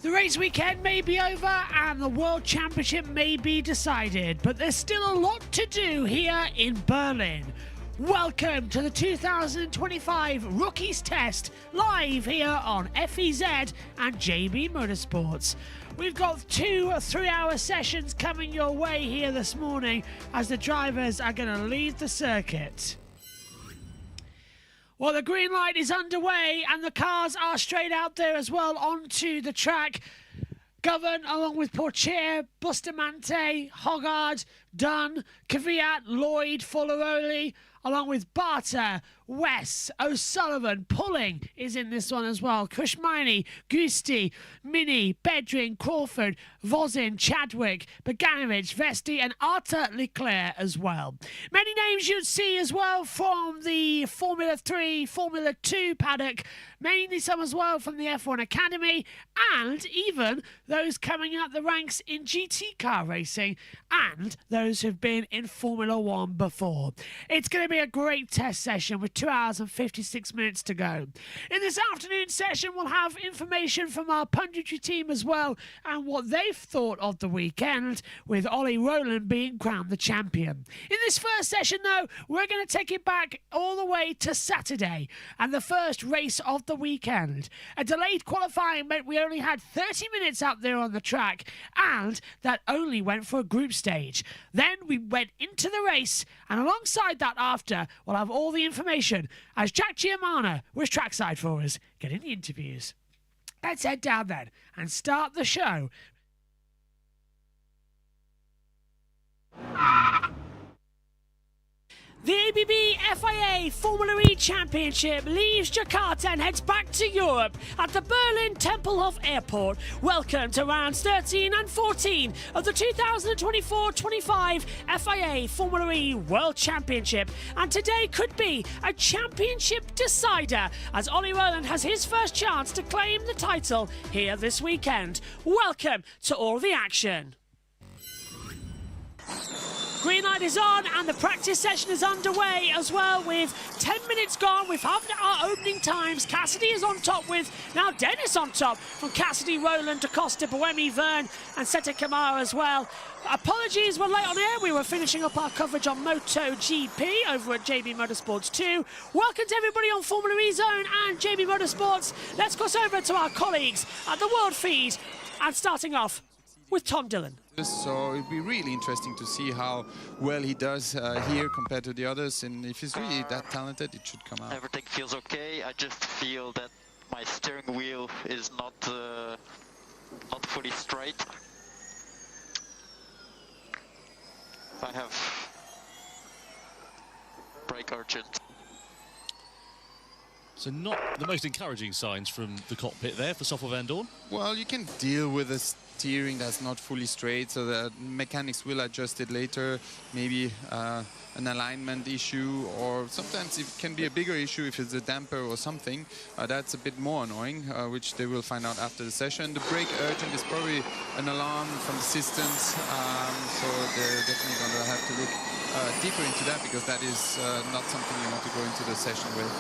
The race weekend may be over and the World Championship may be decided, but there's still a lot to do here in Berlin. Welcome to the 2025 Rookies Test, live here on FEZ and JB Motorsports. We've got 2 3-hour sessions coming your way here this morning as the drivers are going to leave the circuit. Well, the green light is underway and the cars are straight out there as well onto the track. Govern, along with Porcher, Bustamante, Hoggard, Dunn, Kvyat, Lloyd, Folleroli, along with Barter, West, O'Sullivan, Pulling is in this one as well. Kushmini, Gusti, Mini, Bedrin, Crawford, Vozin, Chadwick, Boganovic, Vesti, and Arthur Leclerc as well. Many names you'd see as well from the Formula 3, Formula 2 paddock, mainly some as well from the F1 Academy, and even those coming up the ranks in GT car racing, and those who've been in Formula 1 before. It's going to be a great test session with 2 hours and 56 minutes to go. In this afternoon session, we'll have information from our punditry team as well and what they've thought of the weekend, with Ollie Rowland being crowned the champion. In this first session, though, we're going to take it back all the way to Saturday and the first race of the weekend. A delayed qualifying meant we only had 30 minutes out there on the track, and that only went for a group stage. Then we went into the race, and alongside that after, we'll have all the information as Jack Giamana was trackside for us, getting the interviews. Let's head down then and start the show. The ABB FIA Formula E Championship leaves Jakarta and heads back to Europe at the Berlin Tempelhof Airport. Welcome to rounds 13 and 14 of the 2024-25 FIA Formula E World Championship. And today could be a championship decider as Ollie Rowland has his first chance to claim the title here this weekend. Welcome to all the action. Green light is on and the practice session is underway as well, with 10 minutes gone. We've had our opening times. Cassidy is on top with now Dennis on top from Cassidy, Rowland, DaCosta, Buemi, Verne and Seta Kamara as well. Apologies, we're late on air. We were finishing up our coverage on MotoGP over at JB Motorsports 2. Welcome to everybody on Formula E Zone and JB Motorsports. Let's cross over to our colleagues at the World Feed, and starting off with Tom Dillon. So it'll be really interesting to see how well he does here compared to the others, and if he's really that talented, it should come out. Everything feels okay. I just feel that my steering wheel is not fully straight. I have brake urgent. So not the most encouraging signs from the cockpit there for Stoffel Vandoorne. Well, you can deal with a steering that's not fully straight, so the mechanics will adjust it later. Maybe an alignment issue, or sometimes it can be a bigger issue if it's a damper or something. That's a bit more annoying, which they will find out after the session. The brake urgent is probably an alarm from the systems, so they're definitely going to have to look deeper into that, because that is not something you want to go into the session with.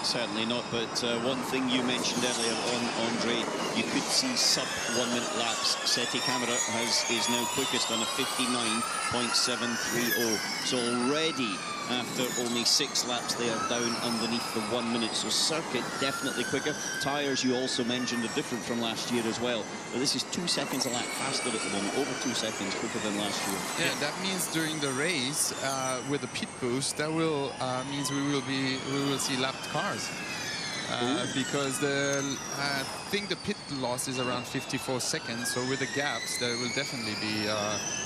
Certainly not, but one thing you mentioned earlier on, Andre, you could see sub-1 minute laps. Seti Kamara is now quickest on a 59.730. So already, after only 6 laps, they are down underneath the 1 minute. So circuit definitely quicker. Tyres, you also mentioned, are different from last year as well. But this is 2 seconds a lap faster at the moment, over 2 seconds quicker than last year. Yeah, that means during the race with the pit boost, that will means we will see lapped cars. Because I think the pit loss is around 54 seconds, so with the gaps there will definitely be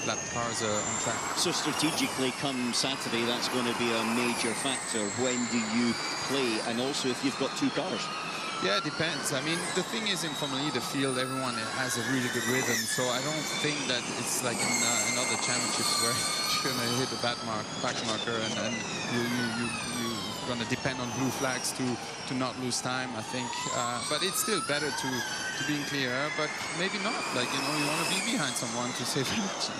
lapped cars on track. So strategically, come Saturday, that's going to be a major factor. When do you play, and also if you've got 2 cars? Yeah, it depends. I mean, the thing is, in Formula E, the field, everyone has a really good rhythm, so I don't think that it's like in other championships where you're going to hit the back marker and you're going to depend on blue flags to not lose time, I think. But it's still better to be in clear, but maybe not. Like, you know, you want to be behind someone to save energy.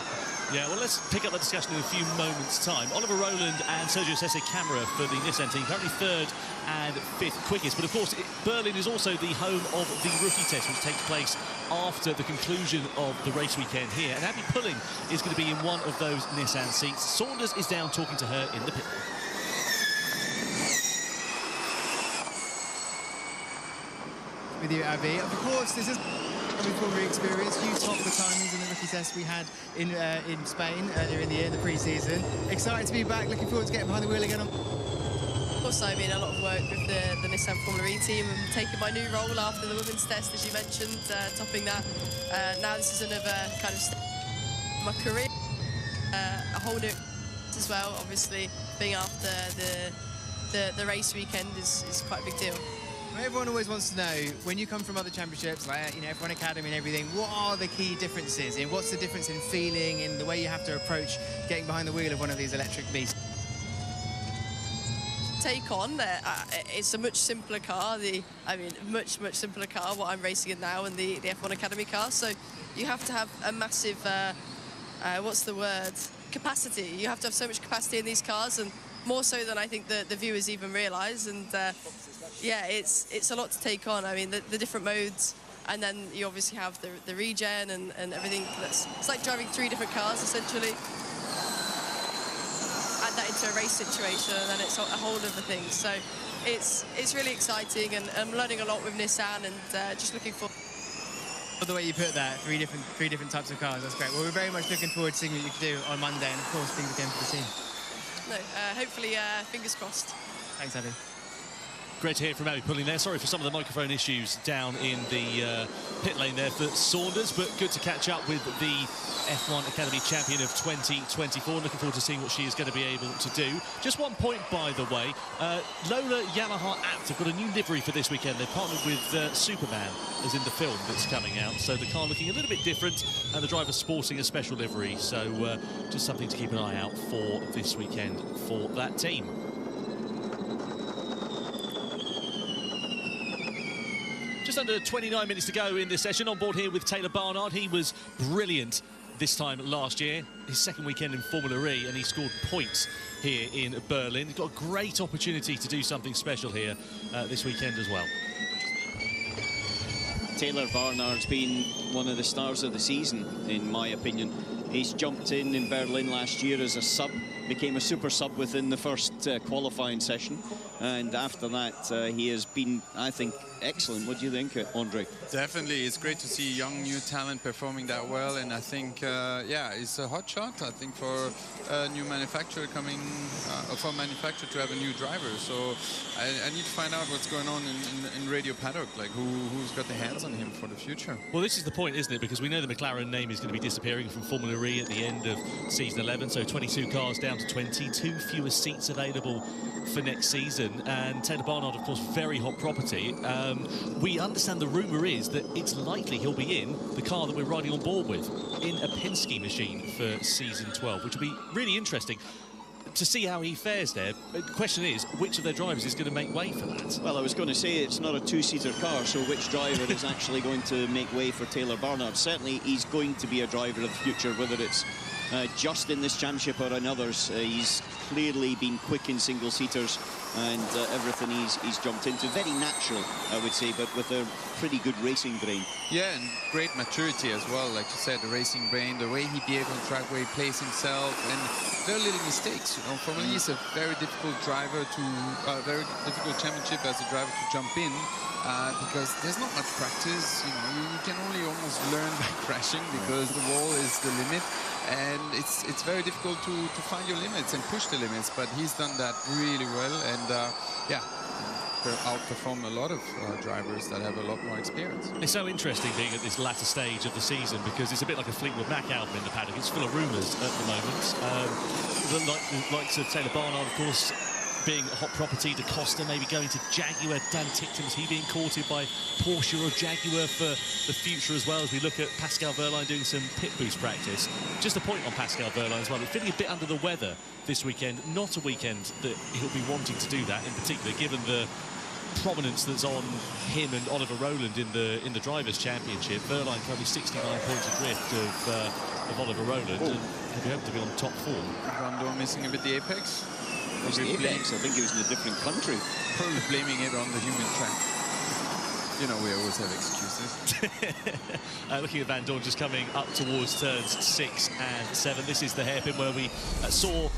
Yeah, well, let's pick up that discussion in a few moments' time. Oliver Rowland and Sergio Sese Camara for the Nissan team, currently 3rd and 5th quickest. But, of course, Berlin is also the home of the rookie test, which takes place after the conclusion of the race weekend here. And Abby Pulling is going to be in one of those Nissan seats. Saunders is down talking to her in the pit. With you, Abby. Of course, this is a Formula experience. You topped the timings in the rookie test we had in Spain earlier in the year, the pre-season. Excited to be back. Looking forward to getting behind the wheel again. Of course, I mean, a lot of work with the Nissan Formula E team and taking my new role after the women's test, as you mentioned, topping that. Now this is another kind of step in my career. A whole new as well, obviously, being after the race weekend is quite a big deal. Everyone always wants to know, when you come from other championships, like F1 Academy and everything, what are the key differences? What's the difference in feeling, in the way you have to approach getting behind the wheel of one of these electric beasts? Take on, it's a much simpler car. Much simpler car. What I'm racing in now, and the F1 Academy car. So you have to have a massive, what's the word? Capacity. You have to have so much capacity in these cars, and more so than I think the viewers even realise. And yeah, it's a lot to take on. I mean, the different modes, and then you obviously have the regen and everything. It's like driving 3 different cars essentially. Add that into a race situation, and then it's a whole other thing. So it's really exciting, and I'm learning a lot with Nissan, and just looking forward. The way you put that, three different types of cars, that's great. Well, we're very much looking forward to seeing what you can do on Monday, and of course, things again for the team. No, hopefully, fingers crossed. Thanks, Abby. Great to hear from Abby Pulling there. Sorry for some of the microphone issues down in the pit lane there for Saunders, but good to catch up with the F1 Academy champion of 2024. Looking forward to seeing what she is going to be able to do. Just one point, by the way. Lola Yamaha Apt have got a new livery for this weekend. They've partnered with Superman, as in the film that's coming out. So the car looking a little bit different, and the driver sporting a special livery. So just something to keep an eye out for this weekend for that team. Just under 29 minutes to go in this session. On board here with Taylor Barnard. He was brilliant this time last year, his second weekend in Formula E, and he scored points here in Berlin. He's got a great opportunity to do something special here this weekend as well. Taylor Barnard's been one of the stars of the season, in my opinion. He's jumped in Berlin last year as a sub, became a super sub within the first qualifying session, and after that he has been, I think, excellent. What do you think, Andre? Definitely, it's great to see young new talent performing that well, and I think yeah, it's a hot shot, I think, for a new manufacturer coming, for a manufacturer to have a new driver. So I need to find out what's going on in Radio Paddock, like who's got the hands on him for the future. Well, this is the point, isn't it? Because we know the McLaren name is going to be disappearing from Formula E at the end of season 11, so 22 cars down to 20, 2 fewer seats available for next season. And Taylor Barnard, of course, very hot property. We understand the rumour is that it's likely he'll be in the car that we're riding on board with, in a Penske machine for season 12, which will be really interesting to see how he fares there. The question is, which of their drivers is going to make way for that? Well, I was going to say, it's not a 2-seater car, so which driver is actually going to make way for Taylor Barnard? Certainly, he's going to be a driver of the future, whether it's just in this championship or in others. He's clearly been quick in single-seaters, and everything he's jumped into. Very natural, I would say, but with a pretty good racing brain. Yeah, and great maturity as well, like you said, the racing brain, the way he behaves on track, where he plays himself, and very little mistakes. You know, Formula E is a very difficult driver to, very difficult championship as a driver to jump in, because there's not much practice. You know, you can only almost learn by crashing, because the wall is the limit, and it's very difficult to find your limits and push the limits. But he's done that really well, and yeah, outperform a lot of drivers that have a lot more experience. It's so interesting being at this latter stage of the season, because it's a bit like a Fleetwood Mac album in the paddock. It's full of rumours at the moment. The likes of Taylor Barnard, of course, being a hot property. Da Costa maybe going to Jaguar. Dan Tickton, is he being courted by Porsche or Jaguar for the future as well, as we look at Pascal Wehrlein doing some pit boost practice? Just a point on Pascal Wehrlein as well. He's feeling a bit under the weather this weekend. Not a weekend that he'll be wanting to do that, in particular, given the prominence that's on him and Oliver Rowland in the Drivers' Championship. Verline currently 69 points adrift of Oliver Rowland, and he hoped to be on top form. Rondo missing a bit the apex. Was the apex? I think he was in a different country. Probably blaming it on the human track. You know, we always have excuses. Looking at Van Dorn just coming up towards turns 6 and 7. This is the hairpin where we saw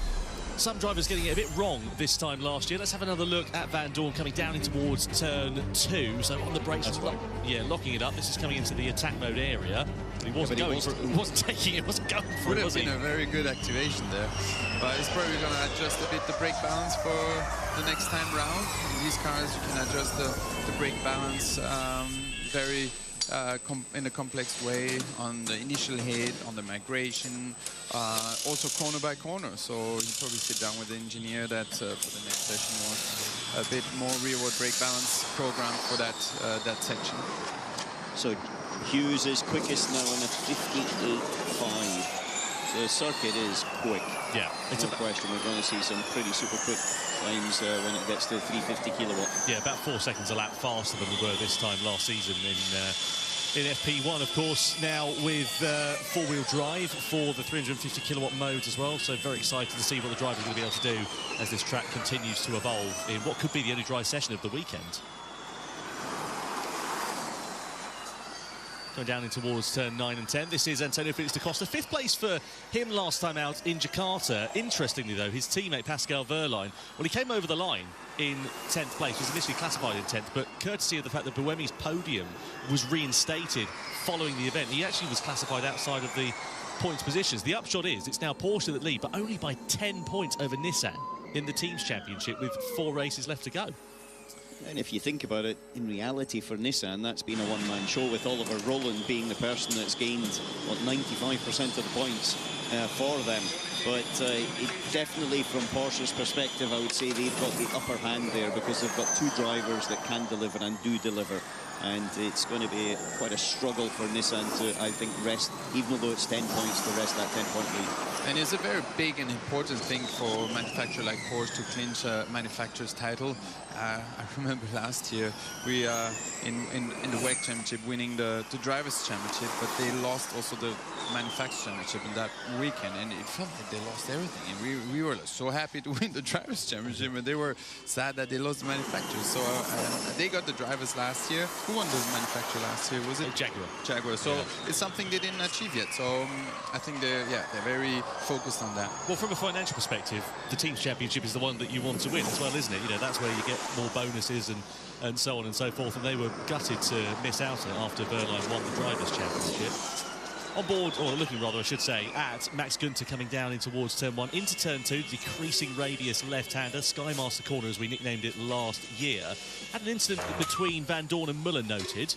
some drivers getting it a bit wrong this time last year. Let's have another look at Van Dorn coming down in towards turn 2. So on the brakes, locking it up. This is coming into the attack mode area. But he wasn't going for it. Wasn't taking it. Wasn't going for Would it. have been a very good activation there, but he's probably going to adjust a bit the brake balance for the next time round. In these cars, you can adjust the brake balance very in a complex way on the initial hit, on the migration, also corner by corner. So he'll probably sit down with the engineer that for the next session wants a bit more rearward brake balance program for that section. So Hughes is quickest now on a 58.5. So the circuit is quick. Yeah, it's no question. We're going to see some pretty super quick times when it gets to 350 kilowatt. Yeah, about 4 seconds a lap faster than we were this time last season in FP1, of course, now with four-wheel drive for the 350 kilowatt modes as well. So very excited to see what the drivers are going to be able to do as this track continues to evolve in what could be the only dry session of the weekend. Going down in towards turn 9 and 10. This is Antonio Felix da Costa. 5th place for him last time out in Jakarta. Interestingly, though, his teammate Pascal Wehrlein, well, he came over the line in 10th place, was initially classified in 10th, but courtesy of the fact that Buemi's podium was reinstated following the event, he actually was classified outside of the points positions. The upshot is it's now Porsche that lead, but only by 10 points over Nissan in the Teams Championship with 4 races left to go. And if you think about it, in reality for Nissan, that's been a one-man show with Oliver Rowland being the person that's gained, what, 95% of the points for them. But it definitely, from Porsche's perspective, I would say they've got the upper hand there because they've got 2 drivers that can deliver and do deliver. And it's going to be quite a struggle for Nissan to, I think, rest, even though it's 10 points, to rest that 10-point lead. And it's a very big and important thing for a manufacturer like Porsche to clinch a manufacturer's title. I remember last year we in the WEC Championship winning the Drivers' Championship, but they lost also the Manufacturers' Championship in that weekend, and it felt like they lost everything. And we were so happy to win the Drivers' Championship, and they were sad that they lost the Manufacturers. So they got the Drivers last year. Who won the Manufacturer last year? Was it Jaguar? Jaguar. So it's something they didn't achieve yet. So I think they're very focused on that. Well, from a financial perspective, the Teams Championship is the one that you want to win as well, isn't it? You know, that's where you get more bonuses and so on and so forth. And they were gutted to miss out on it after Wehrlein won the Drivers' Championship. On board, or looking rather, I should say, at Max Günther coming down in towards turn 1 into turn 2, decreasing radius left-hander, Skymaster corner as we nicknamed it last year. Had an incident between Van Dorn and Muller noted.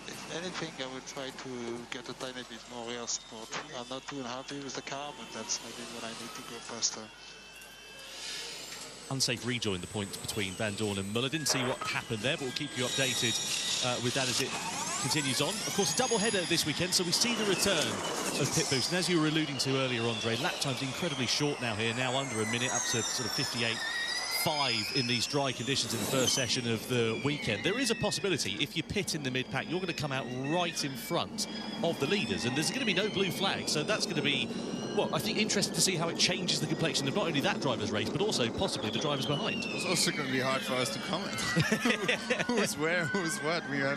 If anything, I would try to get a tiny bit more rear support. I'm not too happy with the car, but that's maybe when I need to go faster. Unsafe rejoin the points between Van Dorn and Muller. Didn't see what happened there, but we'll keep you updated with that as it continues on. Of course, a double-header this weekend, so we see the return of pit boost. And as you were alluding to earlier, Andre, lap time's incredibly short now here, now under a minute, up to sort of 58.5 in these dry conditions in the first session of the weekend. There is a possibility, if you pit in the mid-pack, you're going to come out right in front of the leaders, and there's going to be no blue flag, so that's going to be, well, I think interesting to see how it changes the complexion of not only that driver's race, but also possibly the drivers behind. It's also going to be hard for us to comment. Who's where, who's what. We're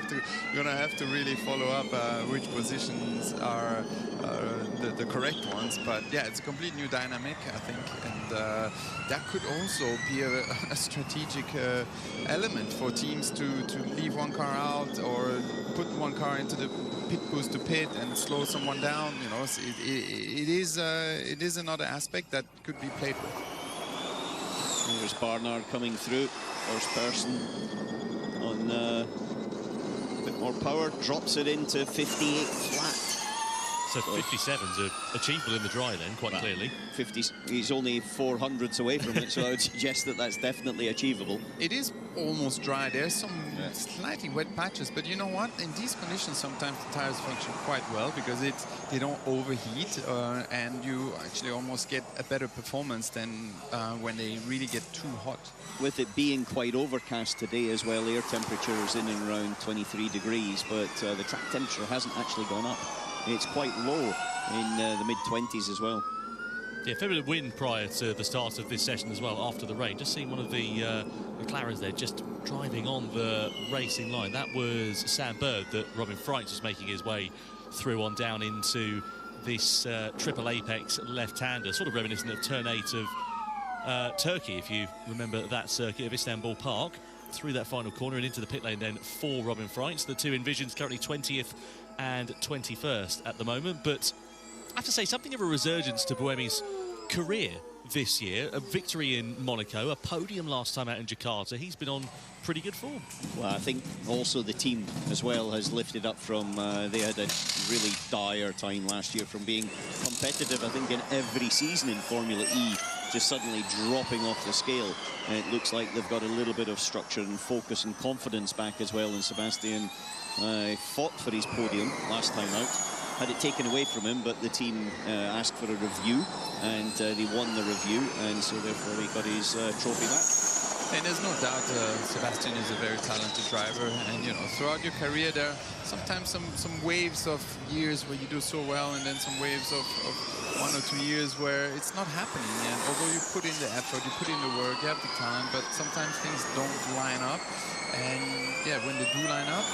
going to have to really follow up which positions are the correct ones. But yeah, it's a complete new dynamic, I think, and that could also be a strategic element for teams to leave one car out or put one car into the pit boost to pit and slow someone down. You know, it is another aspect that could be played with. There's Barnard coming through, first person on a bit more power, drops it into 58 flat. So 57s are achievable in the dry then, quite clearly. 50s, he's only 400s away from it, so I would suggest that that's definitely achievable. It is almost dry. There's some slightly wet patches, but you know what? In these conditions, sometimes the tires function quite well because they don't overheat, and you actually almost get a better performance than when they really get too hot. With it being quite overcast today as well, air temperature is in and around 23 degrees, but the track temperature hasn't actually gone up. It's quite low in the mid-20s as well. Yeah, fair bit of wind prior to the start of this session as well, after the rain. Just seeing one of the McLarens there just driving on the racing line. That was Sam Bird that Robin Freitz was making his way through on down into this triple apex left-hander, sort of reminiscent of turn 8 of Turkey, if you remember that circuit of Istanbul Park. Through that final corner and into the pit lane then for Robin Freitz. The two Envisions currently 20th and 21st at the moment, but I have to say, something of a resurgence to Buemi's career this year. A victory in Monaco, a podium last time out in Jakarta. He's been on pretty good form. Well, I think also the team as well has lifted up from, they had a really dire time last year from being competitive, I think, in every season in Formula E, just suddenly dropping off the scale. And it looks like they've got a little bit of structure and focus and confidence back as well. And Sebastian fought for his podium last time out. Had it taken away from him, but the team asked for a review, and they won the review, and so therefore he got his trophy back. And there's no doubt Sebastian is a very talented driver, and you know, throughout your career there are sometimes some waves of years where you do so well, and then some waves of 1 or 2 years where it's not happening. And although you put in the effort, you put in the work, you have the talent, but sometimes things don't line up. And yeah, when they do line up,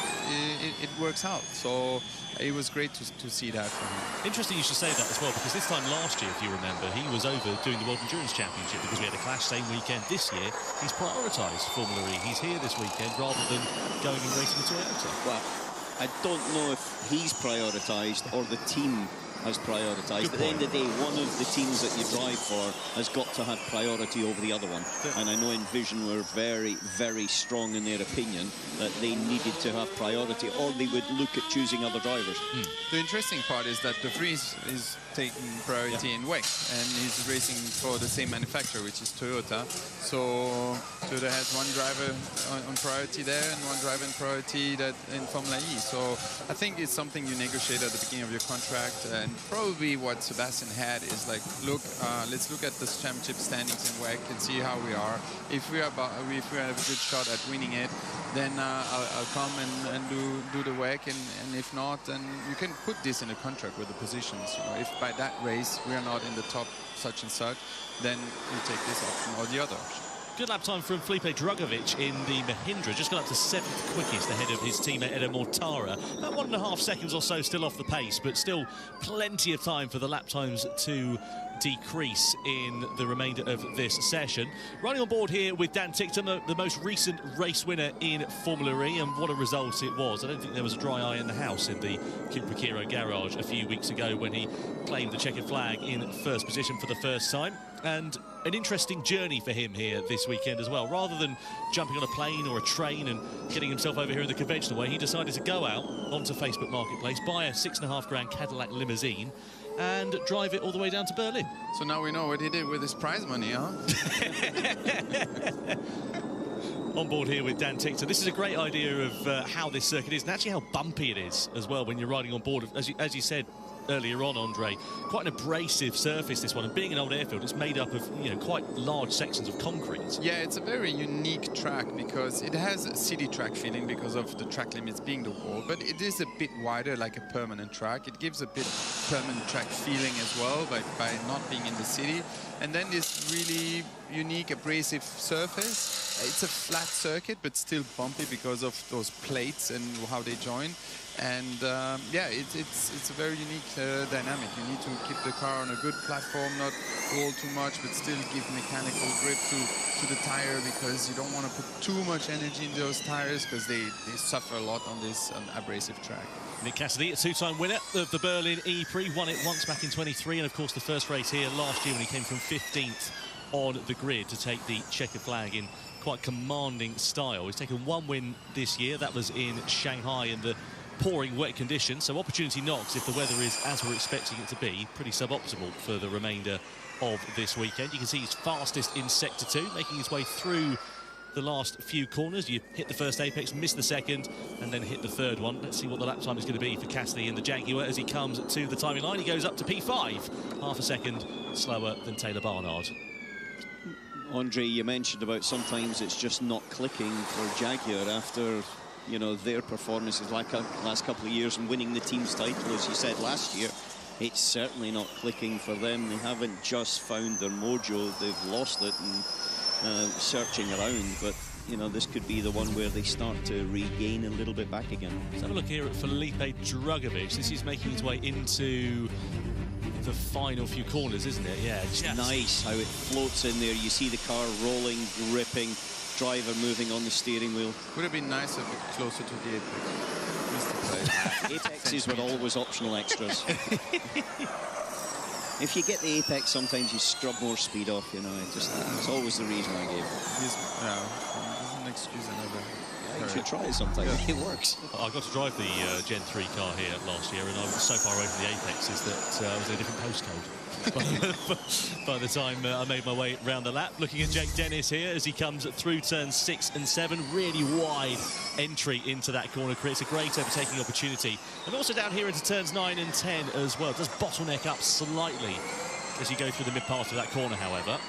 it works out. So it was great to see that from him. Interesting you should say that as well, because this time last year, if you remember, he was over doing the World Endurance Championship because we had a clash same weekend. This year, he's prioritised Formula E. He's here this weekend rather than going and racing a Toyota. Well, I don't know if he's prioritised or the team has prioritised. At the end of the day, one of the teams that you drive for has got to have priority over the other one. And I know Envision were very, very strong in their opinion that they needed to have priority, or they would look at choosing other drivers. The interesting part is that De Vries is taking priority in WEC, and he's racing for the same manufacturer, which is Toyota. So Toyota has one driver on priority there and one driver in priority in Formula E. So I think it's something you negotiate at the beginning of your contract, and probably what Sebastian had is like, look, let's look at the championship standings in WEC and see how we are. If we have a good shot at winning it, then I'll come and do the WEC, and if not, then you can put this in a contract with the positions. You know, if by that race we are not in the top such and such, then you take this option or the other option. Good lap time from Felipe Drugovich in the Mahindra. Just got up to 7th quickest ahead of his teammate Eder Mortara. About 1.5 seconds or so still off the pace, but still plenty of time for the lap times to decrease in the remainder of this session. Running on board here with Dan Tickton, the most recent race winner in Formula E, and what a result it was. I don't think there was a dry eye in the house in the Cupra Kiro garage a few weeks ago when he claimed the checkered flag in first position for the first time. And an interesting journey for him here this weekend as well. Rather than jumping on a plane or a train and getting himself over here in the conventional way, he decided to go out onto Facebook Marketplace, buy a £6.5 Cadillac limousine and drive it all the way down to Berlin. So now we know what he did with his prize money, huh? On board here with Dan Tickton. This is a great idea of how this circuit is, and actually how bumpy it is as well when you're riding on board. As you said earlier on, Andre, quite an abrasive surface, this one, and being an old airfield, it's made up of, you know, quite large sections of concrete. Yeah, it's a very unique track because it has a city track feeling because of the track limits being the wall, but it is a bit wider, like a permanent track. It gives a bit permanent track feeling as well by not being in the city. And then this really unique abrasive surface. It's a flat circuit, but still bumpy because of those plates and how they join. And yeah, it's a very unique dynamic. You need to keep the car on a good platform, not roll too much, but still give mechanical grip to the tire, because you don't want to put too much energy in those tires because they suffer a lot on this abrasive track. Nick Cassidy, a two-time winner of the Berlin E-Prix, won it once back in 23, and of course the first race here last year when he came from 15th on the grid to take the checkered flag in quite commanding style. He's taken one win this year. That was in Shanghai in the pouring wet conditions, so opportunity knocks if the weather is as we're expecting it to be, pretty suboptimal for the remainder of this weekend. You can see he's fastest in Sector 2, making his way through the last few corners. You hit the first apex, miss the second, and then hit the third one. Let's see what the lap time is going to be for Cassidy in the Jaguar as he comes to the timing line. He goes up to P5, half a second slower than Taylor Barnard. Andre, you mentioned about sometimes it's just not clicking for Jaguar after, you know, their performances like last couple of years and winning the team's title, as you said last year. It's certainly not clicking for them. They haven't just found their mojo, they've lost it and searching around, but you know, this could be the one where they start to regain a little bit back again. Let's have a look here at Felipe Drugovich. This is making his way into the final few corners, isn't it? Yeah, it's nice how it floats in there. You see the car rolling, gripping, driver moving on the steering wheel. Would have been nice a bit closer to the apex. Apexes were always optional extras. If you get the apex, sometimes you scrub more speed off, you know. It's always the reason I gave. No, there's an excuse another. You should try it sometime. Yeah. It works. I got to drive the Gen 3 car here last year, and I was so far away from the apexes that I was in a different postcode. By the time I made my way round the lap. Looking at Jake Dennis here as he comes through turns 6 and 7. Really wide entry into that corner, creates a great overtaking opportunity. And also down here into turns 9 and 10 as well. Does bottleneck up slightly as you go through the mid part of that corner, however.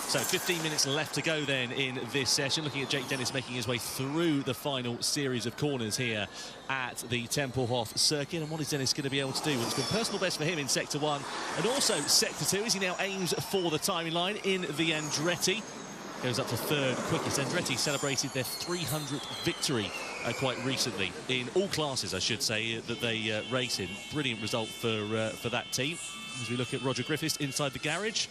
So 15 minutes left to go then in this session. Looking at Jake Dennis making his way through the final series of corners here at the Tempelhof circuit. And what is Dennis going to be able to do? Well, it's been personal best for him in Sector 1 and also Sector 2 as he now aims for the timing line in the Andretti. Goes up to third quickest. Andretti celebrated their 300th victory quite recently in all classes, I should say, that they race in. Brilliant result for that team. As we look at Roger Griffiths inside the garage.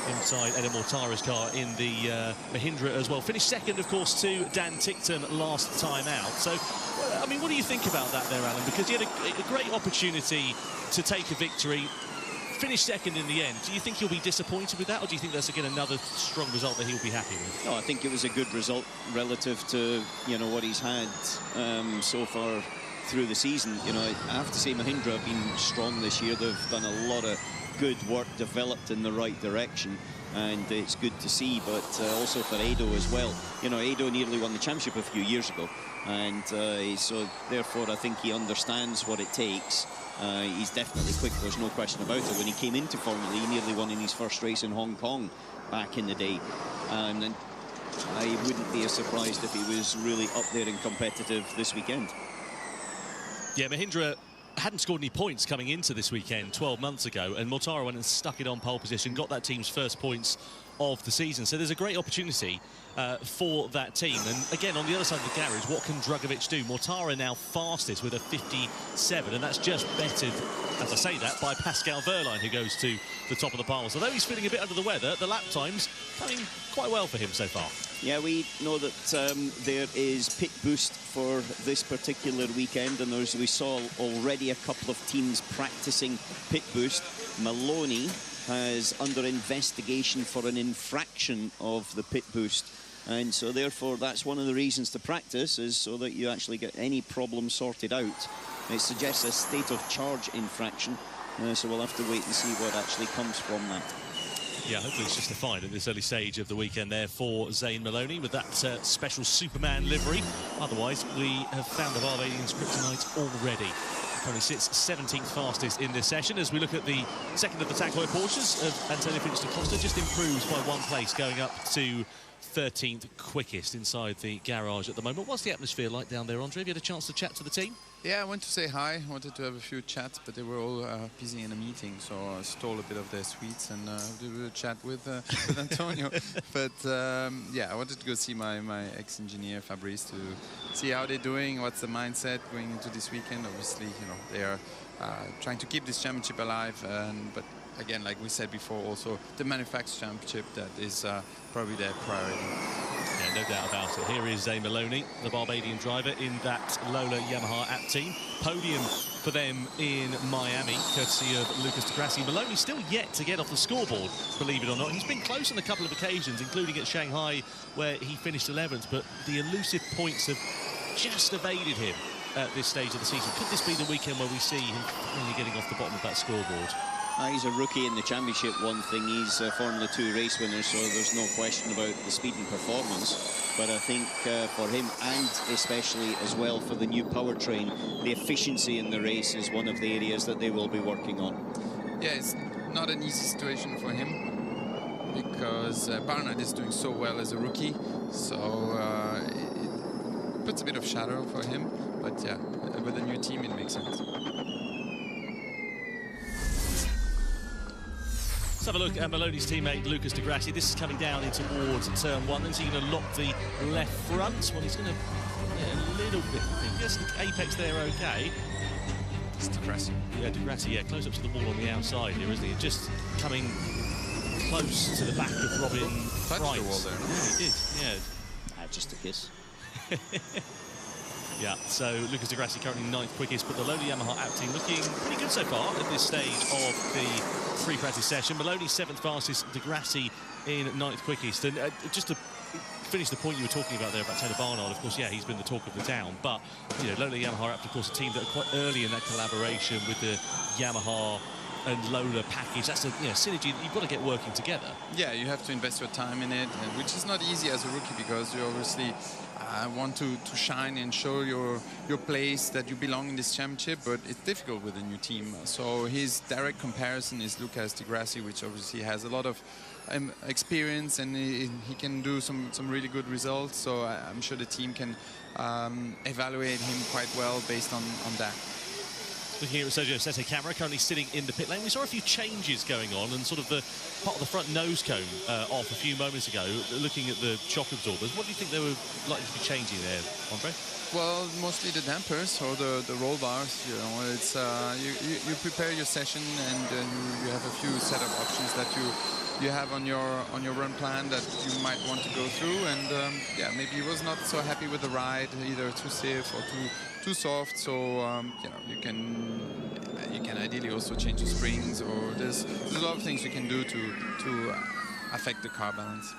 Inside Eddie Mortara's car in the Mahindra as well. Finished second, of course, to Dan Tickton last time out. So, I mean, what do you think about that there, Alan? Because he had a great opportunity to take a victory, finish second in the end. Do you think he'll be disappointed with that, or do you think that's, again, another strong result that he'll be happy with? No, I think it was a good result relative to, you know, what he's had so far through the season. You know, I have to say Mahindra have been strong this year. They've done a lot of good work, developed in the right direction, and it's good to see. But also for Ado as well. You know, Ado nearly won the championship a few years ago, and so therefore I think he understands what it takes. He's definitely quick, there's no question about it. When he came into Formula E, he nearly won in his first race in Hong Kong back in the day, and I wouldn't be surprised if he was really up there and competitive this weekend. Yeah, Mahindra hadn't scored any points coming into this weekend 12 months ago, and Mortara went and stuck it on pole position, got that team's first points of the season. So there's a great opportunity for that team. And again, on the other side of the garage, what can Drugovich do? Mortara now fastest with a 57, and that's just bettered, as I say that, by Pascal Wehrlein, who goes to the top of the piles. Although he's feeling a bit under the weather, the lap times coming quite well for him so far. Yeah, we know that there is pit boost for this particular weekend, and we saw already a couple of teams practicing pit boost. Maloney has under investigation for an infraction of the pit boost, and so therefore that's one of the reasons to practice, is so that you actually get any problem sorted out. It suggests a state of charge infraction, so we'll have to wait and see what actually comes from that. Yeah, hopefully it's just a fine at this early stage of the weekend there for Zane Maloney with that special Superman livery. Otherwise, we have found the Barbadian's kryptonite already. Currently sits 17th fastest in this session. As we look at the second of the Tag Heuer Porsches of Antonio Finch da Costa, just improves by 1 place, going up to 13th quickest inside the garage at the moment. What's the atmosphere like down there, Andre? Have you had a chance to chat to the team? Yeah, I went to say hi. I wanted to have a few chats, but they were all busy in a meeting, so I stole a bit of their sweets and did a chat with Antonio. But yeah, I wanted to go see my ex-engineer Fabrice to see how they're doing, what's the mindset going into this weekend. Obviously, you know, they are trying to keep this championship alive, but again, like we said before, also the Manufacturers Championship, that is probably their priority. Yeah, no doubt about it. Here is Zane Maloney, the Barbadian driver in that Lola Yamaha app team. Podium for them in Miami, courtesy of Lucas Di Grassi. Maloney still yet to get off the scoreboard, believe it or not. He's been close on a couple of occasions, including at Shanghai, where he finished 11th, but the elusive points have just evaded him at this stage of the season. Could this be the weekend where we see him really getting off the bottom of that scoreboard? He's a rookie in the championship. One thing, he's a Formula 2 race winner, so there's no question about the speed and performance. But I think for him, and especially as well for the new powertrain, the efficiency in the race is one of the areas that they will be working on. Yeah, it's not an easy situation for him because Barnard is doing so well as a rookie, so it puts a bit of shadow for him. But yeah, with a new team, it makes sense. Let's have a look at Maloney's teammate Lucas Di Grassi. This is coming down in towards turn 1. Is he going to lock the left front? Well, he's going to a little bit. He gets the apex there, okay. It's Di Grassi. Yeah, Di Grassi, yeah, close up to the wall on the outside here, isn't he? Just coming close to the back of Robin Touched Price. the wall there. Yeah, he did. Yeah. Just a kiss. Yeah, so Lucas Di Grassi currently 9th quickest, but the Lola Yamaha app team looking pretty good so far at this stage of the pre-practice session. Maloney 7th fastest, Di Grassi in 9th quickest. And just to finish the point you were talking about there about Taylor Barnard, of course, yeah, he's been the talk of the town, but, you know, Lola Yamaha app, of course, a team that are quite early in that collaboration with the Yamaha and Lola package. That's a synergy that you've got to get working together. Yeah, you have to invest your time in it, which is not easy as a rookie because you obviously want to shine and show your place that you belong in this championship, but it's difficult with a new team. So his direct comparison is Lucas Di Grassi, which obviously has a lot of experience and he can do some really good results. So I'm sure the team can evaluate him quite well based on that. Looking at Sergio Sette camera, currently sitting in the pit lane. We saw a few changes going on and sort of the part of the front nose cone off a few moments ago, looking at the shock absorbers. What do you think they were likely to be changing there, Andre? Well, mostly the dampers or the roll bars. You know, it's you prepare your session and you have a few set of options that you have on your run plan that you might want to go through. And yeah, maybe he was not so happy with the ride, either too stiff or too soft. So you know, you can ideally also change the springs, or there's a lot of things you can do to affect the car balance.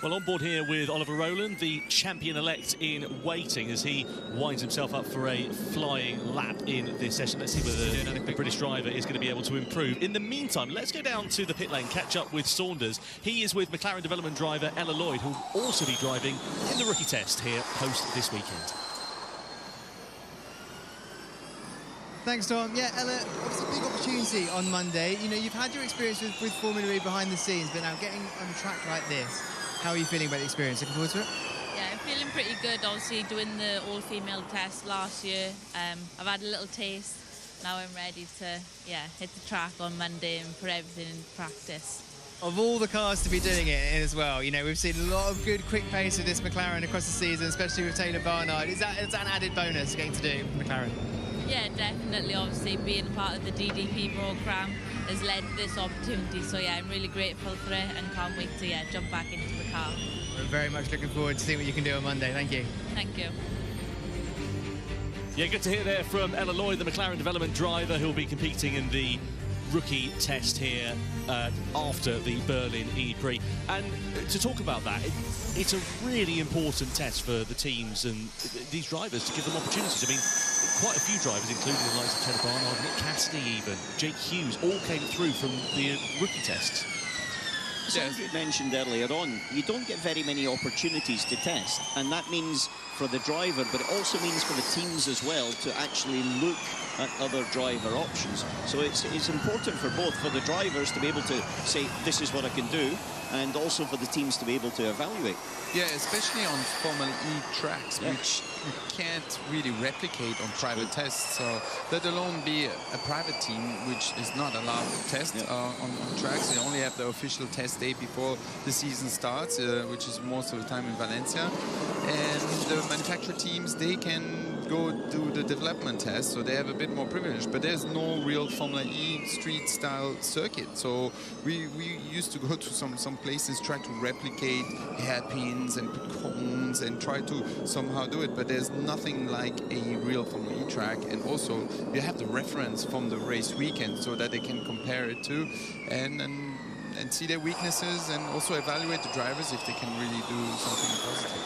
Well, on board here with Oliver Rowland, the champion-elect in waiting, as he winds himself up for a flying lap in this session. Let's see whether the British driver is going to be able to improve. In the meantime, let's go down to the pit lane, catch up with Saunders. He is with McLaren development driver Ella Lloyd, who will also be driving in the rookie test here post this weekend. Thanks, Tom. Yeah, Ella, obviously a big opportunity on Monday. You know, you've had your experience with Formula E behind the scenes, but now getting on a track like this, how are you feeling about the experience? Looking forward to it? Yeah, I'm feeling pretty good. Obviously, doing the all-female test last year. I've had a little taste. Now I'm ready to, hit the track on Monday and put everything in practice. Of all the cars to be doing it in as well, you know, we've seen a lot of good quick pace with this McLaren across the season, especially with Taylor Barnard. Is that an added bonus getting to do with McLaren? Yeah, definitely. Obviously, being part of the DDP program has led to this opportunity. So yeah, I'm really grateful for it and can't wait to jump back into the car. We're very much looking forward to seeing what you can do on Monday. Thank you. Thank you. Yeah, good to hear there from Ella Lloyd, the McLaren development driver, who will be competing in the rookie test here after the Berlin E-Prix. And to talk about that, it's a really important test for the teams and these drivers to give them opportunities. I mean, quite a few drivers, including the likes of Taylor Barnard, Nick Cassidy even, Jake Hughes, all came through from the rookie tests. As Andrew mentioned earlier on, you don't get very many opportunities to test, and that means for the driver, but it also means for the teams as well to actually look at other driver options. So it's important for both, for the drivers to be able to say, this is what I can do, and also for the teams to be able to evaluate. Yeah, especially on Formula E tracks, which you can't really replicate on private tests. So let alone be a private team, which is not allowed to test on tracks. They only have the official test day before the season starts, which is most of the time in Valencia. And the manufacturer teams, they can go do the development test, so they have a bit more privilege, but there's no real Formula E street-style circuit. So we used to go to some places, try to replicate hairpins and put cones and try to somehow do it, but there's nothing like a real Formula E track. And also, you have the reference from the race weekend so that they can compare it to and see their weaknesses and also evaluate the drivers if they can really do something positive.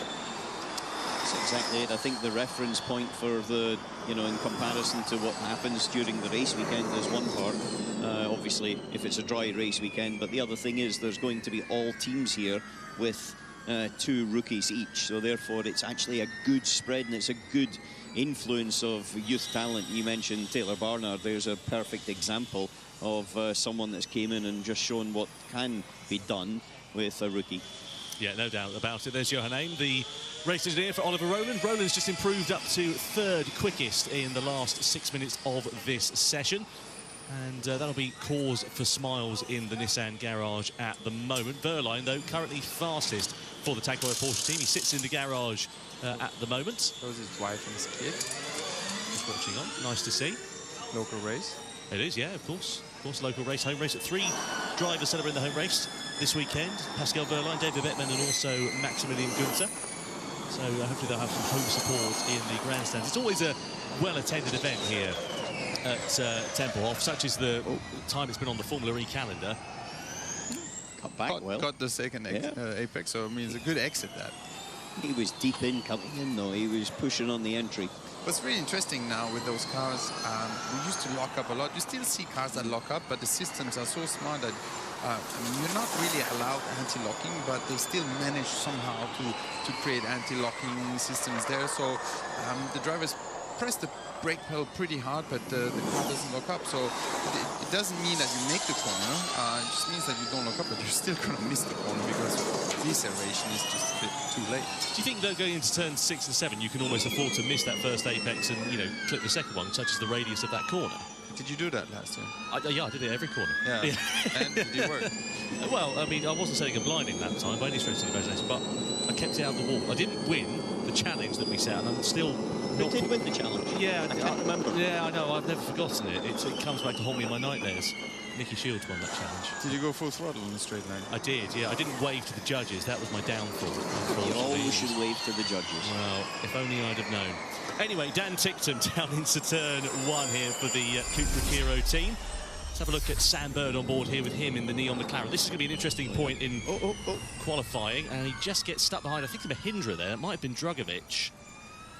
That's exactly it. I think the reference point for the, you know, in comparison to what happens during the race weekend is one part. Obviously, if it's a dry race weekend, but the other thing is there's going to be all teams here with 2 rookies each. So therefore, it's actually a good spread and it's a good influence of youth talent. You mentioned Taylor Barnard. There's a perfect example of someone that's came in and just shown what can be done with a rookie. Yeah, no doubt about it. There's Johan Aim, the race engineer for Oliver Rowland. Rowland's just improved up to 3rd quickest in the last 6 minutes of this session. And that'll be cause for smiles in the Nissan garage at the moment. Verline, though, currently fastest for the Tag Heuer Porsche team. He sits in the garage at the moment. So is his wife and his kid. Just watching on. Nice to see. Local race. It is, yeah, of course. Of course, local race, home race. 3 drivers celebrating the home race this weekend. Pascal Verline, David Bettman, and also Maximilian Günther. So hopefully they'll have some home support in the grandstands. It's always a well-attended event here at Tempelhof, such is the time it's been on the Formula E calendar. Cut back well. Got the second apex, so I mean, it's a good exit that. He was deep in coming in, though. He was pushing on the entry. What's really interesting now with those cars, we used to lock up a lot. You still see cars that lock up, but the systems are so smart that you're not really allowed anti-locking, but they still manage somehow to create anti-locking systems there. So the drivers press the brake pedal pretty hard, but the car doesn't lock up. So it doesn't mean that you make the corner. It just means that you don't lock up, but you're still going to miss the corner because deceleration is just a bit too late. Do you think that going into turns 6 and 7, you can almost afford to miss that first apex and, you know, clip the second one, such as the radius of that corner? Did you do that last year? Yeah, I did it every corner. Yeah. And did it work? Well, I mean, I wasn't setting a blinding that time by any stretch of the imagination, but I kept it out of the wall. I didn't win the challenge that we set, and I'm still You did win the challenge. Yeah, I can't remember. Yeah, I know. I've never forgotten it. It comes back to haunt me in my nightmares. Nicky Shields won that challenge. Did you go full throttle in the straight line? I did, yeah. I didn't wave to the judges. That was my downfall. You always should wave to the judges. Well, if only I'd have known. Anyway, Dan Ticktum down into turn 1 here for the Cupra Kiro team. Let's have a look at Sam Bird on board here with him in the Neon McLaren. This is going to be an interesting point in qualifying, and he just gets stuck behind, I think, Mahindra there. It might have been Drugovic.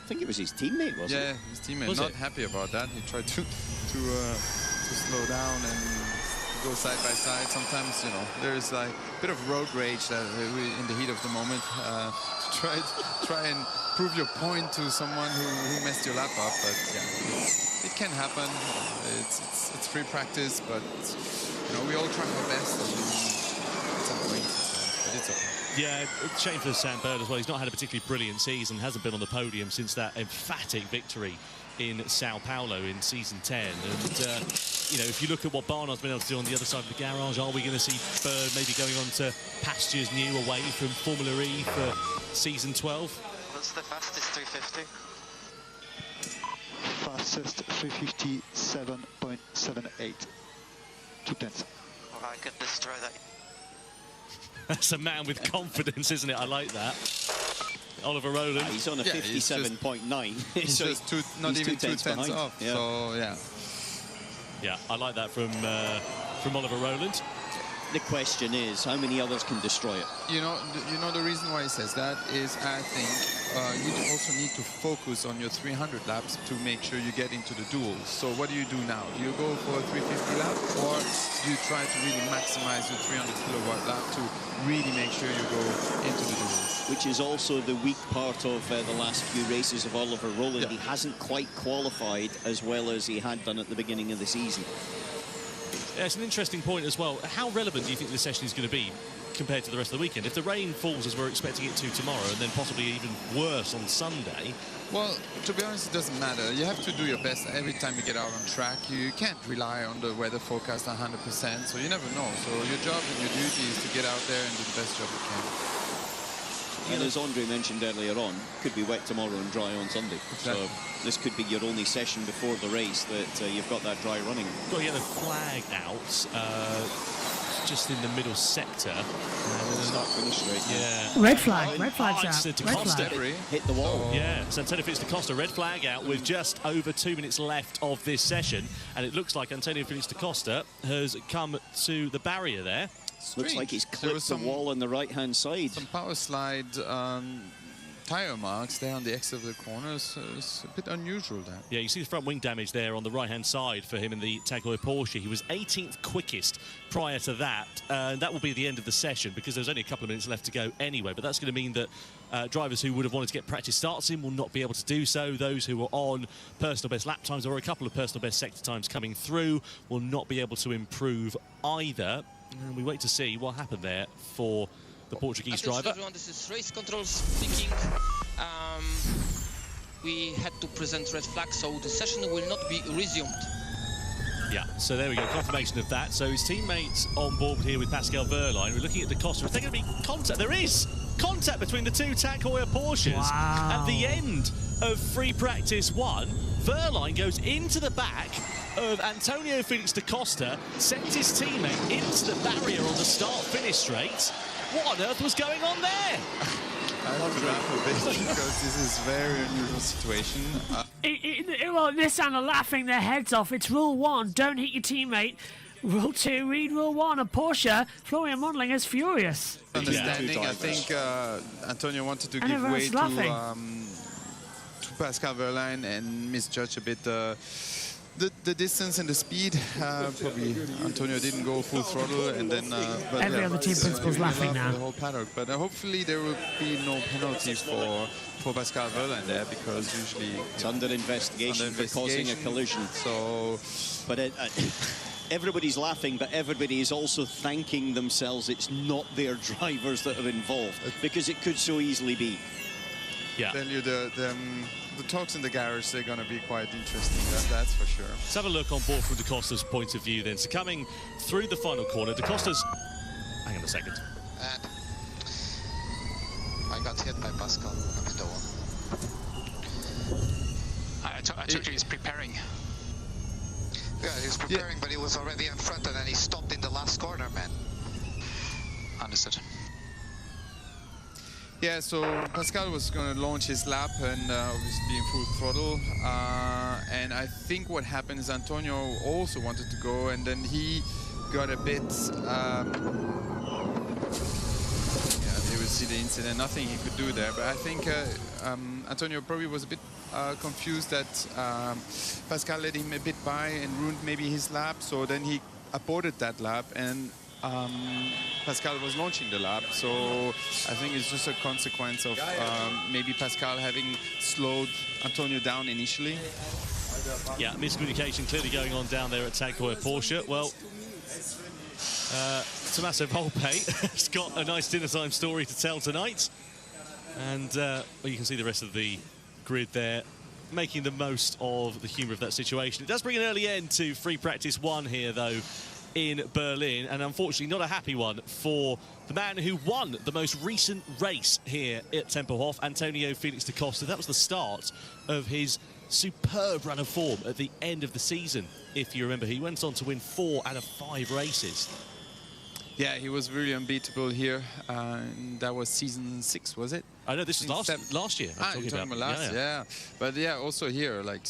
I think it was his teammate, wasn't it? Yeah, his teammate. Was not it? happy about that. He tried to slow down and go side by side. Sometimes, you know, there's like a bit of road rage that in the heat of the moment. Try and prove your point to someone who messed your lap up. But yeah, it can happen. It's free practice, but you know, we all try our best. And it's annoying sometimes, but it's okay. Yeah, shame for Sam Bird as well. He's not had a particularly brilliant season, hasn't been on the podium since that emphatic victory in Sao Paulo in season 10. And, you know, if you look at what Barnard's been able to do on the other side of the garage, are we going to see Bird maybe going on to pastures new away from Formula E for season 12? What's the fastest 350? Fastest 357.78. 2/10. Or I could destroy that. That's a man with confidence, isn't it? I like that. Oliver Rowland. He's on a 57.9. He's so just not even 2 tenths off. Yeah. So yeah. Yeah, I like that from Oliver Rowland. The question is, how many others can destroy it? You know the reason why he says that is, I think you also need to focus on your 300 laps to make sure you get into the duels. So what do you do now? Do you go for a 350 lap, or do you try to really maximize your 300 kilowatt lap to really make sure you go into the duels? Which is also the weak part of the last few races of Oliver Rowland. Yeah. He hasn't quite qualified as well as he had done at the beginning of the season. Yeah, it's an interesting point as well. How relevant do you think this session is going to be compared to the rest of the weekend? If the rain falls as we're expecting it to tomorrow, and then possibly even worse on Sunday. Well, to be honest, it doesn't matter. You have to do your best every time you get out on track. You can't rely on the weather forecast 100%, so you never know. So your job and your duty is to get out there and do the best job you can. And as Andre mentioned earlier on, could be wet tomorrow and dry on Sunday. Exactly. So this could be your only session before the race that you've got that dry running. Got to get the flag out just in the middle sector. Start finish straight. Yeah. Red flag. Red flag's out. It's Red flag. Hit the wall. Yeah, so Antonio Felix da Costa, red flag out with just over 2 minutes left of this session. And it looks like Antonio Felix da Costa has come to the barrier there. Looks like he's clipped the wall on the right-hand side. Some power slide tyre marks there on the exit of the corner, so it's a bit unusual there. Yeah, you see the front wing damage there on the right-hand side for him in the Tag Heuer Porsche. He was 18th quickest prior to that. That will be the end of the session because there's only a couple of minutes left to go anyway, but that's going to mean that drivers who would have wanted to get practice starts in will not be able to do so. Those who are on personal best lap times or a couple of personal best sector times coming through will not be able to improve either. And we wait to see what happened there for the Portuguese driver. Everyone, this is race control speaking. We had to present red flag, so the session will not be resumed. Yeah, so there we go, confirmation of that. So his teammates on board here with Pascal Wehrlein. We're looking at da Costa. Is there going to be contact? There is contact between the two Tag Heuer Porsches. Wow. At the end of free practice 1, Wehrlein goes into the back of Antonio Felix da Costa, sends his teammate into the barrier on the start-finish straight. What on earth was going on there? I have to laugh a bit because this is a very unusual situation. Well, this and are laughing their heads off. It's rule 1, don't hit your teammate. Rule 2, read rule 1. A Porsche, Florian Modeling is furious. Understanding, I think Antonio wanted to give way to Pascal Wehrlein and misjudge a bit the distance and the speed. Probably Antonio didn't go full throttle, and then but every other team principal's laughing now. The whole paddock, but hopefully there will be no penalty for Pascal Wehrlein there, because usually it's under investigation for causing a collision. So, but everybody's laughing, but everybody is also thanking themselves it's not their drivers that are involved, because it could so easily be. Yeah. Tell you the talks in the garage, they're going to be quite interesting, that's for sure. Let's have a look on board from da Costa's point of view then. So coming through the final corner, da Costa's... Hang on a second. I got hit by Pascal. I'm in the one. I told you he's preparing. Yeah, he was preparing, but he was already in front, and then he stopped in the last corner, man. Understood. Yeah, so Pascal was going to launch his lap and obviously in full throttle. And I think what happened is Antonio also wanted to go, and then he got a bit... yeah, you will see the incident, nothing he could do there. But I think Antonio probably was a bit confused that Pascal let him a bit by and ruined maybe his lap. So then he aborted that lap, and Pascal was launching the lap, so I think it's just a consequence of maybe Pascal having slowed Antonio down initially. Yeah, miscommunication clearly going on down there at Tag Heuer Porsche. Well, Tommaso Volpe has got a nice dinner time story to tell tonight. And well, you can see the rest of the grid there making the most of the humour of that situation. It does bring an early end to free practice 1 here, though, in Berlin, and unfortunately not a happy one for the man who won the most recent race here at Tempelhof, Antonio Felix da Costa. That was the start of his superb run of form at the end of the season. If you remember, he went on to win 4 out of 5 races. Yeah, he was really unbeatable here. And that was season 6, was it? I know this was last year. You're talking about last, yeah. But yeah, also here, like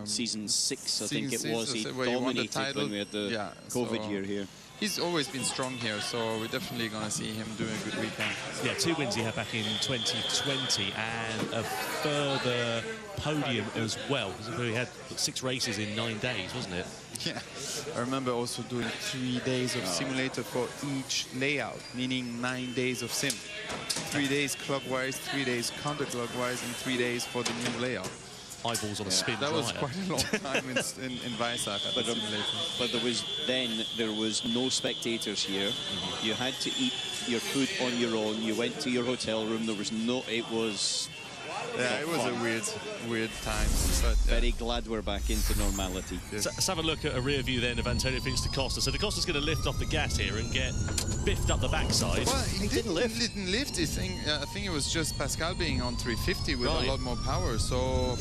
season 6, I think it was. He where he won the dominated title. when we had the COVID year here. He's always been strong here, so we're definitely going to see him doing a good weekend. Yeah, 2 wins he had back in 2020 and a further podium as well. He had 6 races in 9 days, wasn't it? Yeah, I remember also doing 3 days of simulator for each layout, meaning 9 days of sim. 3 days clockwise, 3 days counterclockwise, and 3 days for the new layout. Eyeballs on a spin That dryer. was quite a long time in Weissach at the simulator. But there was no spectators here. You had to eat your food on your own. You went to your hotel room. There was no... It was Yeah, it was a weird time. But, very glad we're back into normality. Yes. So let's have a look at a rear view then of Antonio Felix da Costa. So da Costa's going to lift off the gas here and get biffed up the backside. Well, he didn't lift. I think it was just Pascal being on 350 with a lot more power. So.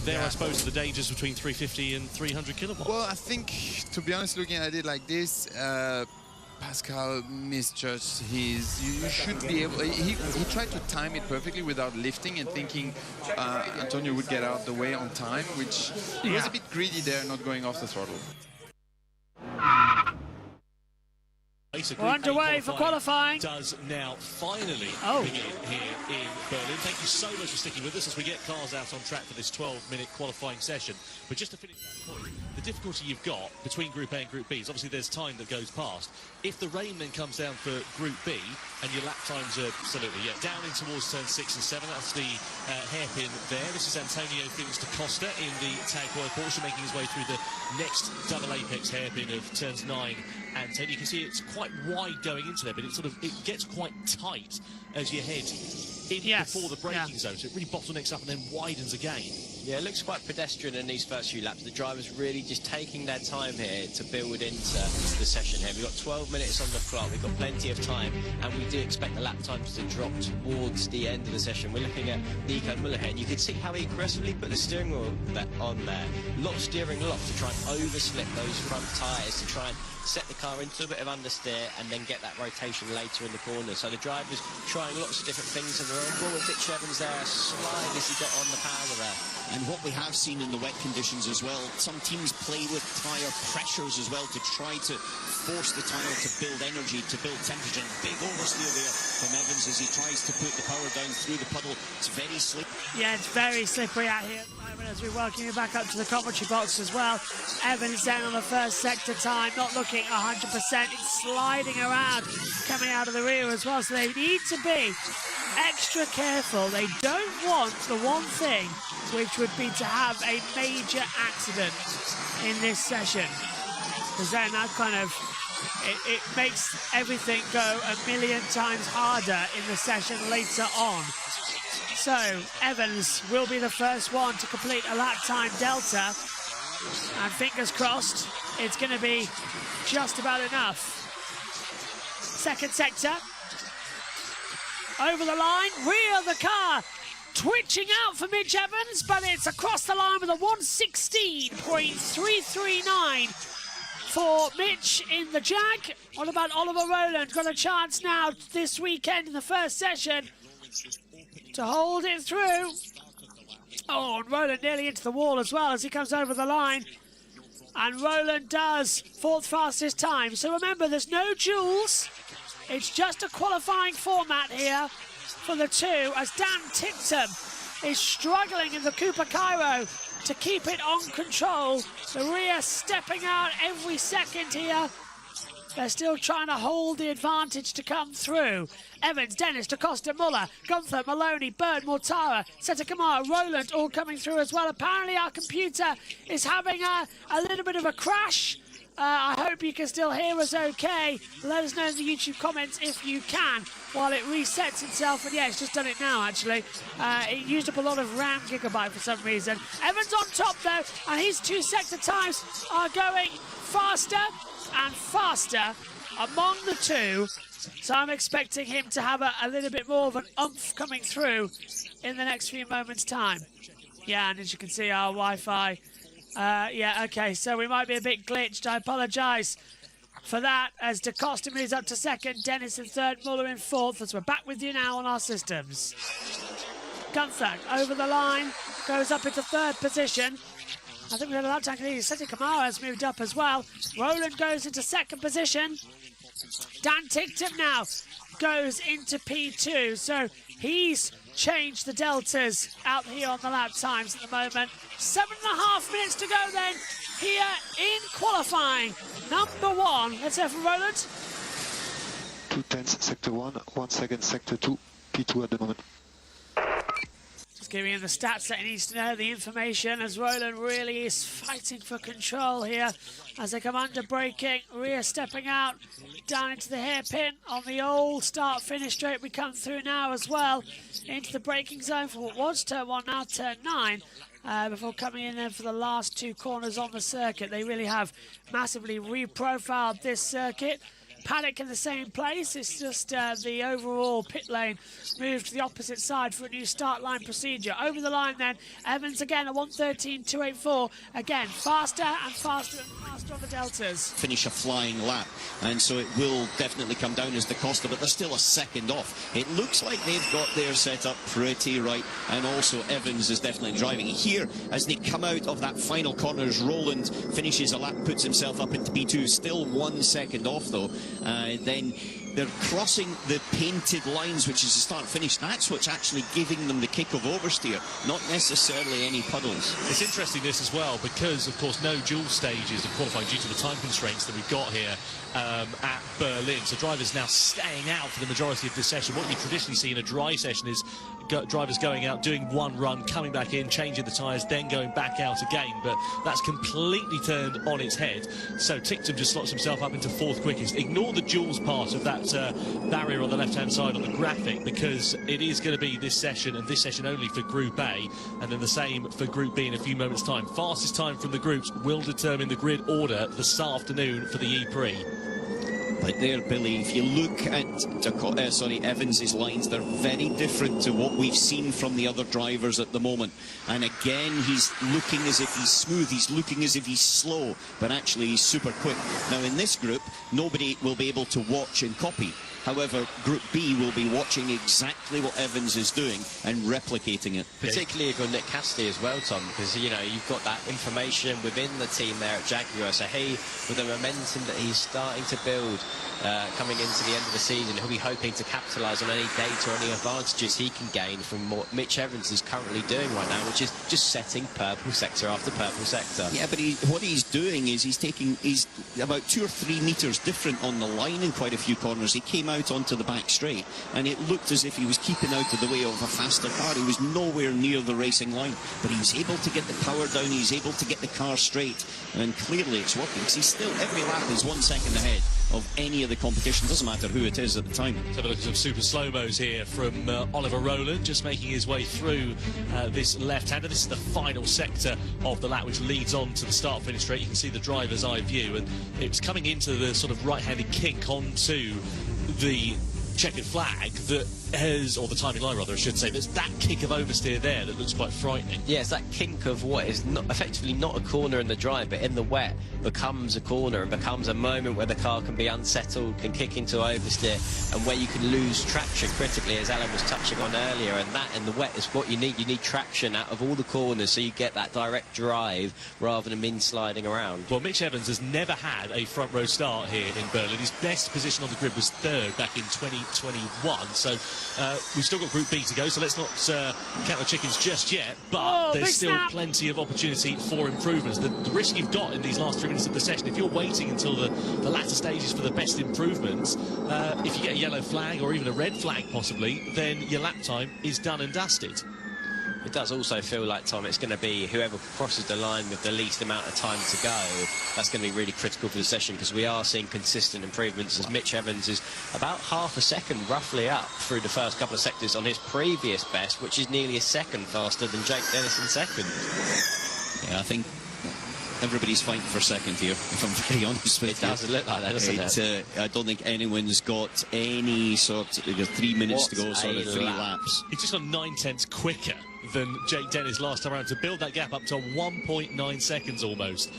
Well, I suppose, the dangers between 350 and 300 kilowatts. Well, I think, to be honest, looking at it like this, Pascal misjudged his. You should be able. He tried to time it perfectly without lifting and thinking Antonio would get out the way on time, which was a bit greedy there, not going off the throttle. We're underway for qualifying. Does now finally begin here in Berlin. Thank you so much for sticking with us as we get cars out on track for this 12-minute qualifying session. But just to finish that point, the difficulty you've got between Group A and Group B is obviously there's time that goes past. If the rain then comes down for Group B and your lap times are absolutely down in towards turn 6 and 7, that's the hairpin there. This is Antonio Felix da Costa in the Tag Heuer Porsche making his way through the next double apex hairpin of turns 9 and 10. You can see it's quite wide going into there, but it gets quite tight as you head in before the braking zone, so it really bottlenecks up and then widens again. Yeah, it looks quite pedestrian in these first few laps. The driver's really just taking their time here to build into the session here. We've got 12 minutes on the clock, we've got plenty of time, and we do expect the lap times to drop towards the end of the session. We're looking at Nico Müller here, and you can see how he aggressively put the steering wheel on there. A lot of steering lock to try and overslip those front tyres, to try and set the car into a bit of understeer and then get that rotation later in the corner. So the driver's trying lots of different things in the road. Well, with Mitch Evans there, slide as he got on the power there. And what we have seen in the wet conditions as well, some teams play with tyre pressures as well to try to force the tyre to build energy, to build temperature. Big oversteer there from Evans as he tries to put the power down through the puddle. It's very slippery. Yeah, it's very slippery out here at the moment as we welcome you back up to the commentary box as well. Evans down on the first sector time, not looking 100%. It's sliding around, coming out of the rear as well, so they need to be extra careful. They don't want the one thing, which would be to have a major accident in this session, because then that kind of it makes everything go a million times harder in the session later on. So Evans will be the first one to complete a lap time delta, and fingers crossed it's going to be just about enough. Second sector, over the line, rear of the car, twitching out for Mitch Evans, but it's across the line with a 116.339 for Mitch in the Jag. What about Oliver Rowland? Got a chance now this weekend in the first session to hold it through. Oh, and Rowland nearly into the wall as well as he comes over the line. And Rowland does fourth fastest time. So remember, there's no duels. It's just a qualifying format here for the two, as Dan Tipton is struggling in the Cooper Cairo to keep it on control. The rear stepping out every second here. They're still trying to hold the advantage to come through. Evans, Dennis, da Costa, Muller, Gunther, Maloney, Bird, Mortara, Seta Kamara, Rowland all coming through as well. Apparently our computer is having a little bit of a crash. I hope you can still hear us okay. Let us know in the YouTube comments if you can while it resets itself. And yeah, it's just done it now, actually. It used up a lot of RAM gigabyte for some reason. Evans on top, though, and his two sector times are going faster and faster among the two. So I'm expecting him to have a little bit more of an oomph coming through in the next few moments' time. Yeah, and as you can see, our Wi-Fi... yeah, okay, so we might be a bit glitched. I apologise for that as da Costa moves up to second, Dennis in third, Muller in fourth, as we're back with you now on our systems. Gunther over the line, goes up into third position. I think we had a lap time. Seti Kamara has moved up as well. Rowland goes into second position. Dan Tickton now goes into P2, so he's changed the deltas out here on the lap times at the moment. 7.5 minutes to go then here in qualifying. Number one, let's hear from Rowland. 2 tenths sector 1, 1 second sector 2, P2 at the moment. Just giving him the stats that he needs to know, the information, as Roland really is fighting for control here as they come under braking. Rear stepping out down into the hairpin on the old start-finish straight. We come through now as well into the braking zone for what was turn 1, now turn 9. Before coming in there for the last 2 corners on the circuit. They really have massively reprofiled this circuit. Paddock in the same place. It's just the overall pit lane moved to the opposite side for a new start line procedure. Over the line then, Evans again at 1:13.284. Again, faster and faster and faster on the deltas. Finish a flying lap, and so it will definitely come down as the Costa, but they're still a second off. It looks like they've got their setup pretty right, and also Evans is definitely driving. Here, as they come out of that final corner, as Roland finishes a lap, puts himself up into P2, still 1 second off though. Then they're crossing the painted lines, which is the start-finish. That's what's actually giving them the kick of oversteer, not necessarily any puddles. It's interesting this as well, because of course no dual stages of qualifying due to the time constraints that we've got here at Berlin. So drivers now staying out for the majority of this session. What you traditionally see in a dry session is drivers going out, doing one run, coming back in, changing the tyres, then going back out again. But that's completely turned on its head. So Ticktum just slots himself up into 4th quickest. Ignore the duels part of that barrier on the left-hand side on the graphic, because it is going to be this session and this session only for Group A, and then the same for Group B in a few moments' time. Fastest time from the groups will determine the grid order this afternoon for the E-Prix. Right there, Billy, if you look at Evans's lines, they're very different to what we've seen from the other drivers at the moment. And again, he's looking as if he's smooth, he's looking as if he's slow, but actually he's super quick. Now in this group, nobody will be able to watch and copy. However, Group B will be watching exactly what Evans is doing and replicating it. Particularly if you're Nick Cassidy as well, Tom, because, you know, you've got that information within the team there at Jaguar. So he, with the momentum that he's starting to build coming into the end of the season, he'll be hoping to capitalise on any data or any advantages he can gain from what Mitch Evans is currently doing right now, which is just setting purple sector after purple sector. Yeah, but what he's doing is he's about 2 or 3 metres different on the line in quite a few corners. He came out onto the back straight, and it looked as if he was keeping out of the way of a faster car. He was nowhere near the racing line, but he's able to get the power down, he's able to get the car straight, and clearly it's working, because he's still, every lap is 1 second ahead of any of the competition, doesn't matter who it is at the time. Let's have a look at some super slow-mos here from Oliver Rowland, just making his way through this left-hander. This is the final sector of the lap, which leads on to the start-finish straight. You can see the driver's eye view, and it's coming into the sort of right-handed kink onto the checkered flag that has, or the timing line rather I should say, there's that kick of oversteer there that looks quite frightening. Yeah, it's that kink of what is not effectively not a corner in the drive, but in the wet becomes a corner and becomes a moment where the car can be unsettled, can kick into oversteer, and where you can lose traction critically, as Alan was touching on earlier. And that in the wet is what you need. You need traction out of all the corners so you get that direct drive rather than min sliding around. Well, Mitch Evans has never had a front row start here in Berlin. His best position on the grid was 3rd back in 2021. So we've still got Group B to go, so let's not count the chickens just yet, but there's still plenty of opportunity for improvements. The risk you've got in these last 3 minutes of the session, if you're waiting until the latter stages for the best improvements, if you get a yellow flag or even a red flag possibly, then your lap time is done and dusted. It does also feel like, Tom, it's going to be whoever crosses the line with the least amount of time to go. That's going to be really critical for the session, because we are seeing consistent improvements as Mitch Evans is about half a second roughly up through the first couple of sectors on his previous best, which is nearly a second faster than Jake Dennis in second. Yeah, I think everybody's fighting for second here, if I'm very honest with you. It does look like that, doesn't it? I don't think anyone's got any sort of 3 minutes to go, sort of 3 laps. He's just on 9/10 quicker than Jake Dennis last time around to build that gap up to 1.9 seconds almost.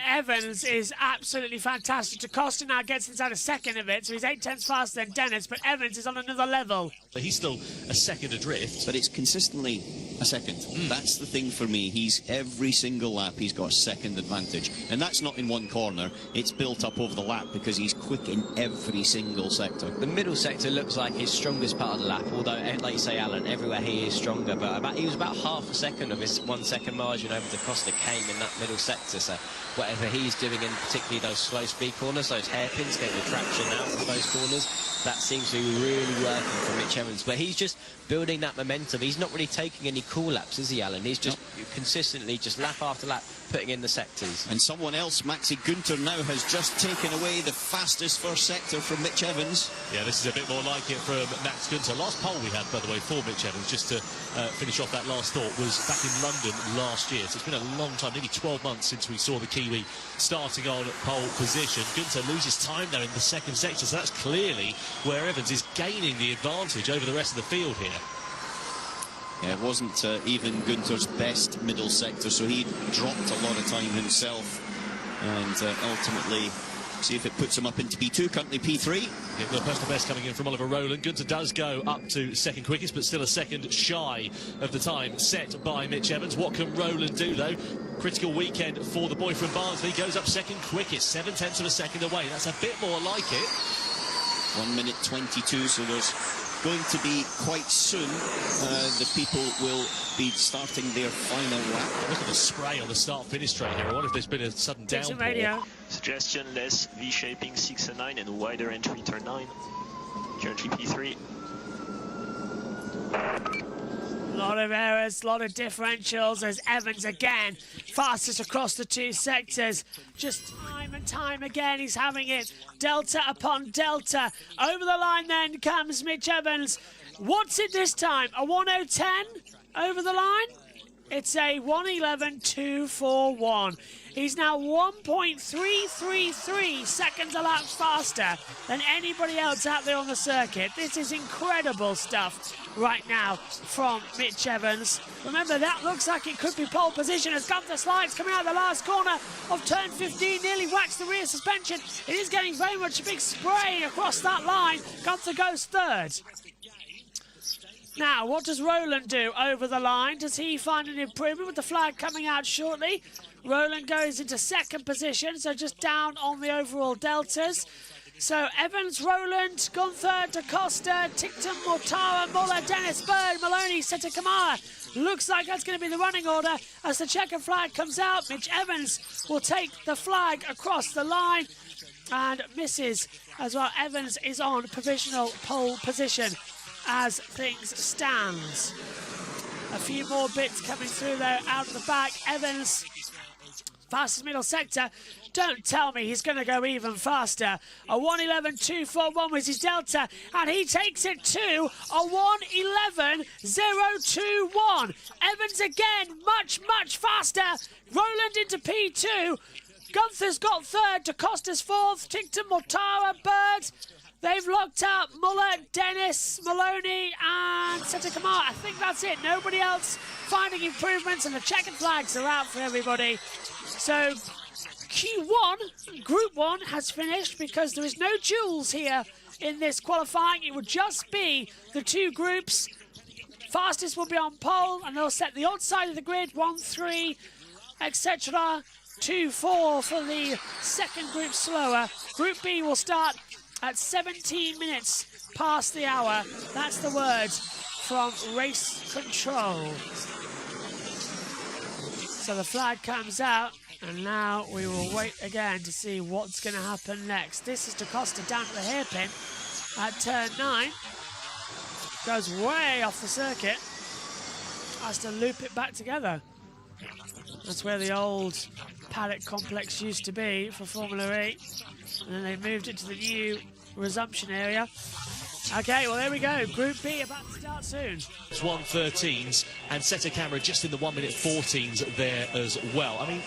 Evans is absolutely fantastic. DaCosta now gets inside a second of it, so he's 8/10 faster than Dennis, but Evans is on another level. He's still a second adrift. But it's consistently a second. That's the thing for me. He's every single lap he's got a second advantage, and that's not in one corner. It's built up over the lap because he's quick in every single sector. The middle sector looks like his strongest part of the lap, although, like you say, Alan, everywhere he is stronger, but he was about half a second of his 1 second margin over DaCosta came in that middle sector. So whatever he's doing in particularly those slow speed corners, those hairpins, getting the traction out of those corners, that seems to be really working for Mitch Evans. But he's just building that momentum. He's not really taking any cool laps, is he, Alan? He's just consistently, just lap after lap, putting in the sectors. And someone else, Maxi Günther, now has just taken away the fastest first sector from Mitch Evans. Yeah, this is a bit more like it from Max Günther. Last pole we had, by the way, for Mitch Evans, just to finish off that last thought, was back in London last year. So it's been a long time, nearly 12 months since we saw the Kiwi starting on pole position. Günther loses time there in the second sector, so that's clearly where Evans is gaining the advantage over the rest of the field here. Yeah, it wasn't even Günther's best middle sector, so he dropped a lot of time himself. And ultimately, see if it puts him up into P2, currently P3. Yeah, got a personal best coming in from Oliver Rowland. Günther does go up to second quickest, but still a second shy of the time set by Mitch Evans. What can Rowland do, though? Critical weekend for the boy from Barnsley. Goes up second quickest, 7/10 of a second away. That's a bit more like it. 1 minute 22, so there's going to be quite soon the people will be starting their final lap. Look at the spray on the start-finish straight here. I wonder if there's been a sudden downpour. Suggestion, less V-shaping 6 and 9 and wider entry turn 9. Currently P3. A lot of errors, a lot of differentials as Evans again fastest across the two sectors. Just time and time again he's having it. Delta upon delta. Over the line then comes Mitch Evans. What's it this time? A 1:10 over the line? It's a 1:11.241. He's now 1.333 seconds a lap faster than anybody else out there on the circuit. This is incredible stuff right now from Mitch Evans. Remember, that looks like it could be pole position as Günther slides coming out of the last corner of turn 15, nearly whacks the rear suspension. It is getting very much a big spray across that line. Günther goes third. Now, what does Rowland do over the line? Does he find an improvement with the flag coming out shortly? Rowland goes into second position, so just down on the overall deltas. So Evans, Rowland, Günther, Da Costa, Ticton, Mortara, Muller, Dennis, Bird, Maloney, Seta Kamara. Looks like that's going to be the running order as the checkered flag comes out. Mitch Evans will take the flag across the line and misses as well. Evans is on provisional pole position as things stand. A few more bits coming through there out of the back. Evans, fastest middle sector. Don't tell me he's going to go even faster. A 1:11.241 was his delta, and he takes it to a 1:11.021. Evans again, much, much faster. Rowland into P2. Günther's got third. Da Costa's fourth. Ticton, Mortara, Bird. They've locked up Muller, Dennis, Maloney, and Seta Kamara. I think that's it. Nobody else finding improvements, and the checkered flags are out for everybody. So Q1, Group 1 has finished because there is no duels here in this qualifying. It would just be the two groups. Fastest will be on pole, and they'll set the odd side of the grid, 1, 3, etc. 2, 4 for the second group slower. Group B will start at 17 minutes past the hour. That's the word from race control. So the flag comes out, and now we will wait again to see what's going to happen next. This is Da Costa down to the hairpin at turn 9. Goes way off the circuit. Has to loop it back together. That's where the old paddock complex used to be for Formula E. And then they moved it to the new resumption area. Okay, well, there we go. Group B about to start soon. It's 1:13s and Seta Kamara just in the 1:14s there as well. I mean,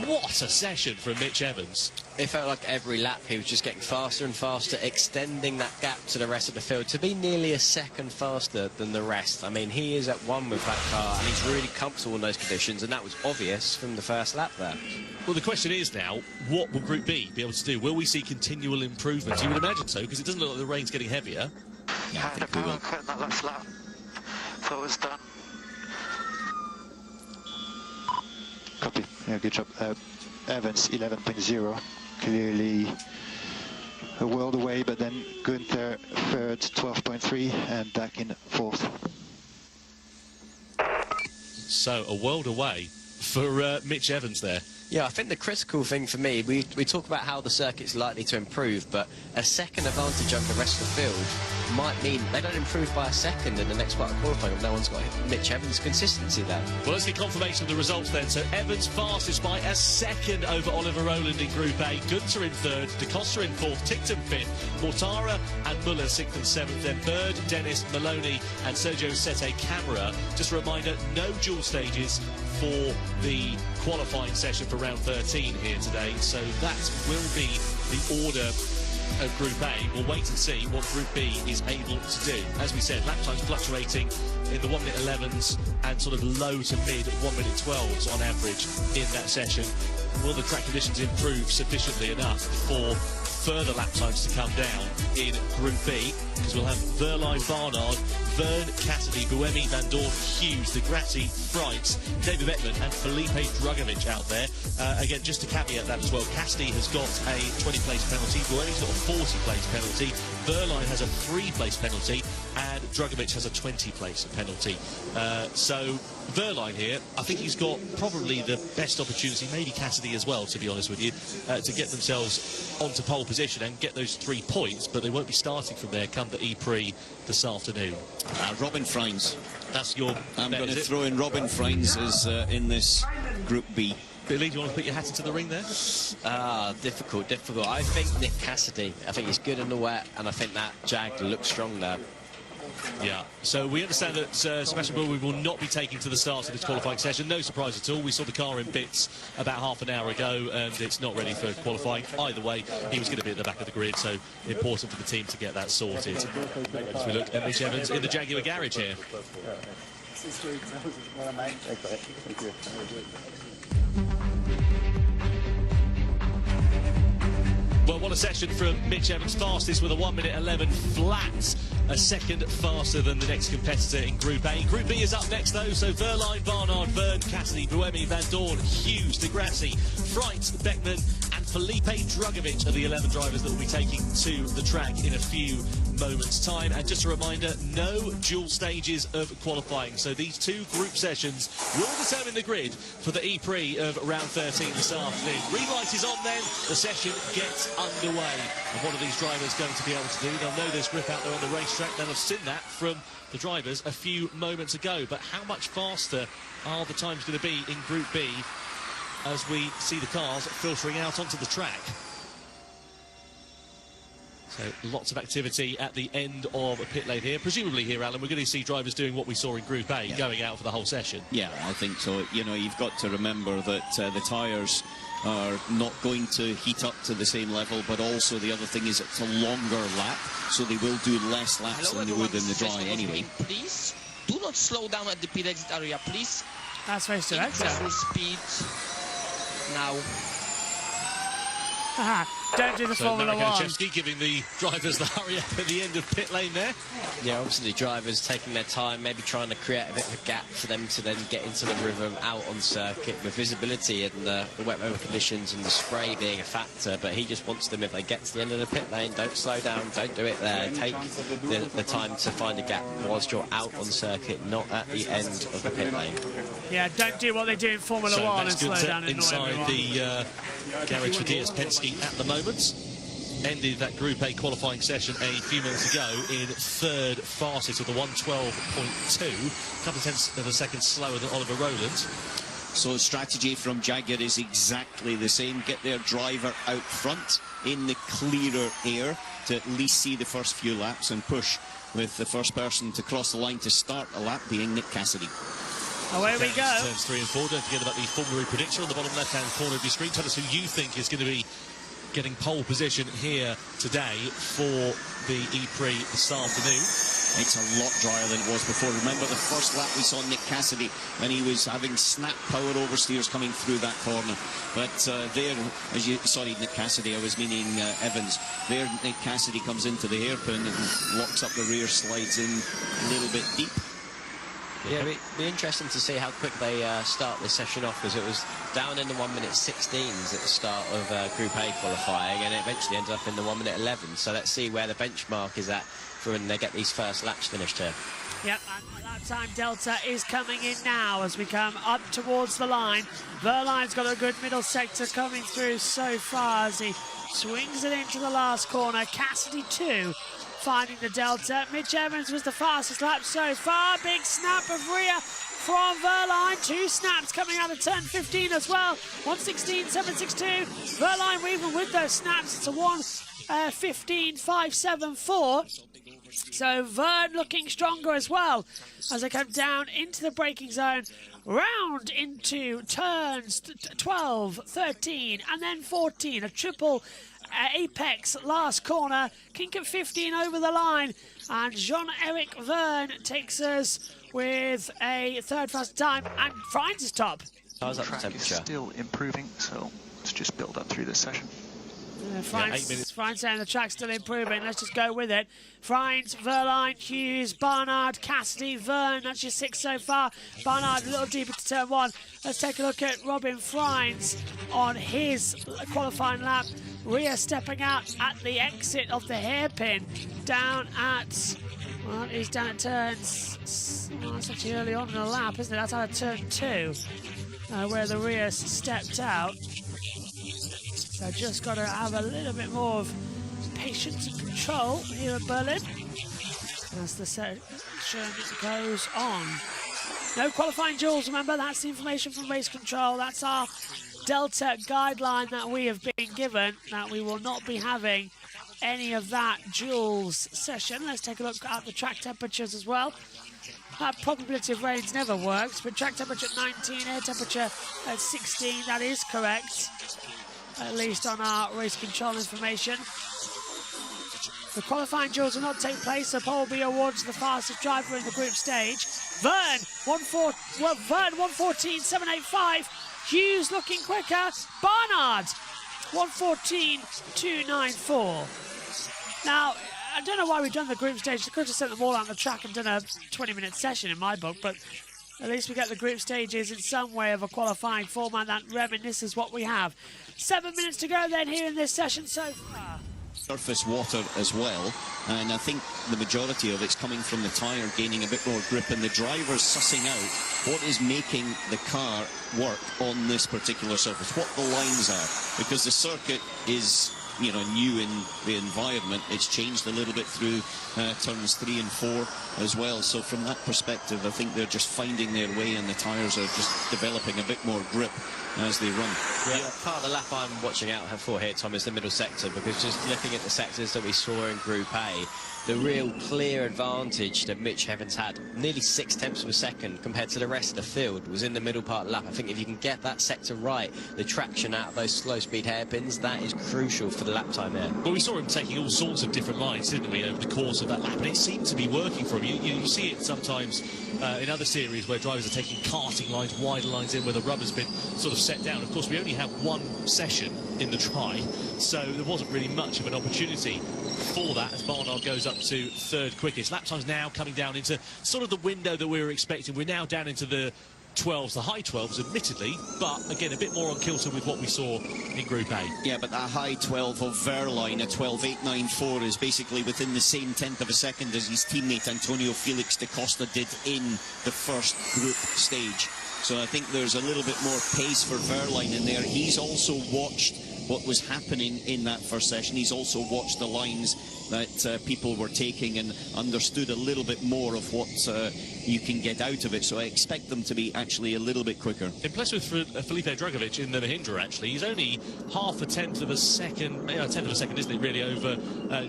what a session from Mitch Evans. It felt like every lap he was just getting faster and faster, extending that gap to the rest of the field to be nearly a second faster than the rest. I mean, he is at one with that car, and he's really comfortable in those conditions, and that was obvious from the first lap there. Well, the question is now, what will Group B be able to do? Will we see continual improvements? You would imagine so, because it doesn't look like the rain's getting heavier. Yeah, I think we will. Cut that last lap. Thought it was done. Copy. Yeah, good job. Evans 11.0, clearly a world away, but then Günther third, 12.3, and back in fourth. So a world away for Mitch Evans there. Yeah, I think the critical thing for me, we talk about how the circuit's likely to improve, but a second advantage over the rest of the field might mean they don't improve by a second in the next part of qualifying if no one's got Mitch Evans' consistency there. Well, let's get confirmation of the results then. So Evans fastest by a second over Oliver Rowland in Group A. Gunther in third, De Costa in fourth, Tickton fifth, Mortara and Muller sixth and seventh. Then Bird, Dennis, Maloney and Sergio Sette Camara. Just a reminder, no dual stages for the qualifying session for round 13 here today. So that will be the order of Group A. We'll wait and see what Group B is able to do. As we said, lap times fluctuating in the 1 minute 11s and sort of low to mid 1 minute 12s on average in that session. Will the track conditions improve sufficiently enough for further lap times to come down in Group B? Because we'll have Verline, Barnard, Vern, Cassidy, Buemi, Van Dorn, Hughes, De Grassi, Freitz, David Beckman and Felipe Drugovic out there. Again, just to caveat that as well, Cassidy has got a 20-place penalty, Buemi's got a 40-place penalty, Verline has a 3-place penalty, and Drugovic has a 20-place penalty. So Verline here, I think he's got probably the best opportunity, maybe Cassidy as well, to be honest with you, to get themselves onto pole position and get those 3 points, but they won't be starting from there come the E-Prix this afternoon. Robin Freins. That's your I'm bet, going to is it? throw in Robin Freins as in this Group B. Billy, do you want to put your hat into the ring there? Difficult. I think Nick Cassidy, I think he's good in the wet, and I think that Jag looks strong there. Yeah, so we understand that Sebastian Buemi will not be taking to the start of this qualifying session. No surprise at all. We saw the car in bits about half an hour ago, and it's not ready for qualifying. Either way, he was going to be at the back of the grid, so important for the team to get that sorted. As we look at Mitch Evans in the Jaguar garage here. Well, what a session from Mitch Evans, fastest with a 1 minute 11 flat, a second faster than the next competitor in Group A. Group B is up next though, so Verline, Barnard, Vern, Cassidy, Buemi, Van Dorn, Hughes, De Grassi, Freitz, Beckman and Felipe Drugovic are the 11 drivers that will be taking to the track in a few moments time. And just a reminder, no dual stages of qualifying, so these 2 group sessions will determine the grid for the E-Prix of round 13 this afternoon. Green light is on then, the session gets underway, and what are these drivers going to be able to do? They'll know there's grip out there on the racetrack, they'll have seen that from the drivers a few moments ago, but how much faster are the times going to be in Group B as we see the cars filtering out onto the track? So lots of activity at the end of a pit lane here. Presumably here, Alan, we're going to see drivers doing what we saw in Group A, going out for the whole session. Yeah, I think so. You know, you've got to remember that the tyres are not going to heat up to the same level, but also the other thing is it's a longer lap, so they will do less laps than they would in the dry anyway. Please do not slow down at the pit exit area, please. That's very straight. Full speed now. Don't do the Formula One. Giving the drivers the hurry up at the end of pit lane there. Yeah, obviously the drivers taking their time, maybe trying to create a bit of a gap for them to then get into the rhythm out on circuit with visibility and the wet weather conditions and the spray being a factor. But he just wants them, if they get to the end of the pit lane, don't slow down, don't do it there. Take the time to find a gap whilst you're out on circuit, not at the end of the pit lane. Yeah, don't do what they do in Formula One and slow down and annoy everyone. The garage for DS Penske at the moment. Ended that Group A qualifying session a few minutes ago in third fastest with a 1:12.2, a couple of tenths of a second slower than Oliver Rowland. So strategy from Jaguar is exactly the same. Get their driver out front in the clearer air to at least see the first few laps and push, with the first person to cross the line to start a lap being Nick Cassidy. Away we go. Turns 3 and 4. Don't forget about the Formula predictor on the bottom left-hand corner of your screen. Tell us who you think is going to be getting pole position here today for the E-Prix this afternoon. It's a lot drier than it was before. Remember the first lap we saw Nick Cassidy and he was having snap power oversteers coming through that corner. But there, as you, sorry, Nick Cassidy, I was meaning Evans. There, Nick Cassidy comes into the hairpin and locks up the rear, slides in a little bit deep. Yeah, it'll be interesting to see how quick they start this session off, because it was down in the 1 minute 16s at the start of Group A qualifying, and it eventually ended up in the 1 minute 11. So let's see where the benchmark is at for when they get these first laps finished here. Yep, and lap time delta is coming in now as we come up towards the line. Verline's got a good middle sector coming through so far as he swings it into the last corner. Cassidy 2 finding the delta. Mitch Evans was the fastest lap so far. Big snap of rear from Verline. 2 snaps coming out of turn 15 as well. 1:16.762. Verline even with those snaps. It's a 1:15.574. So Vern looking stronger as well as they come down into the braking zone, round into turns 12, 13 and then 14. A triple apex last corner. Kink at 15 over the line, and Jean-Eric Vern takes us with a third fast time and finds his top. The track is still improving, so let's just build up through this session. Friends saying the track's still improving. Let's just go with it. Friends, Verline, Hughes, Barnard, Cassidy, Vern. That's your 6 so far. Barnard a little deeper to turn 1. Let's take a look at Robin Friends on his qualifying lap. Rhea stepping out at the exit of the hairpin. Down at... Well, he's down at turns... Well, that's actually early on in the lap, isn't it? That's out of turn 2, where the Rhea stepped out. So just got to have a little bit more of patience and control here at Berlin as the session goes on. No qualifying duels, remember, that's the information from race control. That's our Delta guideline that we have been given, that we will not be having any of that duels session. Let's take a look at the track temperatures as well. That probability of rains never works, but track temperature at 19, air temperature at 16, that is correct. At least on our race control information. The qualifying duels will not take place, so pole will be awarded to the fastest driver in the group stage. Vern 1:14.785. Hughes looking quicker. Barnard 1:14.294. Now, I don't know why we've done the group stage. They could have sent them all out on the track and done a 20-minute session in my book, but at least we get the group stages in some way of a qualifying format that reminisces what we have. 7 minutes to go then here in this session so far. Surface water as well, and I think the majority of it's coming from the tyre gaining a bit more grip and the driver's sussing out what is making the car work on this particular surface, what the lines are, because the circuit is, you know, new in the environment. It's changed a little bit through turns 3 and 4 as well. So from that perspective, I think they're just finding their way and the tyres are just developing a bit more grip as they run. Yeah, part of the lap I'm watching out for here, Tom, is the middle sector, because just looking at the sectors that we saw in Group A, the real clear advantage that Mitch Evans had, nearly 6/10 of a second compared to the rest of the field, was in the middle part of the lap. I think if you can get that sector right, the traction out of those slow-speed hairpins, that is crucial for the lap time there. Well, we saw him taking all sorts of different lines, didn't we, over the course of that lap, and it seemed to be working for him. You see it sometimes in other series where drivers are taking karting lines, wider lines in, where the rubber's been sort of set down. Of course, we only have one session in the try, so there wasn't really much of an opportunity for that as Barnard goes up to third quickest. Lap time's now coming down into sort of the window that we were expecting. We're now down into the 12s, the high 12s, admittedly, but again, a bit more on kilter with what we saw in Group A. Yeah, but that high 12 of Verline, a 12.894, is basically within the same 10th of a second as his teammate Antonio Felix da Costa did in the first group stage. So I think there's a little bit more pace for Verline in there. He's also watched what was happening in that first session. He's also watched the lines that people were taking and understood a little bit more of what you can get out of it. So I expect them to be actually a little bit quicker. Impressed with Felipe Dragovic in the Mahindra, actually. He's only half a tenth of a second, isn't it, really, over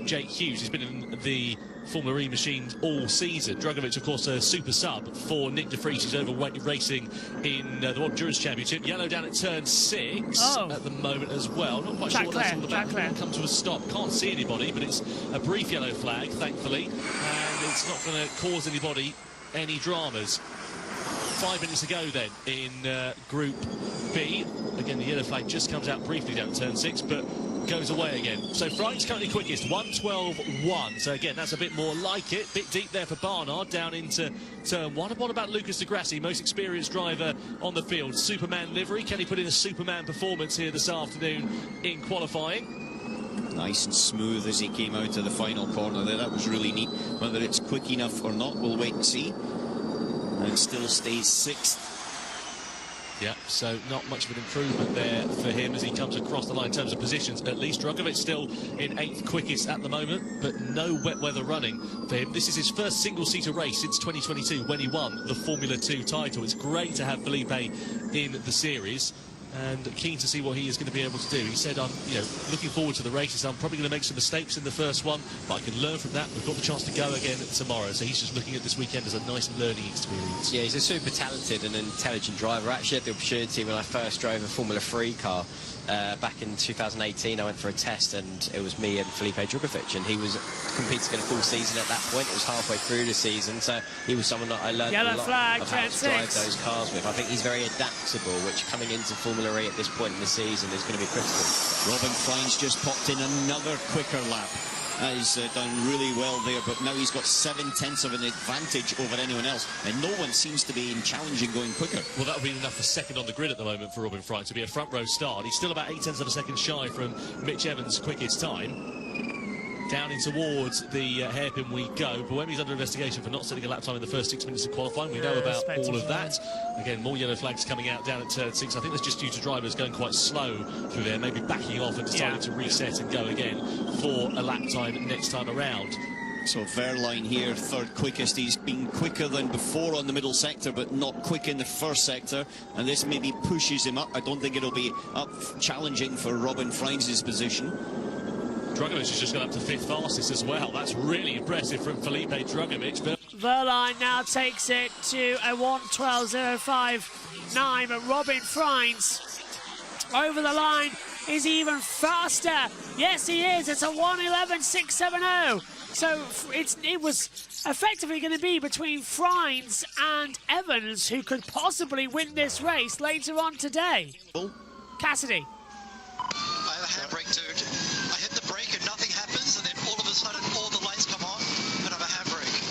Jake Hughes. He's been in the Formula E machines all season. Dragovic, of course, a super sub for Nick de Vries, who's over racing in the World Endurance Championship. Yellow down at turn 6 at the moment as well. Not quite sure what that's all about. Come to a stop. Can't see anybody, but it's a brief yellow flag, thankfully, and it's not going to cause anybody any dramas. 5 minutes to go then in Group B. Again, the yellow flag just comes out briefly down turn 6, but goes away again. So Fright's currently quickest, 1:12.1. So again, that's a bit more like it. Bit deep there for Barnard down into turn 1. And what about Lucas Di Grassi, most experienced driver on the field? Superman livery. Can he put in a Superman performance here this afternoon in qualifying? Nice and smooth as he came out of the final corner there. That was really neat. Whether it's quick enough or not, we'll wait and see. And still stays 6th. Yeah, so not much of an improvement there for him as he comes across the line in terms of positions. At least Drugovic still in 8th quickest at the moment, but no wet weather running for him. This is his first single-seater race since 2022 when he won the Formula 2 title. It's great to have Felipe in the series, and keen to see what he is going to be able to do. He said, I'm looking forward to the races. I'm probably going to make some mistakes in the first one, but I can learn from that. We've got the chance to go again tomorrow. So he's just looking at this weekend as a nice learning experience. Yeah, he's a super talented and intelligent driver. I actually had the opportunity when I first drove a Formula 3 car back in 2018. I went for a test, and it was me and Felipe Drugovic, and he was competing in a full season at that point. It was halfway through the season, so he was someone that I learned a lot of how to drive those cars with. I think he's very adaptable, which coming into Formula E at this point in the season is going to be critical. Robin Freins just popped in another quicker lap. He's done really well there, but now he's got 7/10 of an advantage over anyone else, and no one seems to be challenging going quicker. Well, that would be enough for second on the grid at the moment for Robin Freins to be a front row start. He's still about 0.8 of a second shy from Mitch Evans' quickest time. Down in towards the hairpin we go. Buemi's under investigation for not setting a lap time in the first 6 minutes of qualifying. We know about all of that. Again, more yellow flags coming out down at turn 6. I think that's just due to drivers going quite slow through there, maybe backing off and deciding to reset and go again for a lap time next time around. So Verline here, 3rd quickest. He's been quicker than before on the middle sector, but not quick in the first sector. And this maybe pushes him up. I don't think it'll be up challenging for Robin Freins' position. Drugovic has just gone up to 5th fastest as well. That's really impressive from Felipe Drugovic. Verline now takes it to a 1:12.059, but Robin Freins over the line is even faster. Yes, he is. It's a 1:11.670. So it was effectively going to be between Freins and Evans, who could possibly win this race later on today. Cassidy. I have a handbrake, dude. I hit the brake and nothing happens, and then all of a sudden all the lights come on and I have a handbrake.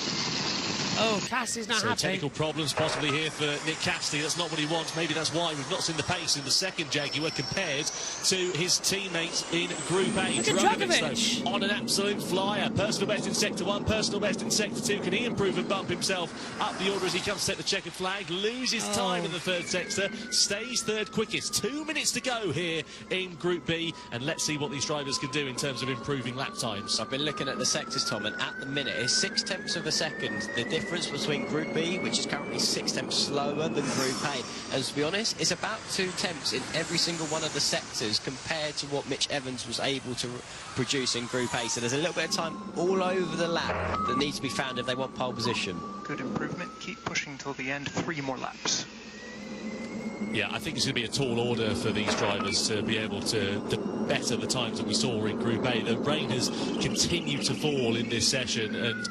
Oh, Cassidy's not happy. Technical problems possibly here for Nick Cassidy. That's not what he wants. Maybe that's why we've not seen the pace in the second Jaguar compared to his teammates in Group A. Drugovic, though, on an absolute flyer. Personal best in Sector 1, personal best in Sector 2. Can he improve and bump himself up the order as he comes to set the checkered flag? Loses time in the 3rd sector. Stays 3rd quickest. 2 minutes to go here in Group B. And let's see what these drivers can do in terms of improving lap times. I've been looking at the sectors, Tom, and at the minute, it's 0.6 of a second. The difference between Group B, which is currently 0.6 slower than Group A. And to be honest, it's about 0.2 in every single one of the sectors compared to what Mitch Evans was able to produce in Group A. So there's a little bit of time all over the lap that needs to be found if they want pole position. Good improvement. Keep pushing till the end. 3 more laps. Yeah, I think it's going to be a tall order for these drivers to be able to better the times that we saw in Group A. The rain has continued to fall in this session, and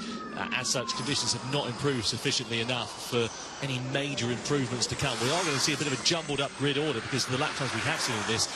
as such, conditions have not improved sufficiently enough for any major improvements to come. We are going to see a bit of a jumbled up grid order because of the lap times we have seen in this.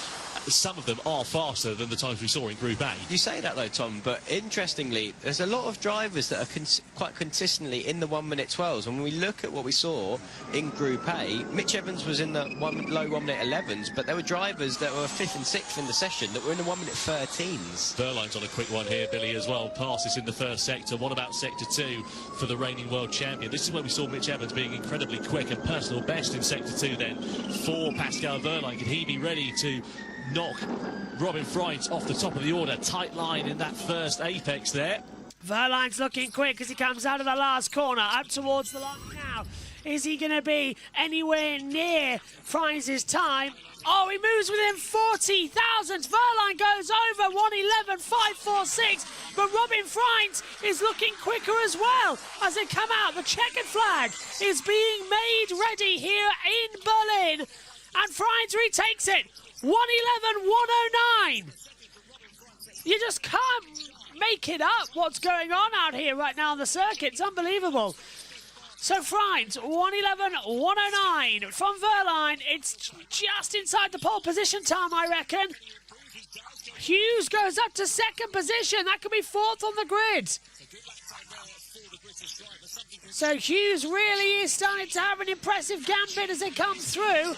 Some of them are faster than the times we saw in Group A. You say that though, Tom, but interestingly, there's a lot of drivers that are quite consistently in the 1:12s. When we look at what we saw in Group A, Mitch Evans was in the low 1:11s, but there were drivers that were 5th and 6th in the session that were in the 1:13s. Verline's on a quick one here, Billy, as well. Passes in the 1st sector. What about Sector 2 for the reigning world champion? This is where we saw Mitch Evans being incredibly quick, and personal best in Sector 2 then for Pascal Verline. Could he be ready to knock Robin Freins off the top of the order? Tight line in that first apex there. Verline's looking quick as he comes out of the last corner, up towards the line now. Is he going to be anywhere near Freins' time? Oh, he moves within 40 thousandths. Verline goes over 1:11.546, but Robin Freins is looking quicker as well as they come out. The checkered flag is being made ready here in Berlin, and Freins retakes it. 1:11.109. You just can't make it up what's going on out here right now on the circuit. It's unbelievable. So Freins, 1:11.109 from Verline. It's just inside the pole position time, I reckon. Hughes goes up to 2nd position. That could be 4th on the grid. So Hughes really is starting to have an impressive gambit as it comes through.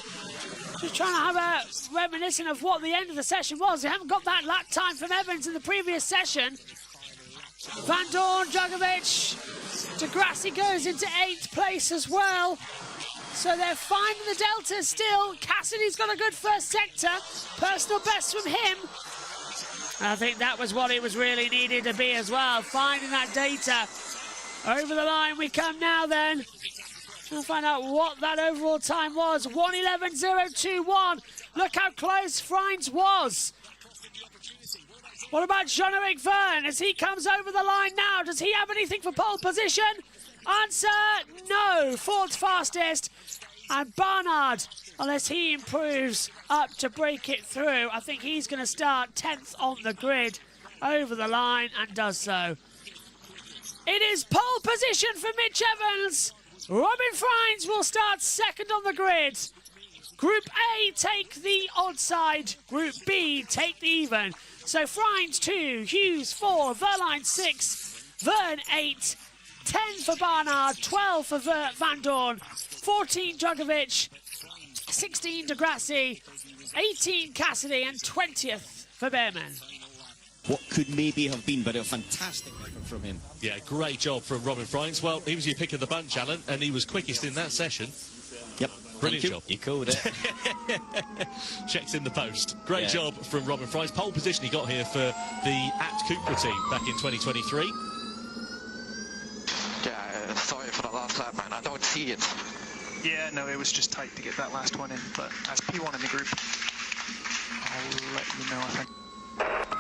Just trying to have a reminiscent of what the end of the session was. We haven't got that lap time from Evans in the previous session. Van Dorn, Djokovic, Degrassi goes into 8th place as well. So they're finding the delta still. Cassidy's got a good first sector. Personal best from him. I think that was what it was really needed to be as well. Finding that data. Over the line we come now then. Trying to find out what that overall time was. 1:11.021. Look how close Freins was. What about Jean-Eric Verne as he comes over the line now? Does he have anything for pole position? Answer, no. 4th fastest. And Barnard, unless he improves up to break it through, I think he's going to start 10th on the grid over the line and does so. It is pole position for Mitch Evans. Robin Freins will start 2nd on the grid. Group A take the odd side. Group B take the even. So Freins 2, Hughes 4, Verline 6, Verne 8, 10 for Barnard, 12 for Van Dorn, 14 Djokovic, 16 Degrassi, 18 Cassidy and 20th for Behrman. What could maybe have been, but a fantastic effort from him. Yeah, great job from Robin Freins. Well, he was your pick of the bunch, Alan, and he was quickest in that session. Yep. Brilliant job. You called it. Checks in the post. Great job from Robin Freins. Pole position he got here for the Apt Cupra team back in 2023. Yeah, sorry for the last lap, man. I don't see it. Yeah, no, it was just tight to get that last one in, but as P1 in the group, I'll let you know, I think.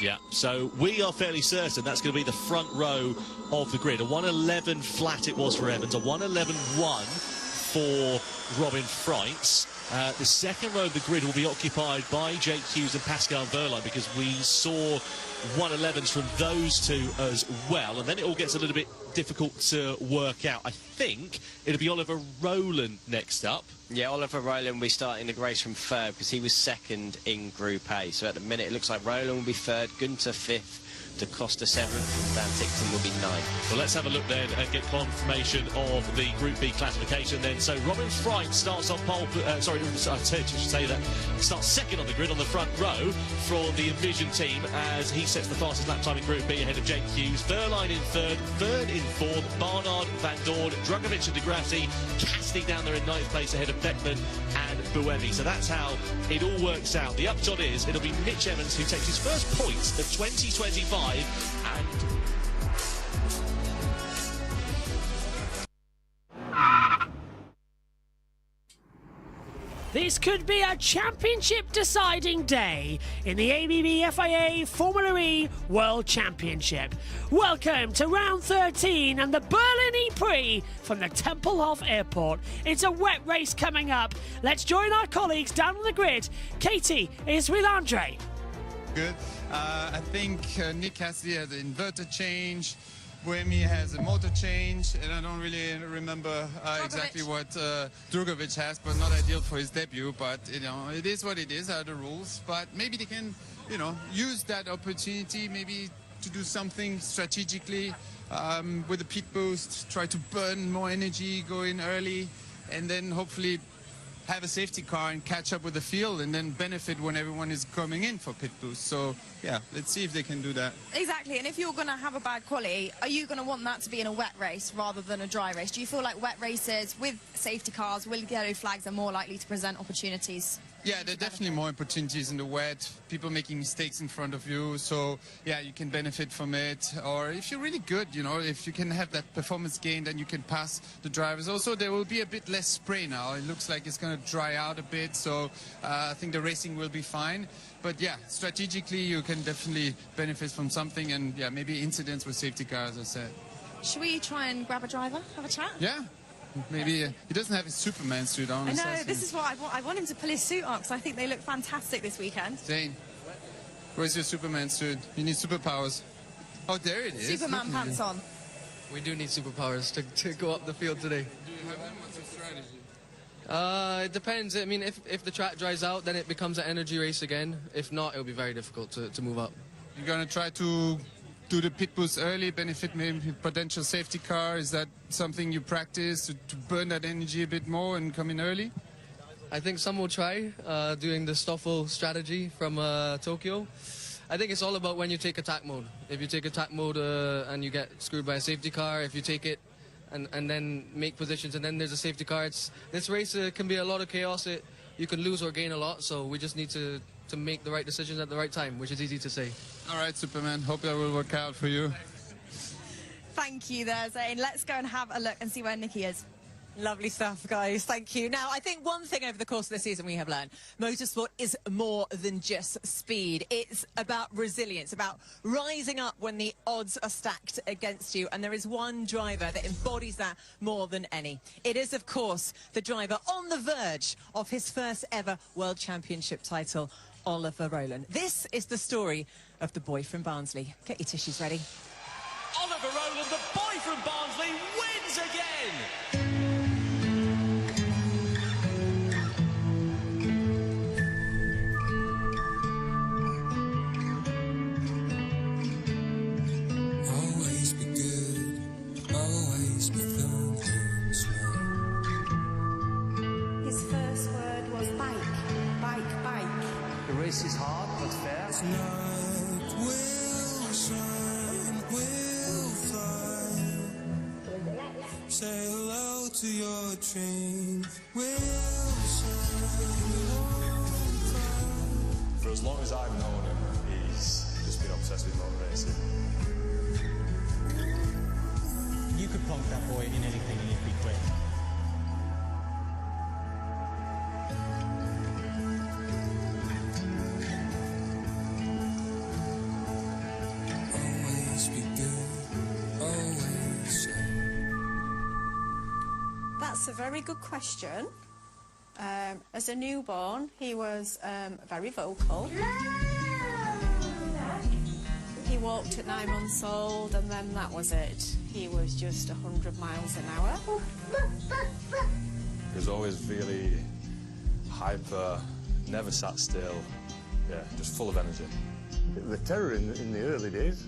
Yeah, so we are fairly certain that's going to be the front row of the grid. A 1:11 flat it was for Evans, a 1:11.1 for Robin Freins. The second row of the grid will be occupied by Jake Hughes and Pascal Verline because we saw 1:11s from those two as well, and then it all gets a little bit difficult to work out. I think it'll be Oliver Rowland next up. Yeah, Oliver Rowland will be starting the race from 3rd because he was 2nd in Group A. So at the minute it looks like Rowland will be 3rd, Gunter 5th, Da Costa 7th, and Dan Tickton will be 9th. Well, let's have a look then and get confirmation of the Group B classification then. So Robin Freins starts on pole, I should say that, starts 2nd on the grid on the front row for the Envision team as he sets the fastest lap time in Group B ahead of Jake Hughes. Verline in 3rd, Verne in 4th, Barnard, Van Dorn, Djokovic and Degrassi, Cassidy down there in 9th place ahead of Beckman and Buemi. So that's how it all works out. The upshot is it'll be Mitch Evans who takes his first points of 2025 and this could be a championship deciding day in the ABB FIA Formula E World Championship. Welcome to round 13 and the Berlin E-Prix from the Tempelhof Airport. It's a wet race coming up. Let's join our colleagues down on the grid. Katie is with Andre. Good. I think Nick Cassidy has an inverter change. Buemi has a motor change, and I don't really remember exactly what Drugovic has, but not ideal for his debut. But you know, it is what it is. Are the rules? But maybe they can, you know, use that opportunity, maybe to do something strategically with a pit boost, try to burn more energy, go in early, and then hopefully have a safety car and catch up with the field and then benefit when everyone is coming in for pit boost. So yeah, let's see if they can do that. Exactly, and if you're going to have a bad quali, are you going to want that to be in a wet race rather than a dry race? Do you feel like wet races with safety cars, with yellow flags, are more likely to present opportunities? Yeah, there are definitely more opportunities in the wet, people making mistakes in front of you, so yeah, you can benefit from it. Or if you're really good, you know, if you can have that performance gain, then you can pass the drivers. Also, there will be a bit less spray now. It looks like it's going to dry out a bit, so I think the racing will be fine. But yeah, strategically, you can definitely benefit from something, and yeah, maybe incidents with safety cars, as I said. Should we try and grab a driver, have a chat? Yeah. Maybe he doesn't have his Superman suit on. I know, this is what I want him to pull his suit up because I think they look fantastic this weekend. Zane, where's your Superman suit? You need superpowers. Oh, there it is. Superman pants on. We do need superpowers to go up the field today. Do you have them? What's your strategy? It depends. I mean, if the track dries out, then it becomes an energy race again. If not, it'll be very difficult to move up. You're going to try to do the pit boost early, benefit maybe potential safety car? Is that something you practice to burn that energy a bit more and come in early? I think some will try doing the Stoffel strategy from Tokyo. I think it's all about when you take attack mode. If you take attack mode and you get screwed by a safety car, if you take it and then make positions and then there's a safety car, this race can be a lot of chaos. You can lose or gain a lot, so we just need to make the right decisions at the right time, which is easy to say. All right, Superman, hope that will work out for you. Thank you there, Zane. Let's go and have a look and see where Nikki is. Lovely stuff, guys. Thank you. Now, I think one thing over the course of the season we have learned, motorsport is more than just speed. It's about resilience, about rising up when the odds are stacked against you. And there is one driver that embodies that more than any. It is, of course, the driver on the verge of his first ever World Championship title, Oliver Rowland. This is the story of the boy from Barnsley. Get your tissues ready. Oliver Rowland, the boy from Barnsley, wins again! Always be good, always be thinking slow. His first word was bike, bike, bike. The race is hard but fair. Tonight will shine, will fly. Say hello to your dream. Will shine, will fly. For as long as I've known him, he's just been obsessed with motor racing. You could plonk that boy in anything and he'd be quick. Always be good, always shine. That's a very good question. As a newborn, he was very vocal. He walked at 9 months old, and then that was it. He was just 100 miles an hour. He was always really hyper, never sat still. Yeah, just full of energy. The terror in the early days,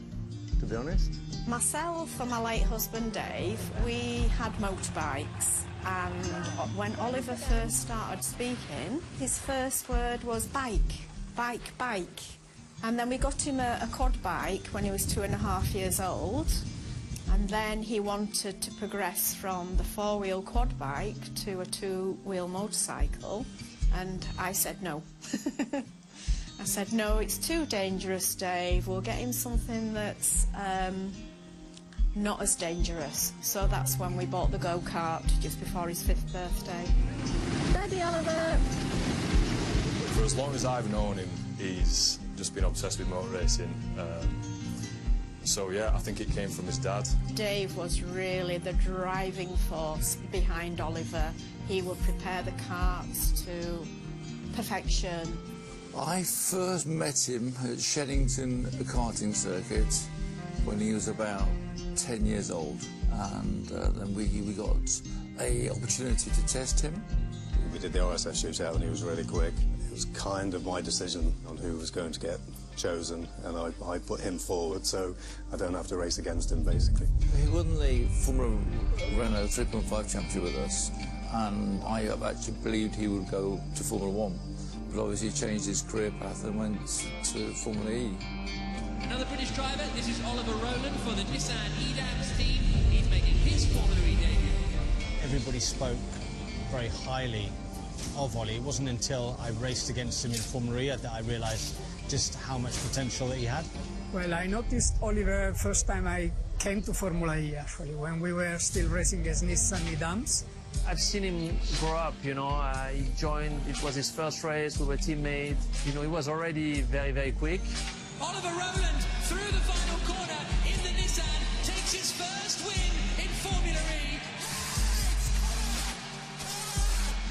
to be honest. Myself and my late husband Dave, we had motorbikes, and when Oliver first started speaking, his first word was bike, bike, bike. And then we got him a quad bike when he was 2.5 years old, and then he wanted to progress from the 4-wheel quad bike to a 2-wheel motorcycle, and I said no. I said, no, it's too dangerous, Dave. We'll get him something that's not as dangerous. So that's when we bought the go-kart just before his 5th birthday. Daddy Oliver! For as long as I've known him, he's just been obsessed with motor racing. So yeah, I think it came from his dad. Dave was really the driving force behind Oliver. He would prepare the karts to perfection. I first met him at Sheddington karting circuit when he was about 10 years old, and then we got an opportunity to test him. We did the RSS shootout and he was really quick. It was kind of my decision on who was going to get chosen, and I put him forward so I don't have to race against him, basically. He won the Formula Renault 3.5 championship with us, and I have actually believed he would go to Formula 1. But obviously he changed his career path and went to Formula E. Another British driver, this is Oliver Rowland for the Nissan EDAMS team. He's making his Formula E debut. Everybody spoke very highly of Ollie. It wasn't until I raced against him in Formula E that I realised just how much potential that he had. Well, I noticed Oliver first time I came to Formula E, actually, when we were still racing as Nissan EDAMS. I've seen him grow up, you know. He joined, it was his first race, we were teammates. You know, he was already very, very quick. Oliver Rowland through the final corner in the Nissan takes his first win in Formula E.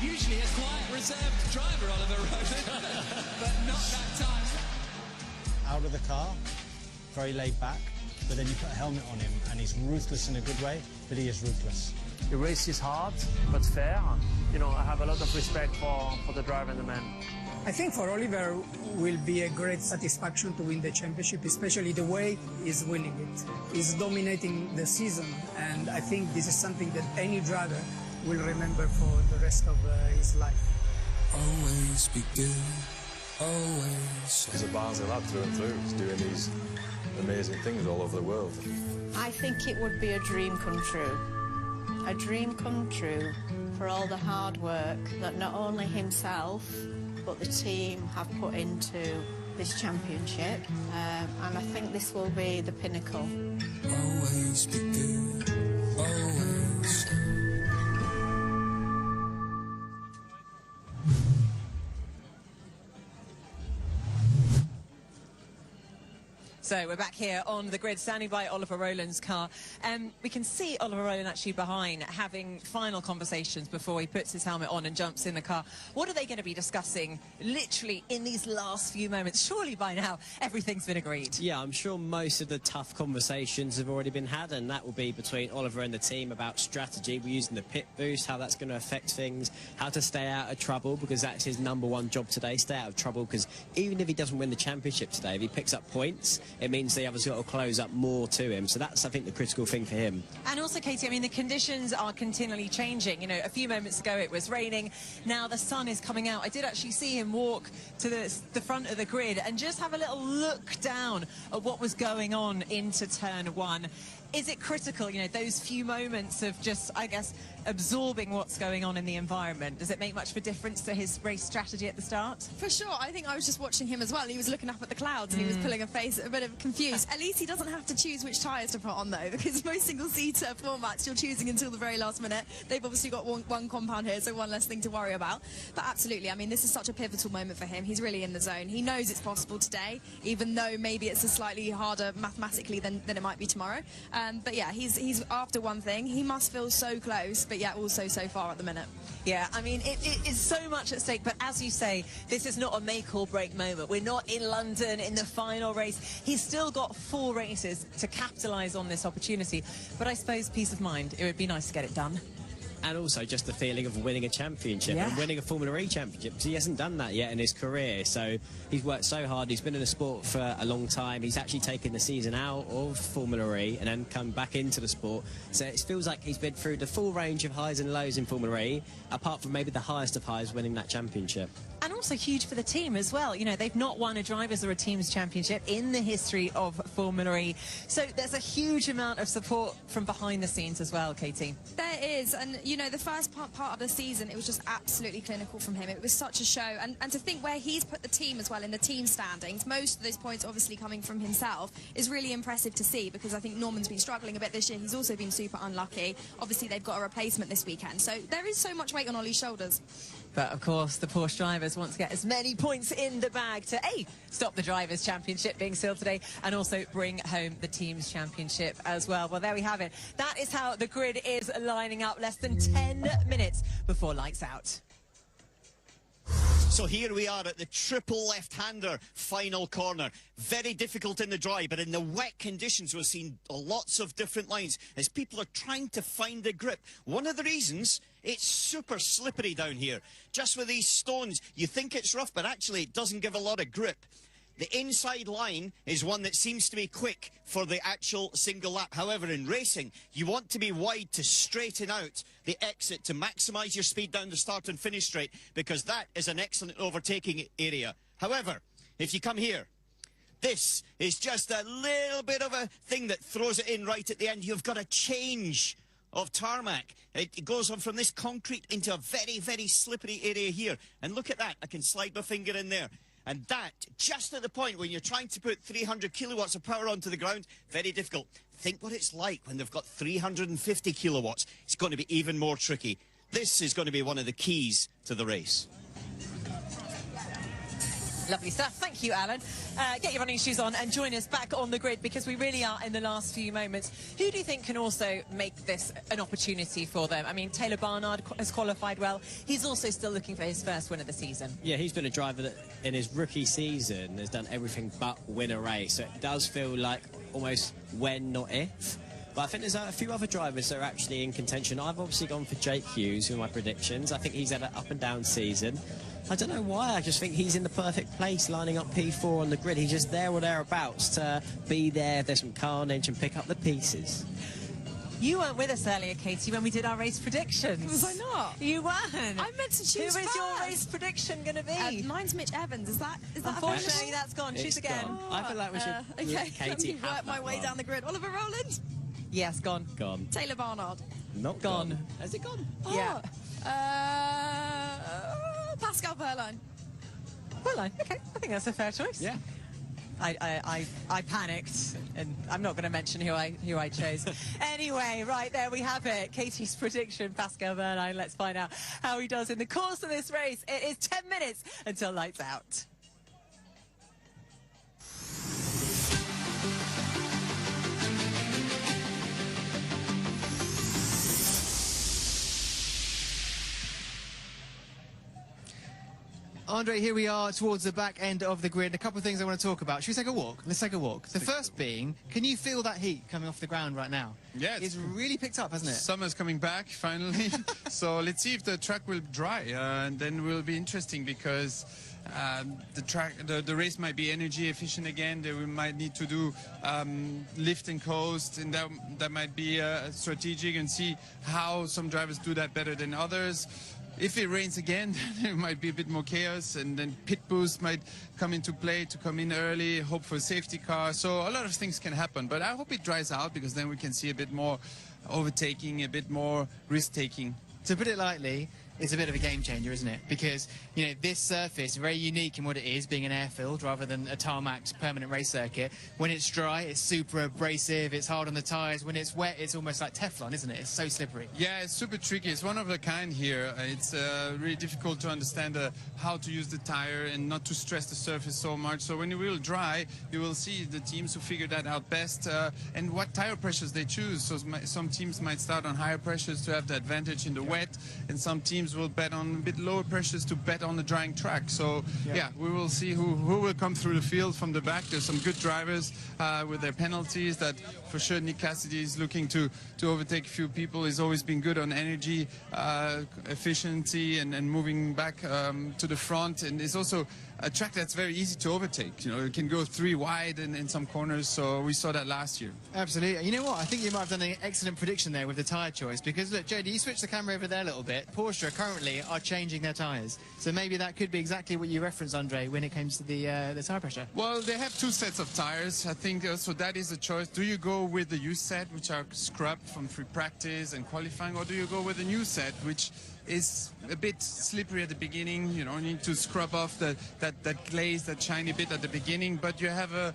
Usually a quiet, reserved driver, Oliver Rowland, but not that time. Out of the car, very laid back, but then you put a helmet on him and he's ruthless in a good way, but he is ruthless. The race is hard, but fair. You know, I have a lot of respect for the driver and the man. I think for Oliver will be a great satisfaction to win the championship, especially the way he's winning it. He's dominating the season, and I think this is something that any driver will remember for the rest of his life. always be good, always. He's a Barnsley lad through and through. He's doing these amazing things all over the world. I think it would be a dream come true. A dream come true for all the hard work that not only himself but the team have put into this championship, and I think this will be the pinnacle. Always be good, always. So we're back here on the grid, standing by Oliver Rowland's car. We can see Oliver Rowland actually behind, having final conversations before he puts his helmet on and jumps in the car. What are they going to be discussing literally in these last few moments? Surely by now everything's been agreed. Yeah, I'm sure most of the tough conversations have already been had, and that will be between Oliver and the team about strategy. We're using the pit boost, how that's going to affect things, how to stay out of trouble, because that's his #1 job today, stay out of trouble, because even if he doesn't win the championship today, if he picks up points, it means the others got to close up more to him. So that's, I think, the critical thing for him. And also, Katie, I mean, the conditions are continually changing. You know, a few moments ago it was raining. Now the sun is coming out. I did actually see him walk to the front of the grid and just have a little look down at what was going on into turn 1. Is it critical, you know, those few moments of just, I guess, absorbing what's going on in the environment? Does it make much of a difference to his race strategy at the start? For sure. I think I was just watching him as well. He was looking up at the clouds and he was pulling a face, a bit of confused. At least he doesn't have to choose which tyres to put on, though, because most single-seater formats you're choosing until the very last minute. They've obviously got one compound here, so one less thing to worry about. But absolutely, I mean, this is such a pivotal moment for him. He's really in the zone. He knows it's possible today, even though maybe it's a slightly harder mathematically than it might be tomorrow. But yeah, he's after one thing. He must feel so close, but yet also so far at the minute. Yeah, I mean, it is so much at stake, but as you say, this is not a make or break moment. We're not in London in the final race. He's still got 4 races to capitalise on this opportunity, but I suppose peace of mind. It would be nice to get it done. And also just the feeling of winning a championship and winning a Formula E championship. He hasn't done that yet in his career, so he's worked so hard. He's been in the sport for a long time. He's actually taken the season out of Formula E and then come back into the sport. So it feels like he's been through the full range of highs and lows in Formula E, apart from maybe the highest of highs, winning that championship. And also huge for the team as well. You know, they've not won a drivers or a teams championship in the history of Formula E. So there's a huge amount of support from behind the scenes as well, Katie. There is, and you know, the first part of the season, it was just absolutely clinical from him. It was such a show, and to think where he's put the team as well in the team standings, most of those points obviously coming from himself, is really impressive to see, because I think Norman's been struggling a bit this year. He's also been super unlucky. Obviously, they've got a replacement this weekend, so there is so much weight on Ollie's shoulders. But, of course, the Porsche drivers want to get as many points in the bag to, A, stop the Drivers' Championship being sealed today, and also bring home the Teams' Championship as well. Well, there we have it. That is how the grid is lining up, less than 10 minutes before lights out. So here we are at the triple left-hander final corner. Very difficult in the dry, but in the wet conditions we've seen lots of different lines as people are trying to find the grip. One of the reasons, it's super slippery down here. Just with these stones, you think it's rough, but actually it doesn't give a lot of grip. The inside line is one that seems to be quick for the actual single lap. However, in racing, you want to be wide to straighten out the exit to maximise your speed down the start and finish straight, because that is an excellent overtaking area. However, if you come here, this is just a little bit of a thing that throws it in right at the end. You've got a change of tarmac. It goes on from this concrete into a very, very slippery area here. And look at that. I can slide my finger in there. And that, just at the point when you're trying to put 300 kilowatts of power onto the ground, very difficult. Think what it's like when they've got 350 kilowatts. It's going to be even more tricky. This is going to be one of the keys to the race. Lovely stuff. Thank you, Alan. Get your running shoes on and join us back on the grid, because we really are in the last few moments. Who do you think can also make this an opportunity for them? I mean, Taylor Barnard has qualified well. He's also still looking for his first win of the season. Yeah, he's been a driver that in his rookie season has done everything but win a race. So it does feel like almost when, not if. But I think there's a few other drivers that are actually in contention. I've obviously gone for Jake Hughes with my predictions. I think he's had an up-and-down season. I don't know why, I just think he's in the perfect place lining up P4 on the grid. He's just there or thereabouts to be there if there's some carnage and pick up the pieces. You weren't with us earlier, Katie, when we did our race predictions. Was I not? You weren't. I meant to choose Who is first. your race prediction going to be? Mine's Mitch Evans. Is that Unfortunately, that's gone. Choose again. I feel like we should okay, let Katie let me work my way down the grid. Oliver Rowland. Yes, gone. Gone. Taylor Barnard. Not gone. Has it gone? Yeah. Pascal Wehrlein. Wehrlein. Okay, I think that's a fair choice. Yeah. I panicked, and I'm not going to mention who I chose. Anyway, right there we have it. Katie's prediction, Pascal Wehrlein. Let's find out how he does in the course of this race. It is 10 minutes until lights out. Andre, here we are towards the back end of the grid. A couple of things I want to talk about. Should we take a walk? Let's take a walk. The first being, can you feel that heat coming off the ground right now? Yeah, it's really picked up, hasn't it? Summer's coming back finally. So let's see if the track will dry, and then it will be interesting because the race might be energy efficient again. We might need to do lift and coast, and that might be strategic, and see how some drivers do that better than others. If it rains again, there might be a bit more chaos, and then pit boost might come into play to come in early, hope for a safety car. So a lot of things can happen, but I hope it dries out, because then we can see a bit more overtaking, a bit more risk-taking. To put it lightly, it's a bit of a game changer, isn't it? Because, you know, this surface, very unique in what it is, being an airfield rather than a tarmacked permanent race circuit. When it's dry, it's super abrasive, it's hard on the tyres. When it's wet, it's almost like Teflon, isn't it? It's so slippery. Yeah, it's super tricky. It's one of a kind here. It's really difficult to understand how to use the tire and not to stress the surface so much. So when it will dry, you will see the teams who figure that out best and what tire pressures they choose. So some teams might start on higher pressures to have the advantage in the wet, and some teams will bet on a bit lower pressures to bet on the drying track. So yeah, we will see who will come through the field from the back. There's some good drivers with their penalties. That for sure Nick Cassidy is looking to overtake a few people. He's always been good on energy efficiency and moving back to the front, and it's also a track that's very easy to overtake. You know, it can go 3 wide in some corners, so we saw that last year. Absolutely. You know what? I think you might have done an excellent prediction there with the tyre choice, because look, JD, you switch the camera over there a little bit. Porsche currently are changing their tyres, so maybe that could be exactly what you referenced, Andre, when it comes to the tyre pressure. Well, they have 2 sets of tyres. I think so that is a choice. Do you go with the used set, which are scrubbed from free practice and qualifying, or do you go with the new set, which is a bit slippery at the beginning? You know, you need to scrub off that glaze, that shiny bit at the beginning, but you have a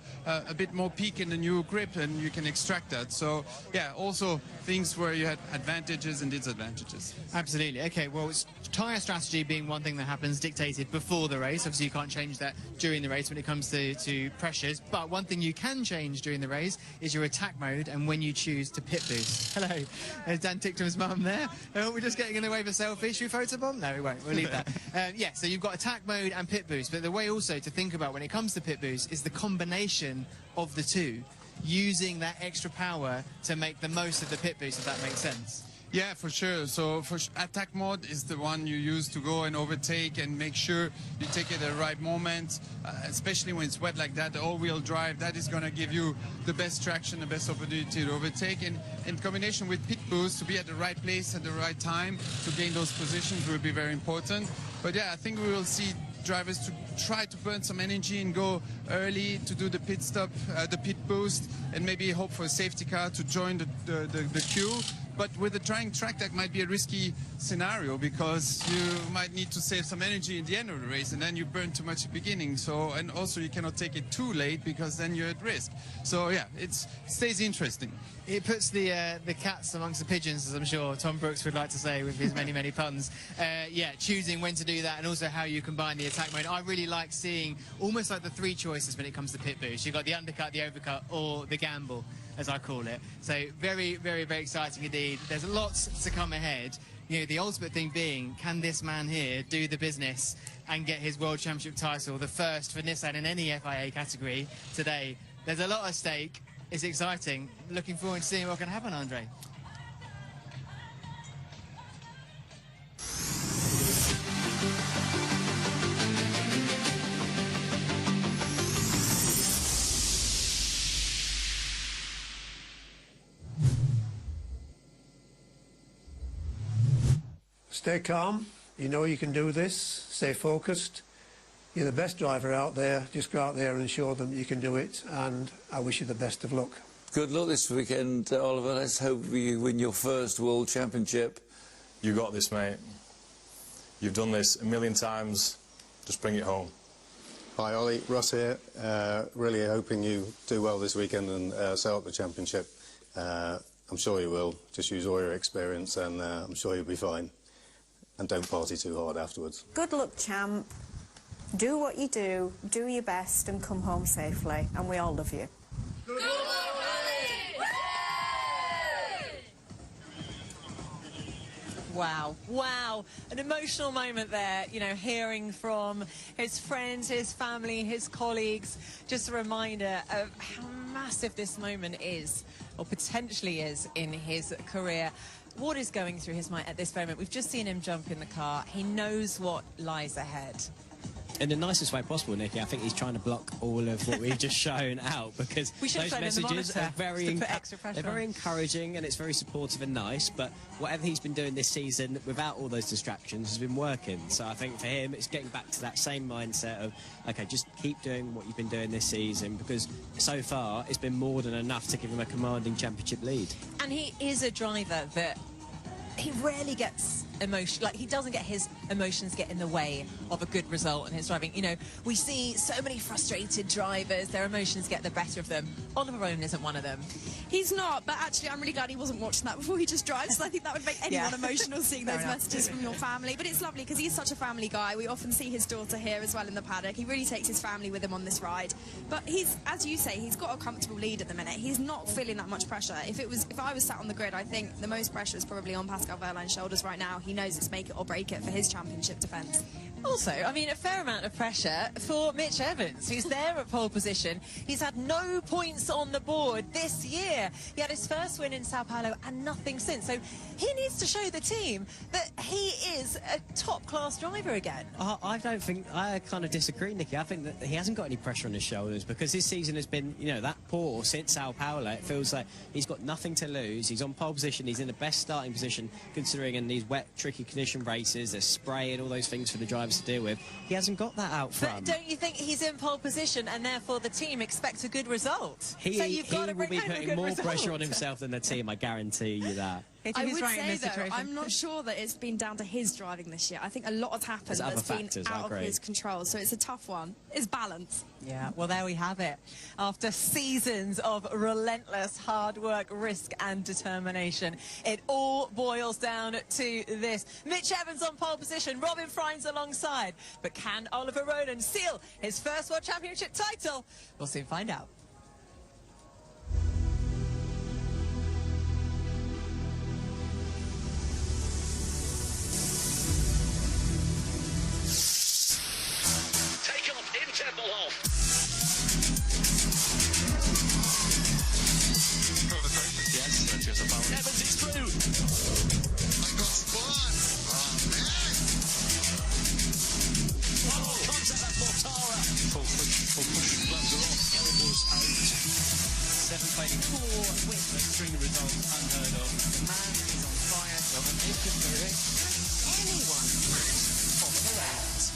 bit more peak in the new grip, and you can extract that. So yeah, also things where you had advantages and disadvantages. Absolutely. Okay, well, it's tyre strategy being one thing that happens dictated before the race. Obviously you can't change that during the race when it comes to pressures, but one thing you can change during the race is your attack mode and when you choose to pit boost. Hello, there's Dan Ticktum's mum there. We're just getting in the way of a selfie. Should we photobomb? No, we won't. We'll leave that. Yeah, so you've got attack mode and pit boost, but the way also to think about when it comes to pit boost is the combination of the two, using that extra power to make the most of the pit boost, if that makes sense. Yeah, for sure. So attack mode is the one you use to go and overtake and make sure you take it at the right moment, especially when it's wet like that. The all-wheel drive, that is going to give you the best traction, the best opportunity to overtake. And in combination with pit boost, to be at the right place at the right time to gain those positions will be very important. But yeah, I think we will see drivers to try to burn some energy and go early to do the pit stop, the pit boost, and maybe hope for a safety car to join the queue. But with the drying track, that might be a risky scenario, because you might need to save some energy in the end of the race, and then you burn too much at the beginning. So, and also you cannot take it too late, because then you're at risk. So yeah, it stays interesting. It puts the cats amongst the pigeons, as I'm sure Tom Brooks would like to say with his many, many puns. Yeah, choosing when to do that, and also how you combine the attack mode. I really like seeing almost like the 3 choices when it comes to pit boost. You've got the undercut, the overcut, or the gamble, as I call it. So very, very, very exciting indeed. There's lots to come ahead. You know, the ultimate thing being, can this man here do the business and get his World Championship title, the first for Nissan in any FIA category today? There's a lot at stake. It's exciting. Looking forward to seeing what can happen, Andre. Stay calm. You know you can do this. Stay focused. You're the best driver out there. Just go out there and show them you can do it. And I wish you the best of luck. Good luck this weekend, Oliver. Let's hope you win your first World Championship. You got this, mate. You've done this a million times. Just bring it home. Hi Ollie, Ross here. Really hoping you do well this weekend and set up the championship. I'm sure you will. Just use all your experience and I'm sure you'll be fine. And don't party too hard afterwards. Good luck, champ. Do what you do your best and come home safely. And we all love you. Wow, wow, an emotional moment there, you know, hearing from his friends, his family, his colleagues. Just a reminder of how massive this moment is, or potentially is, in his career. What is going through his mind at this moment? We've just seen him jump in the car. He knows what lies ahead. In the nicest way possible, Nikki. I think he's trying to block all of what we've just shown out, because those messages are very encouraging and it's very supportive and nice, but whatever he's been doing this season without all those distractions has been working. So I think for him it's getting back to that same mindset of, okay, just keep doing what you've been doing this season, because so far it's been more than enough to give him a commanding championship lead. And he is a driver that he rarely gets emotion, like he doesn't get his emotions get in the way of a good result in his driving. You know, we see so many frustrated drivers, their emotions get the better of them. Oliver Rowland isn't one of them. He's not, but actually I'm really glad he wasn't watching that before he just drives. I think that would make anyone emotional, seeing those messages from your family. But it's lovely because he's such a family guy. We often see his daughter here as well in the paddock. He really takes his family with him on this ride. But he's, as you say, he's got a comfortable lead at the minute. He's not feeling that much pressure. If I was sat on the grid, I think the most pressure is probably on Pascal Wehrlein's shoulders right now. He knows it's make it or break it for his championship defence. Also, I mean, a fair amount of pressure for Mitch Evans, who's there at pole position. He's had no points on the board this year. He had his first win in Sao Paulo and nothing since. So he needs to show the team that he is a top-class driver again. I don't think, I kind of disagree, Nikki. I think that he hasn't got any pressure on his shoulders, because his season has been, you know, that poor since Sao Paulo. It feels like he's got nothing to lose. He's on pole position. He's in the best starting position, considering in these wet, tricky condition races, there's spray and all those things for the drivers to deal with. He hasn't got that out front. But don't you think he's in pole position and therefore the team expects a good result? So He will be putting more pressure on himself than the team, I guarantee you that. I would say, though, I'm not sure that it's been down to his driving this year. I think a lot has happened that's been out of his control, so it's a tough one. It's balance. Yeah, well, there we have it. After seasons of relentless hard work, risk and determination, it all boils down to this. Mitch Evans on pole position, Robin Freins alongside. But can Oliver Rowland seal his first World Championship title? We'll soon find out. Evans is through. I got spun. Oh, man. Oh, contact that Mortara. Full push, gloves are off, elbows out. 7 fighting 4 with a string of results unheard of. The man is on fire, so it could be anyone on the round.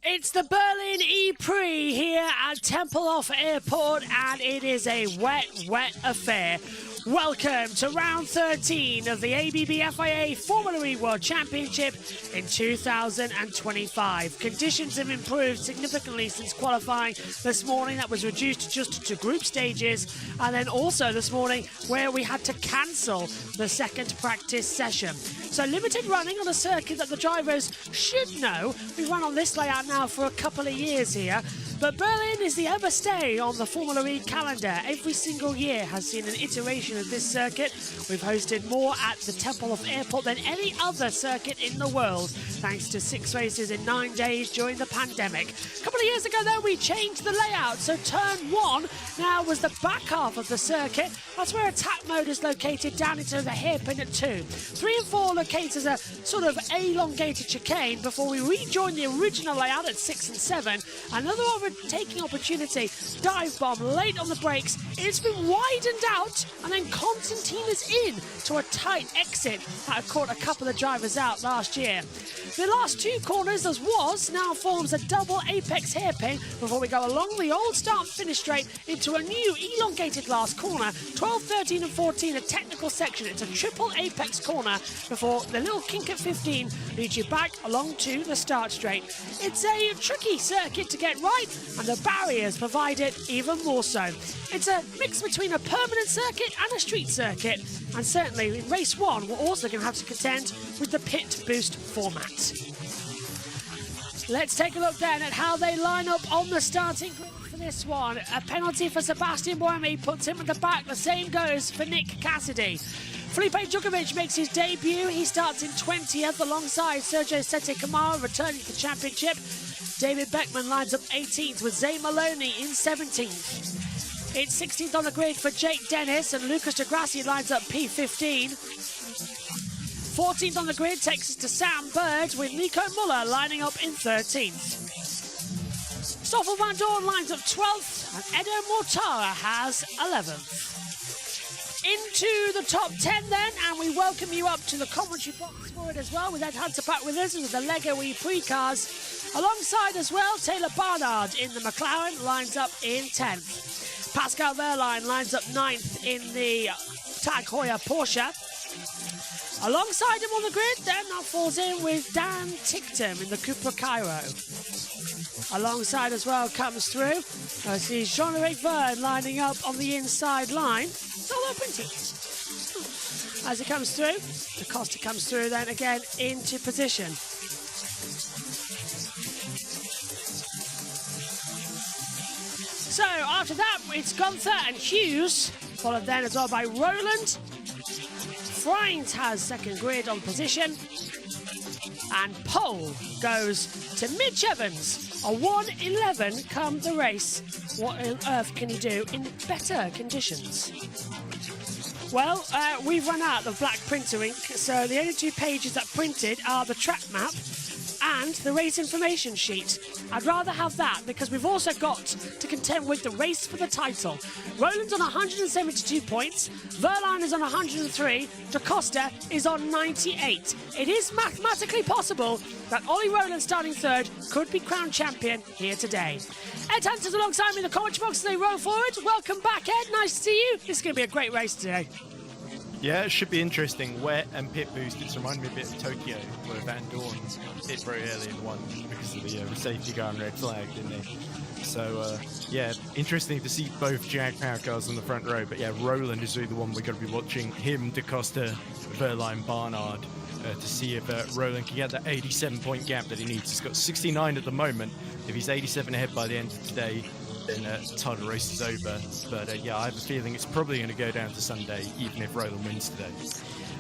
It's the Berlin E-Prix here at Tempelhof Airport, and it is a wet, wet affair. Welcome to round 13 of the ABB FIA Formula E World Championship in 2025. Conditions have improved significantly since qualifying this morning. That was reduced just to group stages, and then also this morning where we had to cancel the second practice session. So limited running on a circuit that the drivers should know. We've run on this layout now for a couple of years here. But Berlin is the ever stay on the Formula E calendar. Every single year has seen an iteration of this circuit. We've hosted more at the Tempelhof Airport than any other circuit in the world, thanks to 6 races in 9 days during the pandemic. A couple of years ago, though, we changed the layout. So turn 1 now was the back half of the circuit. That's where attack mode is located down into the hairpin at 2. 3 and 4 located as a sort of elongated chicane before we rejoined the original layout at 6 and 7. Another one overtaking opportunity. Dive bomb late on the brakes. It's been widened out, and then Constantine is in to a tight exit that had caught a couple of drivers out last year. The last two corners, as was, now forms a double apex hairpin before we go along the old start-finish straight into a new elongated last corner. 12, 13 and 14, a technical section. It's a triple apex corner before the little kink at 15 leads you back along to the start straight. It's a tricky circuit to get right, and the barriers provide it even more so. It's a mix between a permanent circuit and a street circuit, and certainly in race 1 we're also going to have to contend with the pit boost format. Let's take a look then at how they line up on the starting grid for this one. A penalty for Sebastian Buemi puts him at the back. The same goes for Nick Cassidy. Felipe Djokovic makes his debut. He starts in 20th alongside Sergio Sete Camara returning to the championship. David Beckman lines up 18th with Zay Maloney in 17th. It's 16th on the grid for Jake Dennis, and Lucas de Grassi lines up P15. 14th on the grid takes us to Sam Bird with Nico Muller lining up in 13th. Stoffel Van Dorn lines up 12th, and Edo Mortara has 11th. Into the top 10 then, and we welcome you up to the commentary box for it as well, with Ed Hunter back with us with the Lego E-Prix cars. Alongside as well, Taylor Barnard in the McLaren lines up in 10th. Pascal Wehrlein lines up 9th in the Tag Heuer Porsche. Alongside him on the grid, then that falls in with Dan Ticktum in the Cupra Cairo. Alongside as well comes through, I see Jean-Eric Verne lining up on the inside line. Although printed. As it comes through, Da Costa comes through then again into position. So after that, it's Gunther and Hughes, followed then as well by Roland. Freins has second grid on position. And pole goes to Mitch Evans. A 1:11 come the race. What on earth can he do in better conditions? Well, we've run out of black printer ink, so the only two pages that printed are the track map and the race information sheet. I'd rather have that because we've also got to contend with the race for the title. Roland's on 172 points, Verline is on 103, Da Costa is on 98. It is mathematically possible that Ollie Roland starting third could be crowned champion here today. Ed Hunter's alongside me in the commentary box as they roll forward. Welcome back, Ed. Nice to see you. This is going to be a great race today. Yeah, it should be interesting. Wet and pit boost. It's reminded me a bit of Tokyo, where Van Dorn hit very early and won because of the safety car and red flag, didn't he? So, yeah, interesting to see both Jag Power cars on the front row. But yeah, Roland is really the one we're going to be watching. Him, Da Costa, Verline, Barnard, to see if Roland can get that 87-point gap that he needs. He's got 69 at the moment. If he's 87 ahead by the end of today, then the title race is over. But yeah, I have a feeling it's probably going to go down to Sunday, even if Roland wins today.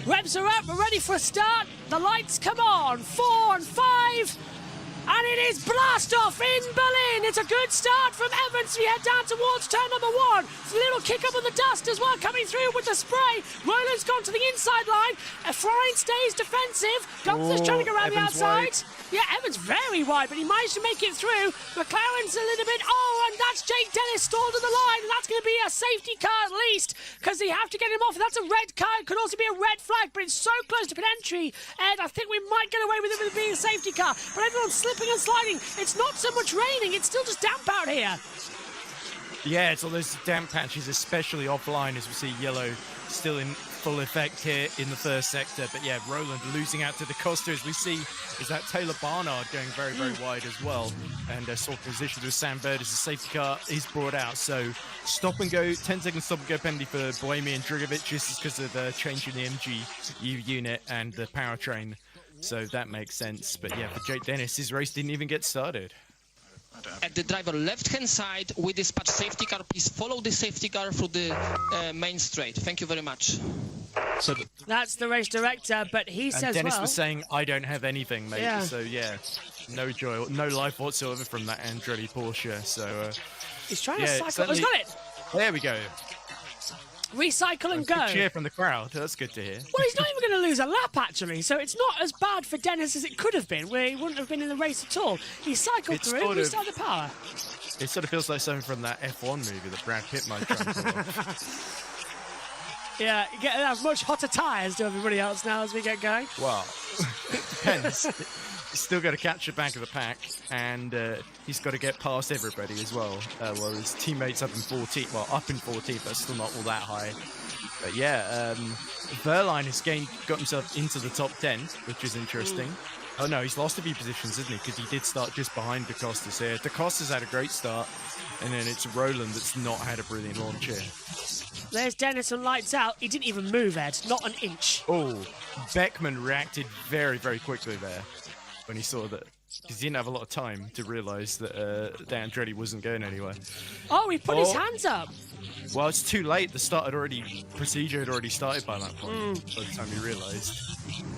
Revs are up, we're ready for a start. The lights come on, 4 and 5. And it is blast off in Berlin. It's a good start from Evans. We head down towards turn number 1. It's a little kick up on the dust as well, coming through with the spray. Roland's gone to the inside line. Frein stays defensive. Gunther's trying to go around the outside. Yeah, Evans very wide, but he managed to make it through. McLaren's a little bit, and that's Jake Dennis stalled on the line, and that's going to be a safety car at least, because they have to get him off. That's a red car. It could also be a red flag, but it's so close to pit entry, Ed, I think we might get away with it with it being a safety car. But everyone's slipping and sliding. It's not so much raining, it's still just damp out here. Yeah, it's all those damp patches, especially offline, as we see yellow still in full effect here in the first sector. But yeah, Roland losing out to Da Costa, as we see, is that Taylor Barnard going very, very wide as well. And swap positions with Sam Bird as the safety car is brought out. So stop and go, 10-second stop and go penalty for Buemi and Drugovic. This is because of changing the MGU unit and the powertrain. So that makes sense. But yeah, for Jake Dennis, his race didn't even get started. At the driver left-hand side, we dispatch safety car. Please follow the safety car through the main straight. Thank you very much. So that's the race director, but he says, Dennis was saying, I don't have anything, mate. Yeah. So yeah, no joy, no life whatsoever from that Andretti Porsche. So he's trying to cycle. Oh, he's got it. There we go. Recycle and go. Good cheer from the crowd. That's good to hear. Well, he's not even going to lose a lap, actually, so it's not as bad for Dennis as it could have been, where he wouldn't have been in the race at all. He cycled through, restarted the power. It sort of feels like something from that F1 movie that Brad Pitt might try and pull off. Yeah, you get have much hotter tyres to everybody else now as we get going. Well, it depends. He's still got to catch the back of the pack, and he's got to get past everybody as well. While his teammates up in 14th, well, up in 14th, but still not all that high. But yeah, Verline has got himself into the top 10, which is interesting. Oh no, he's lost a few positions, isn't he? Because he did start just behind Da Costa's here. Da Costa's had a great start, and then it's Roland that's not had a brilliant launch here. There's Dennis on lights out. He didn't even move, Ed. Not an inch. Oh, Beckman reacted very, very quickly there when he saw that. Because he didn't have a lot of time to realise that Andretti wasn't going anywhere. Oh, he put his hands up. Well, it's too late. The procedure had already started by that point, by the time he realised.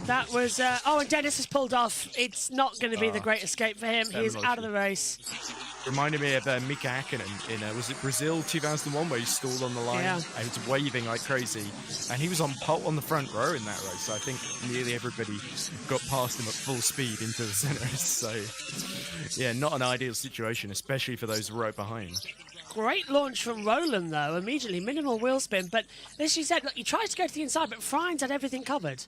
That was, oh, and Dennis has pulled off. It's not going to be the great escape for him. He's out of the race. Reminded me of Mika Hakkinen in, was it Brazil 2001, where he stalled on the line? Yeah. And he was waving like crazy. And he was on the front row in that race. So I think nearly everybody got past him at full speed into the centre. So, yeah, not an ideal situation, especially for those right behind. Great launch from Roland, though, immediately. Minimal wheel spin. But as you said, look, he tries to go to the inside, but Frines had everything covered.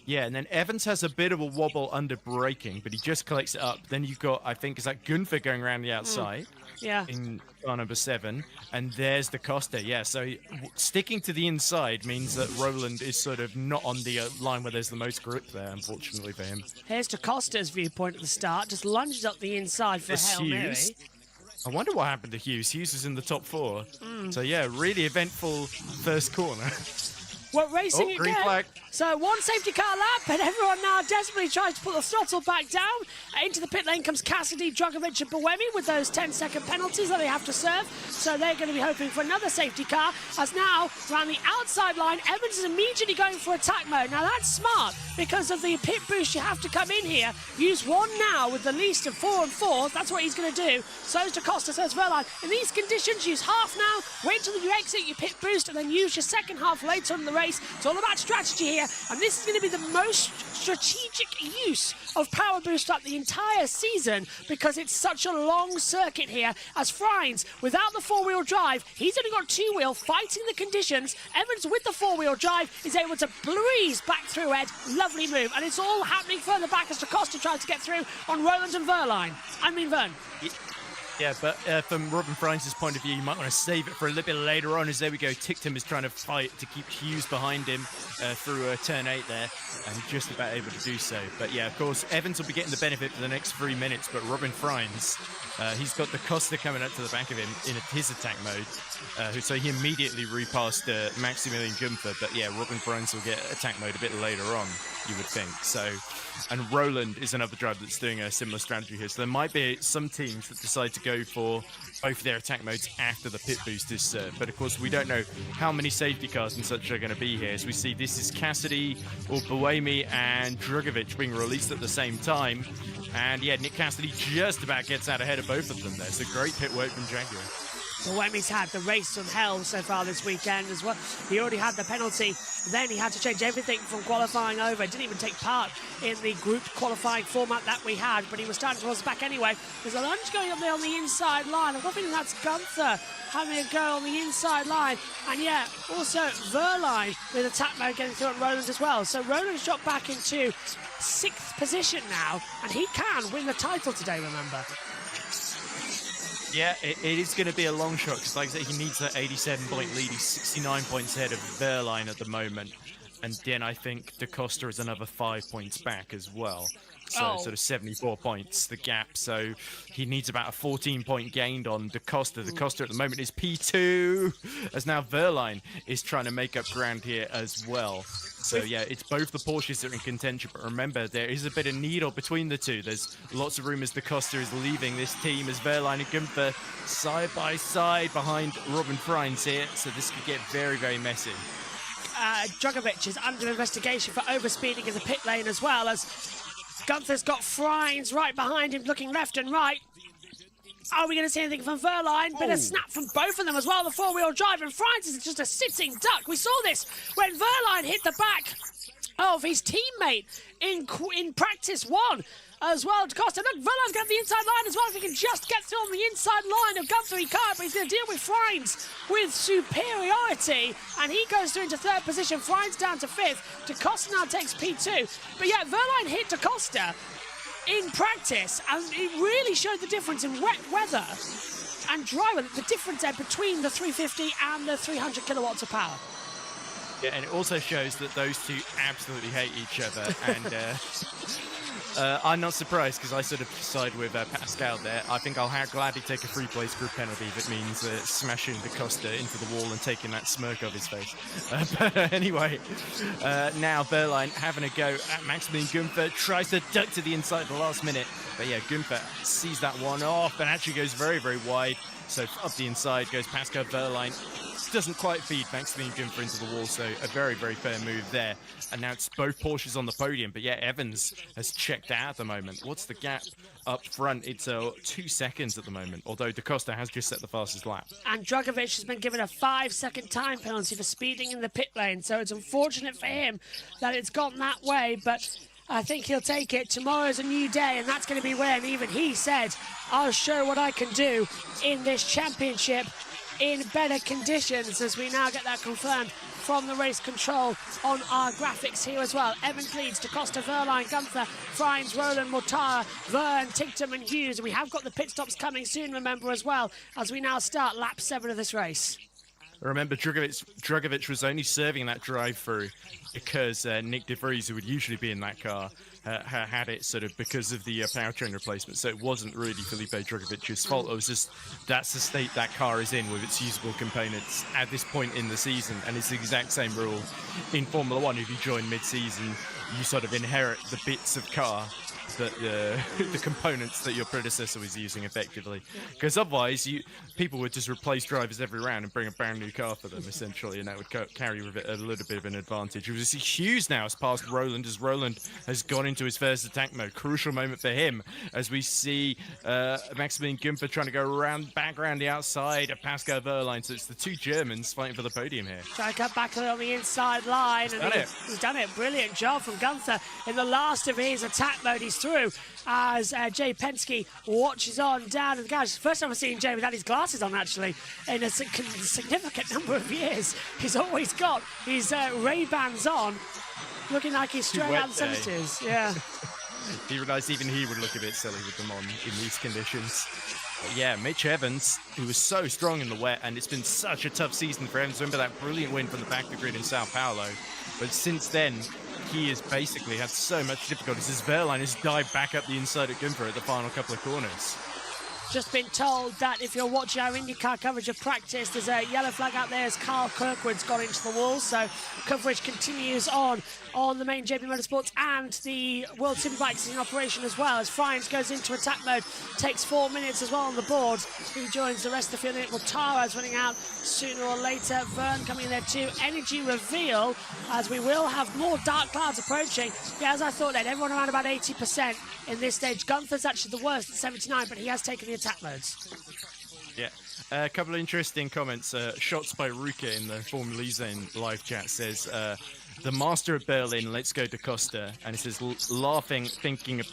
Yeah, and then Evans has a bit of a wobble under braking, but he just collects it up. Then you've got, I think, is that Gunther going around the outside? Yeah. In car number 7. And there's Da Costa. Yeah, so sticking to the inside means that Roland is sort of not on the line where there's the most grip there, unfortunately for him. Here's Da Costa's viewpoint at the start. Just lunges up the inside for Hail Mary. I wonder what happened to Hughes. Hughes is in the top 4. So, yeah, really eventful first corner. We're racing green again. flag. So one safety car lap, and everyone now desperately tries to put the throttle back down. Into the pit lane comes Cassidy, Drogovic and Buemi with those 10-second penalties that they have to serve. So they're going to be hoping for another safety car. As now, around the outside line, Evans is immediately going for attack mode. Now that's smart, because of the pit boost you have to come in here. Use one now with the least of 4 and 4. That's what he's going to do. So is Da Costa, so is Verline. In these conditions, use half now, wait till you exit your pit boost, and then use your second half later in the race. It's all about strategy here, and this is going to be the most strategic use of power boost up the entire season, because it's such a long circuit here. As Frines, without the 4-wheel drive, he's only got 2-wheel, fighting the conditions. Evans with the 4-wheel drive is able to breeze back through, Ed. Lovely move, and it's all happening further back as Da Costa tries to get through on Roland and Verline. Vern. Yeah, but from Robin Frines' point of view, you might want to save it for a little bit later on, as there we go. Ticktum is trying to fight to keep Hughes behind him through turn 8 there, and just about able to do so. But yeah, of course, Evans will be getting the benefit for the next 3 minutes, but Robin Frines, he's got Da Costa coming up to the back of him in his attack mode, so he immediately repassed Maximilian Gunther. But yeah, Robin Frines will get attack mode a bit later on, you would think. So, and Roland is another driver that's doing a similar strategy here. So there might be some teams that decide to go for both their attack modes after the pit boost is served. But of course, we don't know how many safety cars and such are going to be here. As we see, this is Cassidy or Buemi and Drogovic being released at the same time. And yeah, Nick Cassidy just about gets out ahead of both of them there. So great pit work from Jaguar. Buemi's had the race from hell so far this weekend as well. He already had the penalty. Then he had to change everything from qualifying over. Didn't even take part in the group qualifying format that we had, but he was starting towards the back anyway. There's a lunge going up there on the inside line. I'm hoping that's Gunther having a go on the inside line. And yeah, also Verline with attack mode getting through on Roland as well. So Roland's dropped back into 6th position now, and he can win the title today, remember. Yeah, it is going to be a long shot, because like I said, he needs that 87-point lead. He's 69 points ahead of Verline at the moment. And then I think Da Costa is another 5 points back as well. So sort of 74 points, the gap. So he needs about a 14-point gain on Da Costa. Da Costa at the moment is P2, as now Verline is trying to make up ground here as well. So yeah, it's both the Porsches that are in contention, but remember, there is a bit of needle between the two. There's lots of rumours Da Costa is leaving this team, as Verline and Gunther side by side behind Robin Frines here. So this could get very, very messy. Drogovic is under investigation for overspeeding in the pit lane as well, as Gunther's got Frines right behind him, looking left and right. Are we going to see anything from Verline? Bit of snap from both of them as well, the 4-wheel drive, and Frines is just a sitting duck. We saw this when Verline hit the back of his teammate in practice 1. as well. DaCosta, look, Verlaine's got the inside line as well. If he can just get through on the inside line of Gunther, he can't, but he's going to deal with Freins with superiority, and he goes through into third position. Freins down to fifth. DaCosta now takes P2. But yeah, Verlaine hit DaCosta in practice, and it really showed the difference in wet weather and dry weather, the difference there between the 350 and the 300 kilowatts of power. Yeah, and it also shows that those two absolutely hate each other, and I'm not surprised because I sort of side with Pascal there. I think I'll gladly take a free place group penalty if it means smashing DaCosta into the wall and taking that smirk off his face. But anyway, now Verlaine having a go at Maximilian Gunther, tries to duck to the inside at the last minute. But yeah, Gunther sees that one off and actually goes very, very wide. So up the inside goes Pascal Verlaine. Doesn't quite feed Maximilian Gunther into the wall, so a very, very fair move there. And now it's both Porsches on the podium, but yeah, Evans has checked out at the moment. What's the gap up front? It's 2 seconds at the moment, although DaCosta has just set the fastest lap. And Dragovic has been given a 5-second time penalty for speeding in the pit lane, so it's unfortunate for him that it's gone that way, but I think he'll take it. Tomorrow's a new day, and that's going to be when even he said, I'll show what I can do in this championship in better conditions, as we now get that confirmed from the race control on our graphics here as well. Evans leads, DaCosta, Verlaine, Gunther, Freins, Roland, Mortara, Verne, Tinktum and Hughes. And we have got the pit stops coming soon, remember, as well, as we now start lap 7 of this race. Remember, Dragovic was only serving that drive-through because Nick De Vries, who would usually be in that car, had it sort of because of the powertrain replacement. So it wasn't really Felipe Dragovic's fault. It was just that's the state that car is in with its usable components at this point in the season. And it's the exact same rule in Formula One. If you join mid-season, you sort of inherit the bits of car that the components that your predecessor was using effectively, because otherwise people would just replace drivers every round and bring a brand new car for them essentially, and that would carry with it a little bit of an advantage. We see Hughes now has passed Roland as Roland has gone into his first attack mode. Crucial moment for him as we see Maximilian Gunther trying to go back around the outside of Pascal Verlaine. So it's the two Germans fighting for the podium here. Trying to cut back on the inside line, he's done it. Brilliant job from Gunther in the last of his attack mode. He's through as Jay Penske watches on down in the garage. First time I've seen Jay without his glasses on, actually, in a significant number of years. He's always got his Ray-Bans on, looking like he's straight out of the 70s. Yeah. He realised even he would look a bit silly with them on in these conditions. But yeah, Mitch Evans, who was so strong in the wet, and it's been such a tough season for Evans. Remember that brilliant win from the back of the grid in Sao Paulo? But since then, he has basically had so much difficulties as Verlaine has dived back up the inside of Gunther at the final couple of corners. Just been told that if you're watching our IndyCar coverage of practice, there's a yellow flag out there as Carl Kirkwood's gone into the wall. So coverage continues on the main JB Motorsports, and the World Superbikes is in operation as well as Freins goes into attack mode. Takes 4 minutes as well on the board. He joins the rest of the field. Mortara's running out sooner or later. Verne coming in there too. Energy reveal, as we will have more dark clouds approaching. Yeah, as I thought then, everyone around about 80% in this stage. Gunther's actually the worst at 79, but he has taken the attack modes. Yeah, a couple of interesting comments. Shots by Ruka in the Formula Zone live chat says, the master of Berlin, let's go DaCosta. And it says, laughing,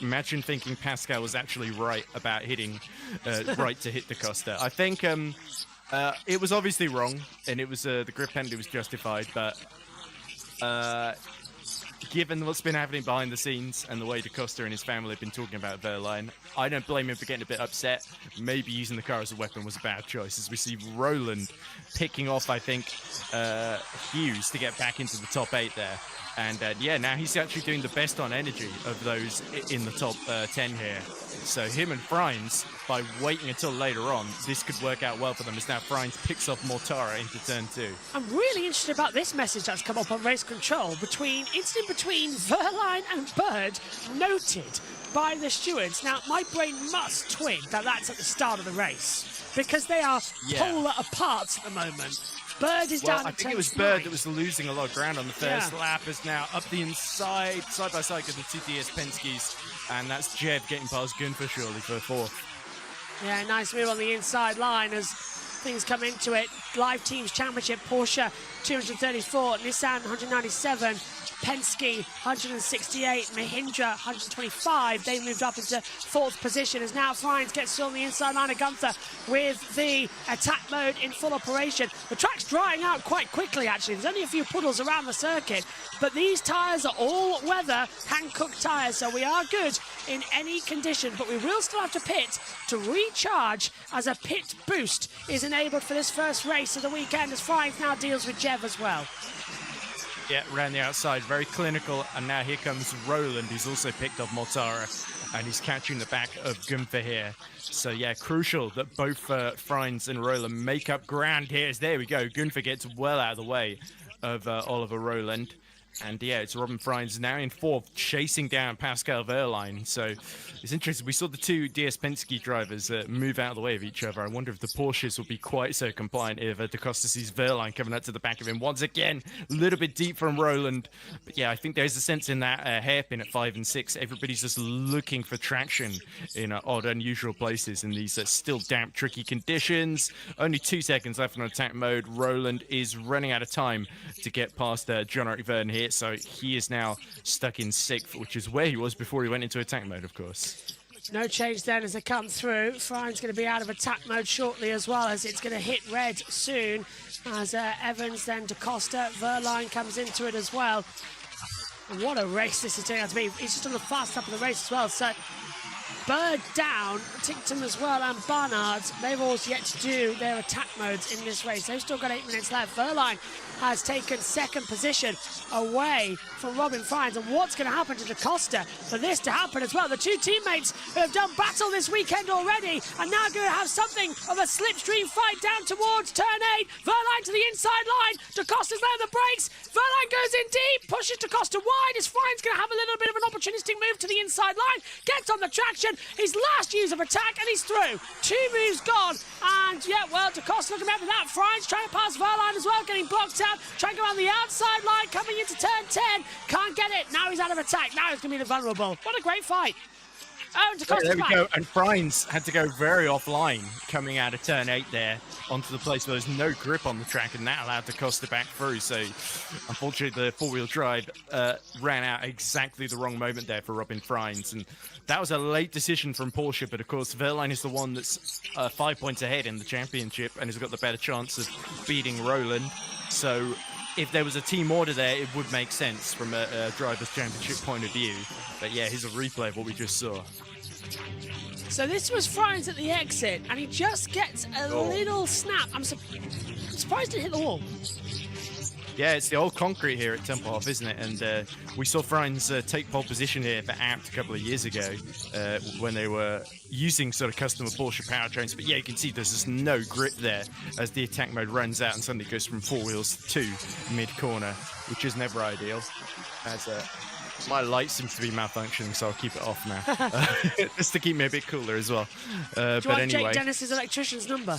imagine thinking Pascal was actually right about hitting, right to hit DaCosta. I think it was obviously wrong, and it was the grip penalty was justified, but given what's been happening behind the scenes and the way DaCosta and his family have been talking about Verlaine, I don't blame him for getting a bit upset. Maybe using the car as a weapon was a bad choice, as we see Roland picking off, I think, Hughes to get back into the top 8 there. And yeah, now he's actually doing the best on energy of those in the top 10 here. So him and Freins, by waiting until later on, this could work out well for them, as now Freins picks off Mortara into turn 2. I'm really interested about this message that's come up on race control incident between Verlaine and Bird noted by the stewards. Now, my brain must twig that that's at the start of the race, because they are polar apart at the moment. Bird is down. I think it was Bird that was losing a lot of ground on the first lap. Is now up the inside, side by side with the two DS Penske's, and that's Jeb getting past Gunther surely for 4th. Yeah, nice move on the inside line as things come into it. Live Teams Championship, Porsche 234, Nissan 197, Penske 168, Mahindra 125. They moved up into 4th position as now Fines gets on the inside line of Gunther with the attack mode in full operation. The track's drying out quite quickly, actually. There's only a few puddles around the circuit, but these tyres are all weather, hand-cooked tyres, so we are good in any condition, but we will still have to pit to recharge as a pit boost is enabled for this first race of the weekend as Fines now deals with Jev as well. Yeah, around the outside, very clinical, and now here comes Roland, who's also picked off Mortara, and he's catching the back of Gunther here. So yeah, crucial that both Fines and Roland make up ground here. There we go, Gunther gets well out of the way of Oliver Roland. And yeah, it's Robin Fines now in 4th, chasing down Pascal Wehrlein. So it's interesting. We saw the two DS Penske drivers move out of the way of each other. I wonder if the Porsches will be quite so compliant if Da Costa sees Wehrlein coming up to the back of him. Once again, a little bit deep from Roland. But yeah, I think there's a sense in that hairpin at 5 and 6. Everybody's just looking for traction in odd, unusual places in these still damp, tricky conditions. Only 2 seconds left on attack mode. Roland is running out of time to get past John-Eric Vergne here. So he is now stuck in 6th, which is where he was before he went into attack mode, of course. No change then as they come through. Fines going to be out of attack mode shortly as well, as it's going to hit red soon. As Evans, then Da Costa, Wehrlein comes into it as well. And what a race this is turning out to be. He's just on the fast up of the race as well. So Bird down, Tincton as well, and Barnard. They've all yet to do their attack modes in this race. They've still got 8 minutes left. Wehrlein has taken 2nd position away from Robin Fines. And what's going to happen to Da Costa for this to happen as well? The two teammates who have done battle this weekend already are now going to have something of a slipstream fight down towards turn 8. Wehrlein to the inside line. Da Costa's there on the brakes. Wehrlein goes in deep, pushes Da Costa wide. As Fines going to have a little bit of an opportunistic move to the inside line. Gets on the traction. His last use of attack, and he's through. 2 moves gone. And yeah, well, Da Costa looking at that. Fines trying to pass Wehrlein as well, getting blocked out. Trying to go around the outside line, coming into turn 10. Can't get it. Now he's out of attack. Now he's going to be the vulnerable. What a great fight. Oh, and Da Costa's there we go. And Fines had to go very offline coming out of turn 8 there onto the place where there's no grip on the track, and that allowed Da Costa back through. So unfortunately, the 4-wheel drive ran out exactly the wrong moment there for Robin Fines. And that was a late decision from Porsche, but of course, Wehrlein is the one that's 5 points ahead in the championship and has got the better chance of beating Roland. So if there was a team order there, it would make sense from a driver's championship point of view. But yeah, here's a replay of what we just saw. So this was Fines at the exit, and he just gets a little snap. I'm surprised it hit the wall. Yeah, it's the old concrete here at Tempelhof, isn't it? And we saw Fines take pole position here for Abt a couple of years ago when they were using sort of custom Porsche powertrains. But yeah, you can see there's just no grip there as the attack mode runs out and suddenly goes from 4 wheels to mid-corner, which is never ideal. As my light seems to be malfunctioning, so I'll keep it off now. Just to keep me a bit cooler as well. Do you but want anyway. Jake Dennis's electrician's number?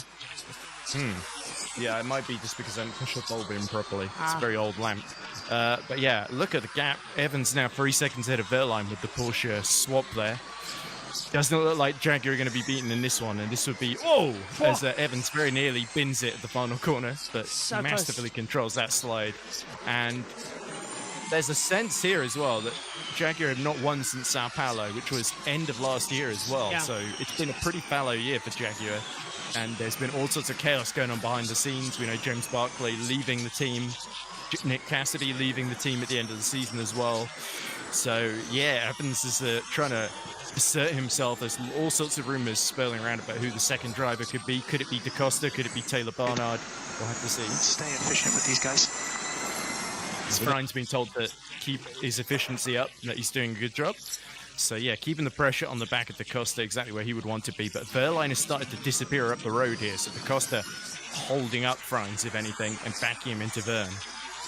Yeah, it might be just because I didn't push the bulb in properly. It's a very old lamp. But yeah, look at the gap. Evans now 3 seconds ahead of Wehrlein with the Porsche swap there. Doesn't look like Jaguar are going to be beaten in this one, and this would be, as Evans very nearly bins it at the final corner, but So masterfully controls that slide. And there's a sense here as well that Jaguar have not won since Sao Paulo, which was end of last year as well. Yeah. So it's been a pretty fallow year for Jaguar. And there's been all sorts of chaos going on behind the scenes. We know James Barclay leaving the team, Nick Cassidy leaving the team at the end of the season as well. So yeah, Evans is trying to assert himself. There's all sorts of rumours swirling around about who the second driver could be. Could it be Da Costa? Could it be Taylor Barnard? We'll have to see. Stay efficient with these guys. Brian's been told to keep his efficiency up, that he's doing a good job. So yeah, keeping the pressure on the back of Da Costa exactly where he would want to be. But Wehrlein has started to disappear up the road here. So Da Costa holding up Fines, if anything, and backing him into Vergne.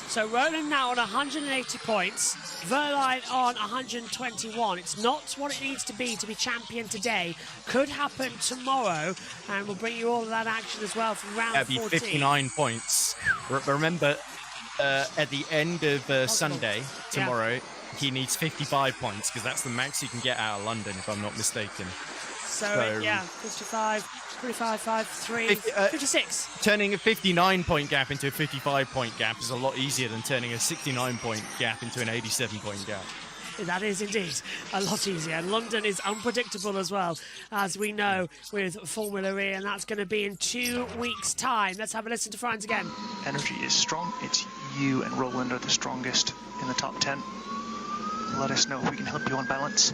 So Roland now on 180 points, Wehrlein on 121. It's not what it needs to be champion today. Could happen tomorrow, and we'll bring you all of that action as well from round 14. That'd be 59 points. Remember, at the end of Sunday, tomorrow, he needs 55 points, because that's the max he can get out of London, if I'm not mistaken. So yeah, 55, 3, 56. Turning a 59-point gap into a 55-point gap is a lot easier than turning a 69-point gap into an 87-point gap. That is indeed a lot easier. And London is unpredictable as well, as we know with Formula E, and that's going to be in 2 weeks' time. Let's have a listen to Franz again. Energy is strong. It's you and Roland are the strongest in the top 10. Let us know if we can help you on balance.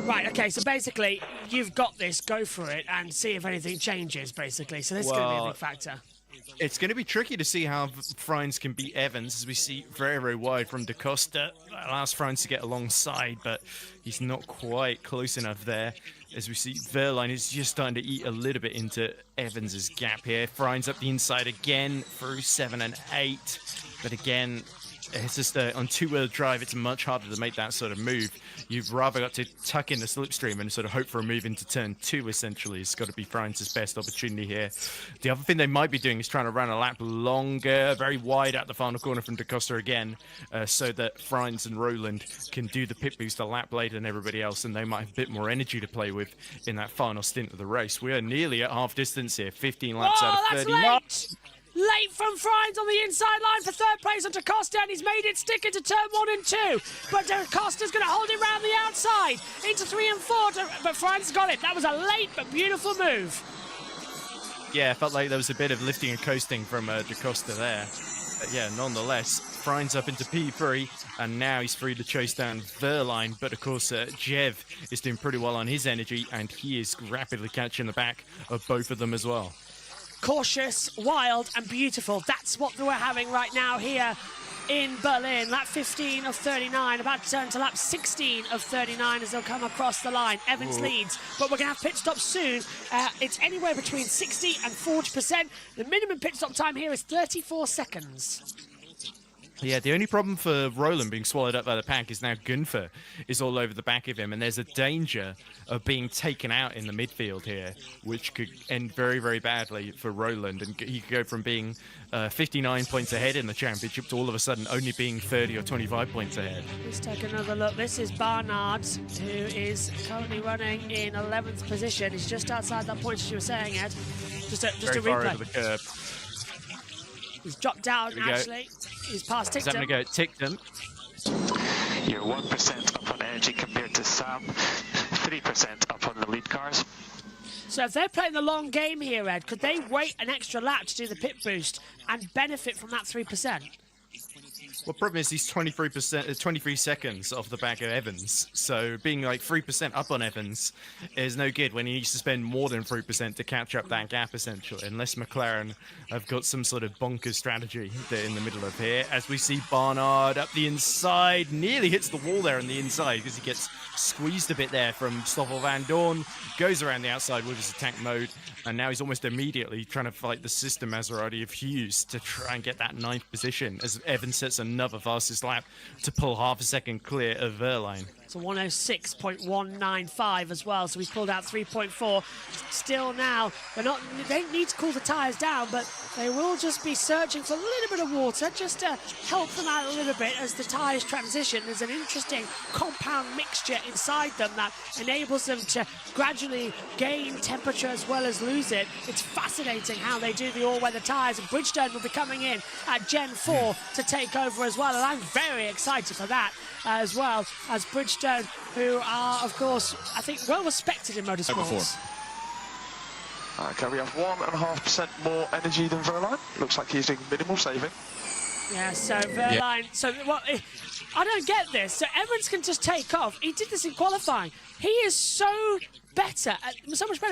Right, okay, so basically, you've got this, go for it, and see if anything changes, basically. So this is going to be a big factor. It's going to be tricky to see how Franz can beat Evans, as we see very, very wide from Da Costa. Allows Franz to get alongside, but he's not quite close enough there. As we see, Verline is just starting to eat a little bit into Evans's gap here. Franz up the inside again through 7 and 8. But again, it's just on two-wheel drive, it's much harder to make that sort of move. You've rather got to tuck in the slipstream and sort of hope for a move into turn 2, essentially. It's got to be Franz's best opportunity here. The other thing they might be doing is trying to run a lap longer, very wide at the final corner from Da Costa again, so that Franz and Roland can do the pit boost a lap later than everybody else, and they might have a bit more energy to play with in that final stint of the race. We are nearly at half distance here, 15 laps out of 30. Late from Franz on the inside line for third place on Da Costa, and he's made it stick into turn 1 and 2. But Da Costa's going to hold it round the outside into 3 and 4. But Franz got it. That was a late but beautiful move. Yeah, it felt like there was a bit of lifting and coasting from Da Costa there. But yeah, nonetheless, Franz up into P3, and now he's free to chase down Verline. But of course, Jev is doing pretty well on his energy, and he is rapidly catching the back of both of them as well. Cautious, wild and beautiful. That's what we're having right now here in Berlin. Lap 15 of 39, about to turn to lap 16 of 39 as they'll come across the line. Evans leads, but we're going to have pit stops soon. It's anywhere between 60 and 40%. The minimum pit stop time here is 34 seconds. Yeah, the only problem for Roland being swallowed up by the pack is now Gunther is all over the back of him, and there's a danger of being taken out in the midfield here, which could end very, very badly for Roland, and he could go from being 59 points ahead in the championship to all of a sudden only being 30 or 25 points ahead. Let's take another look. This is Barnard, who is currently running in 11th position. He's just outside that point, as you were saying, Ed. Just a replay. Far over the curb. He's dropped down, actually. He's past Tickton. He's having to go at Tickton. You're 1% up on energy compared to Sam, 3% up on the lead cars. So if they're playing the long game here, Ed, could they wait an extra lap to do the pit boost and benefit from that 3%? Well, problem is he's 23 seconds off the back of Evans, so being like 3% up on Evans is no good when he needs to spend more than 3% to catch up that gap, essentially, unless McLaren have got some sort of bonkers strategy in the middle of here. As we see Barnard up the inside, nearly hits the wall there on the inside because he gets squeezed a bit there from Stoffel Van Dorn, goes around the outside with his attack mode, and now he's almost immediately trying to fight the system Maserati of Hughes to try and get that 9th position as Evans sets another fastest lap to pull half a second clear of Verline. It's a 106.195 as well, so he's pulled out 3.4. Still now, they don't need to cool the tyres down, but they will just be searching for a little bit of water just to help them out a little bit as the tyres transition. There's an interesting compound mixture inside them that enables them to gradually gain temperature as well as lose it. It's fascinating how they do the all-weather tyres, and Bridgestone will be coming in at Gen 4 to take over as well, and I'm very excited for that as well, as Bridgestone, who are, of course, I think, well respected in motorsports. Okay, we have 1.5% more energy than Verline. Looks like he's doing minimal saving. Yeah, so Verline, so what? I don't get this. So Evans can just take off. He did this in qualifying. He is so much better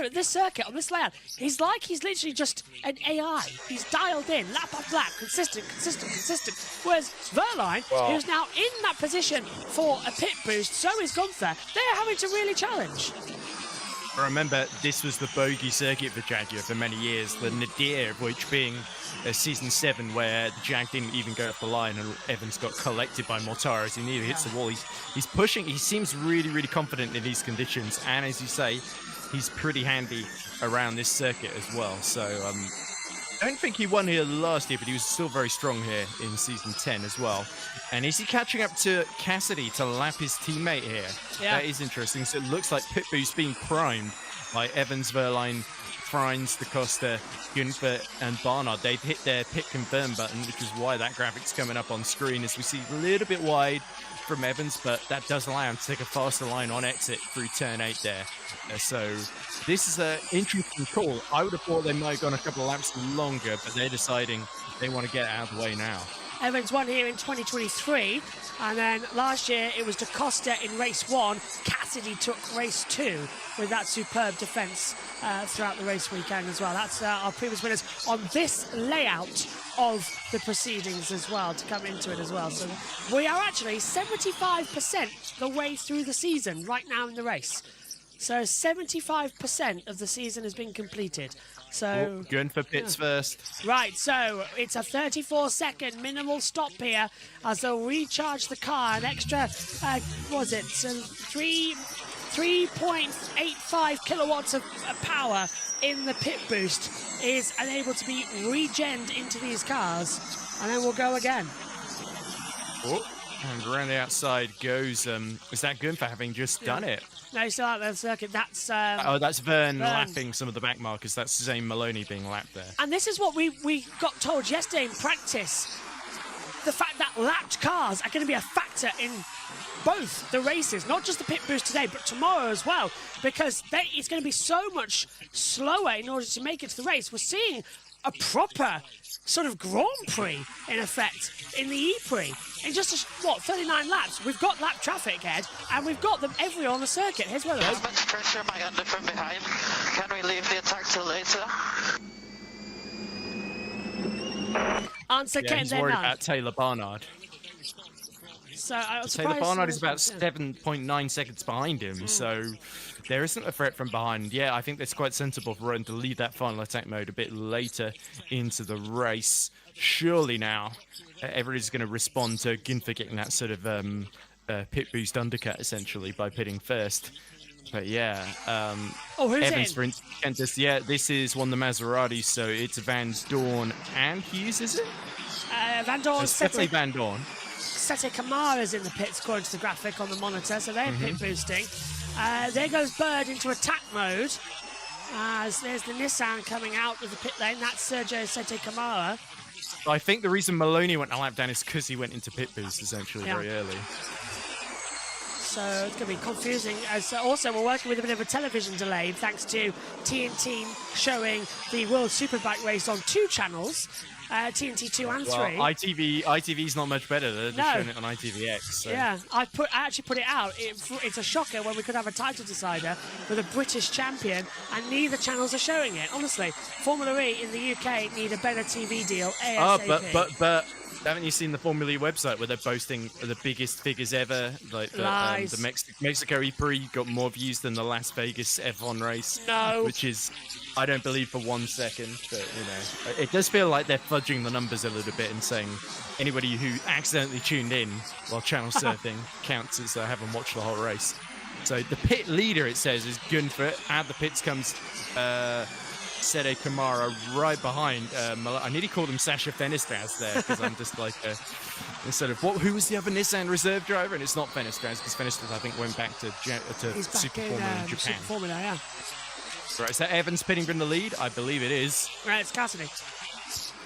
at this circuit, on this layout. He's literally just an AI. He's dialed in, lap after lap, consistent. Whereas Verline, who's now in that position for a pit boost, so is Gunther, they're having to really challenge. Remember, this was the bogey circuit for Jaguar for many years, the nadir of which being season 7, where the Jag didn't even go up the line and Evans got collected by Mortara as he nearly hits the wall. He's pushing, he seems really, really confident in these conditions, and as you say, he's pretty handy around this circuit as well. So don't think he won here last year, but he was still very strong here in Season 10 as well. And is he catching up to Cassidy to lap his teammate here? Yeah. That is interesting. So it looks like Pit Boost being primed by Evans, Verline, Frines, DaCosta, Gunther, and Barnard. They've hit their pit confirm button, which is why that graphic's coming up on screen as we see a little bit wide from Evans, but that does allow him to take a faster line on exit through turn 8 there. So this is an interesting call. I would have thought they might have gone a couple of laps longer, but they're deciding they want to get out of the way now. Evans won here in 2023, and then last year it was DaCosta in race 1. Cassidy took race 2 with that superb defence throughout the race weekend as well. That's our previous winners on this layout of the proceedings as well, to come into it as well. So we are actually 75% the way through the season right now in the race. So 75% of the season has been completed. So going for pits first. Right, so it's a 34-second minimal stop here as they'll recharge the car. An extra, was it 3.85 kilowatts of power in the pit boost is unable to be regened into these cars, and then we'll go again. Oh, and around the outside goes, is that Gunther having just done it? No, he's still out there the circuit. That's that's Vern lapping some of the back markers. That's Zane Maloney being lapped there. And this is what we got told yesterday in practice. The fact that lapped cars are going to be a factor in both the races, not just the pit boost today, but tomorrow as well, because it's going to be so much slower in order to make it to the race. We're seeing a proper sort of Grand Prix, in effect, in the E-Prix. In just, 39 laps. We've got lap traffic, Ed, and we've got them everywhere on the circuit. Here's where they're There's much pressure might under from behind. Can we leave the attack till later? Answer yeah, he's worried about Taylor Barnard. So I was Taylor Barnard is about 7.9 seconds behind him, so there isn't a threat from behind. Yeah, I think that's quite sensible for Rowan to leave that final attack mode a bit later into the race. Surely now, everybody's going to respond to Gunther getting that sort of pit boost undercut, essentially, by pitting first. But yeah, who's Evans, in? for instance, this is one of the Maseratis, so it's Van Dorn and Hughes, is it? Van Dorn, it's definitely Van Dorn. Sete Kamara's in the pits, according to the graphic on the monitor, so they're pit boosting. There goes Bird into attack mode, as there's the Nissan coming out of the pit lane. That's Sergio Sete Kamara. I think the reason Maloney went a lap down is because he went into pit boost, essentially, very early. So it's going to be confusing. Also, we're working with a bit of a television delay, thanks to TNT showing the World Superbike race on 2 channels. TNT 2 and 3. Well, ITV's not much better. They're just showing it on ITVX. So. Yeah, I actually put it out. It's a shocker when we could have a title decider with a British champion, and neither channels are showing it. Honestly, Formula E in the UK need a better TV deal ASAP. But haven't you seen the Formula E website where they're boasting the biggest figures ever? Like the Mexico E-Prix got more views than the Las Vegas F1 race. No. Which is, I don't believe for 1 second, but you know, it does feel like they're fudging the numbers a little bit and saying anybody who accidentally tuned in while channel surfing counts as haven't watched the whole race. So the pit leader, it says, is Gunther. Out the pits comes Sede Kamara right behind. I nearly called him Sasha Fenestras there because I'm just like instead of who was the other Nissan reserve driver, and it's not Fenestras because Fenestras I think went back to Super Formula in Japan. Super Formula, yeah. Right, is that Evans pitting from the lead? I believe it is. Right, it's Cassidy.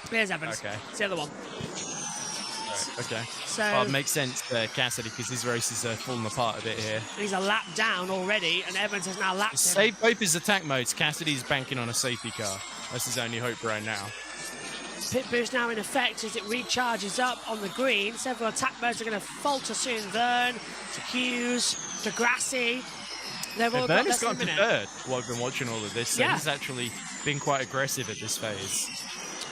There's Evans. Okay. It's the other one. Right, okay. So well, it makes sense for Cassidy because his race is falling apart a bit here. He's a lap down already, and Evans has now lapped him. Save both his attack modes. Cassidy's banking on a safety car. That's his only hope right now. Pit boost now in effect as it recharges up on the green. Several attack modes are going to falter soon. Vern, Hughes, Degrassi. They've all got Vern has less than gone a to minute. third while I've been watching all of this, so he's actually been quite aggressive at this phase.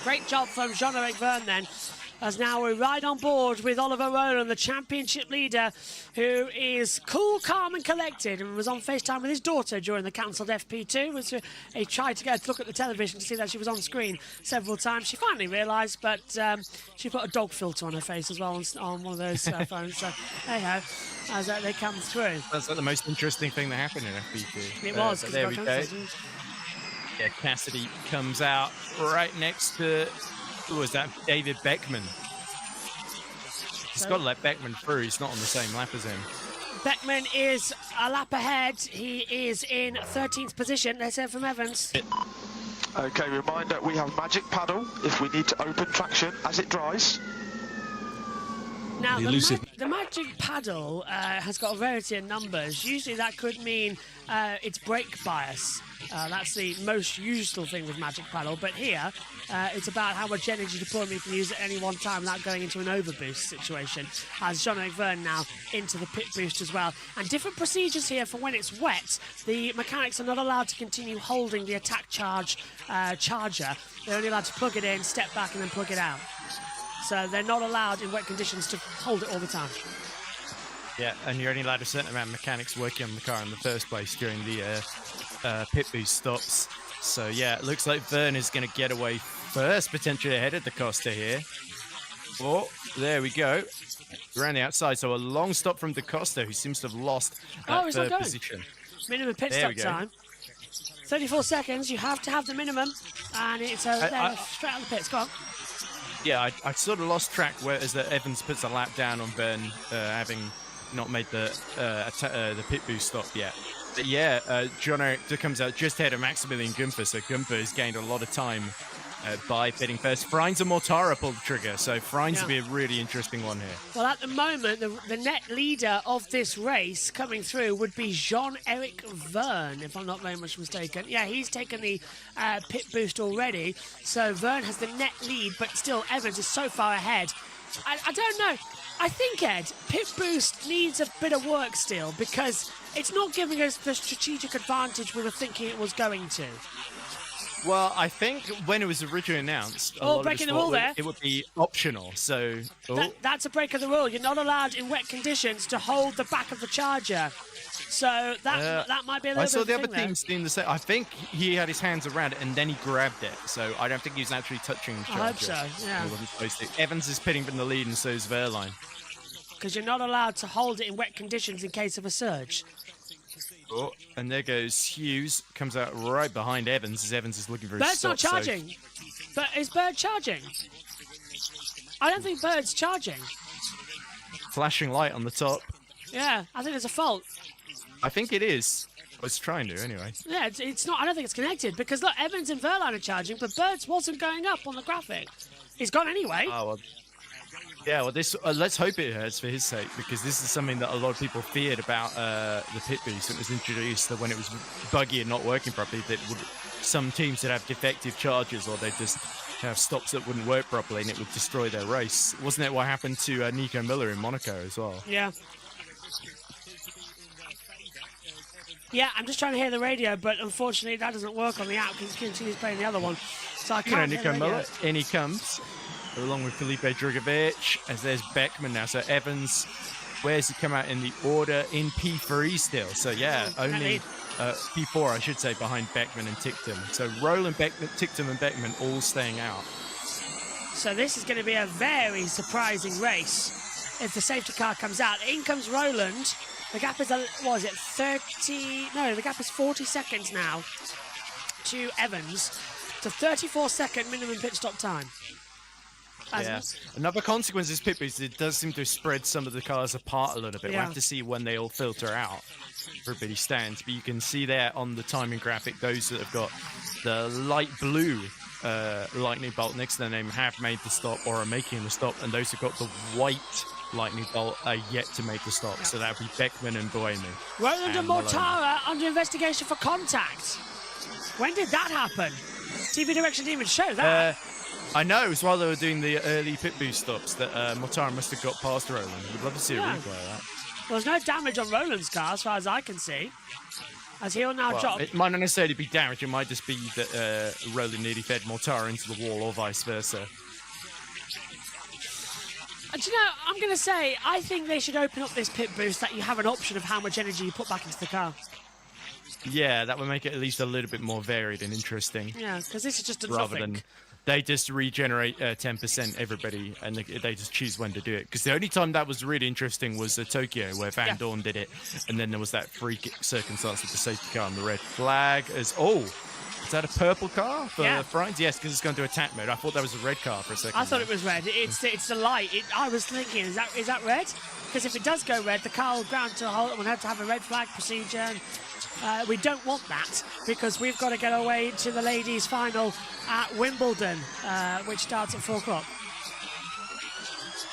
Great job from Jean-Eric Vern then, as now we ride on board with Oliver Rowland, the championship leader, who is cool, calm and collected, and was on FaceTime with his daughter during the cancelled FP2, which he tried to get to look at the television to see that she was on screen several times. She finally realised, but she put a dog filter on her face as well on one of those phones. So, hey-ho, as they come through. That's like the most interesting thing that happened in FP2. It was. There we go. Yeah, Cassidy comes out right next to, who was that? David Beckman. He's got to let Beckman through. He's not on the same lap as him. Beckman is a lap ahead. He is in 13th position. Let's hear from Evans. Okay, reminder, we have magic paddle if we need to open traction as it dries. Now, the magic paddle has got a variety of numbers. Usually that could mean it's brake bias. That's the most useful thing with magic paddle. But here, it's about how much energy deployment you can use at any one time without going into an overboost situation. As John McVern now into the pit boost as well. And different procedures here for when it's wet. The mechanics are not allowed to continue holding the attack charger. They're only allowed to plug it in, step back, and then plug it out. So they're not allowed in wet conditions to hold it all the time. Yeah, and you're only allowed a certain amount of mechanics working on the car in the first place during the pit boost stops. So yeah, it looks like Vern is going to get away first, potentially ahead of the Costa here. Oh, there we go. Around the outside, so a long stop from Da Costa, who seems to have lost that third position. Minimum pit stop time. 34 seconds, you have to have the minimum, and it's straight out of the pits. Go on. Yeah, I sort of lost track as Evans puts a lap down on Byrne, having not made the pit boost stop yet. But yeah, John Eric comes out just ahead of Maximilian Gunther, so Gunther has gained a lot of time by pitting first. Freins and Mortara pulled the trigger, so Freins will be a really interesting one here. Well, at the moment, the net leader of this race coming through would be Jean-Eric Verne, if I'm not very much mistaken. Yeah, he's taken the pit boost already, so Verne has the net lead, but still Evans is so far ahead. I don't know. I think, Ed, pit boost needs a bit of work still, because it's not giving us the strategic advantage we were thinking it was going to. Well, I think when it was originally announced, breaking the rule there. It would be optional. So that's a break of the rule. You're not allowed in wet conditions to hold the back of the charger. So that might be a little bit. I saw the other thing teams doing the same. I think he had his hands around it and then he grabbed it. So I don't think he was actually touching the charger. I hope so. Yeah. He wasn't supposed to. Evans is pitting from the lead, and so is Verline. Because you're not allowed to hold it in wet conditions in case of a surge. Oh, and there goes Hughes, comes out right behind Evans as Evans is looking for his stop. Bird's not charging. But is Bird charging? I don't think Bird's charging. Flashing light on the top. Yeah, I think there's a fault. I think it is. I was trying to, anyway. Yeah, it's not. I don't think it's connected because look, Evans and Verline are charging, but Bird's wasn't going up on the graphic. He's gone anyway. Oh, well. Yeah, well, this let's hope it hurts for his sake, because this is something that a lot of people feared about the pit boost when it was introduced, that when it was buggy and not working properly, that some teams would have defective chargers, or they'd just have stops that wouldn't work properly and it would destroy their race. Wasn't it what happened to Nico Miller in Monaco as well? Yeah. Yeah, I'm just trying to hear the radio, but unfortunately that doesn't work on the app because he continues playing the other one. So I can't hear the radio. Miller, in he comes. Along with Felipe Drugovich, as there's Beckman now. So Evans, where's he come out in the order? In P3 still. So yeah, only P4, I should say, behind Beckman and Ticktum. So Roland, Beckman, Ticktum and Beckman all staying out. So this is going to be a very surprising race if the safety car comes out. In comes Roland. The gap is, what is it, 30? No, the gap is 40 seconds now to Evans. It's a 34-second minimum pit stop time. Yeah. Another consequence is pit boost. It does seem to spread some of the cars apart a little bit. Yeah. We'll have to see when they all filter out. Everybody stands, but you can see there on the timing graphic, those that have got the light blue lightning bolt next to their name have made the stop or are making the stop, and those who've got the white lightning bolt are yet to make the stop. So that would be Beckman and Buemi. Roland and Mortara under investigation for contact. When did that happen? TV direction didn't even show that. I know, it was while they were doing the early pit boost stops that Mortara must have got past Roland. We'd love to see a replay of that. Well, there's no damage on Roland's car as far as I can see. As he'll now drop. It might not necessarily be damage, it might just be that Roland nearly fed Mortara into the wall or vice versa. Do you know, I'm going to say, I think they should open up this pit boost that you have an option of how much energy you put back into the car. Yeah, that would make it at least a little bit more varied and interesting. Yeah, because this is just a rather nothing. Than they just regenerate 10% everybody, and they just choose when to do it. Because the only time that was really interesting was Tokyo, where Van Dorn did it, and then there was that freak circumstance with the safety car and the red flag. As Is that a purple car for Yeah. Friends? Yes, because it's gone to attack mode. I thought that was a red car for a second. I thought it was red. It's the light. I was thinking, is that red? Because if it does go red, the car will ground to a halt and we'll have to have a red flag procedure. And, we don't want that because we've got to get our way to the ladies' final at Wimbledon, which starts at 4 o'clock.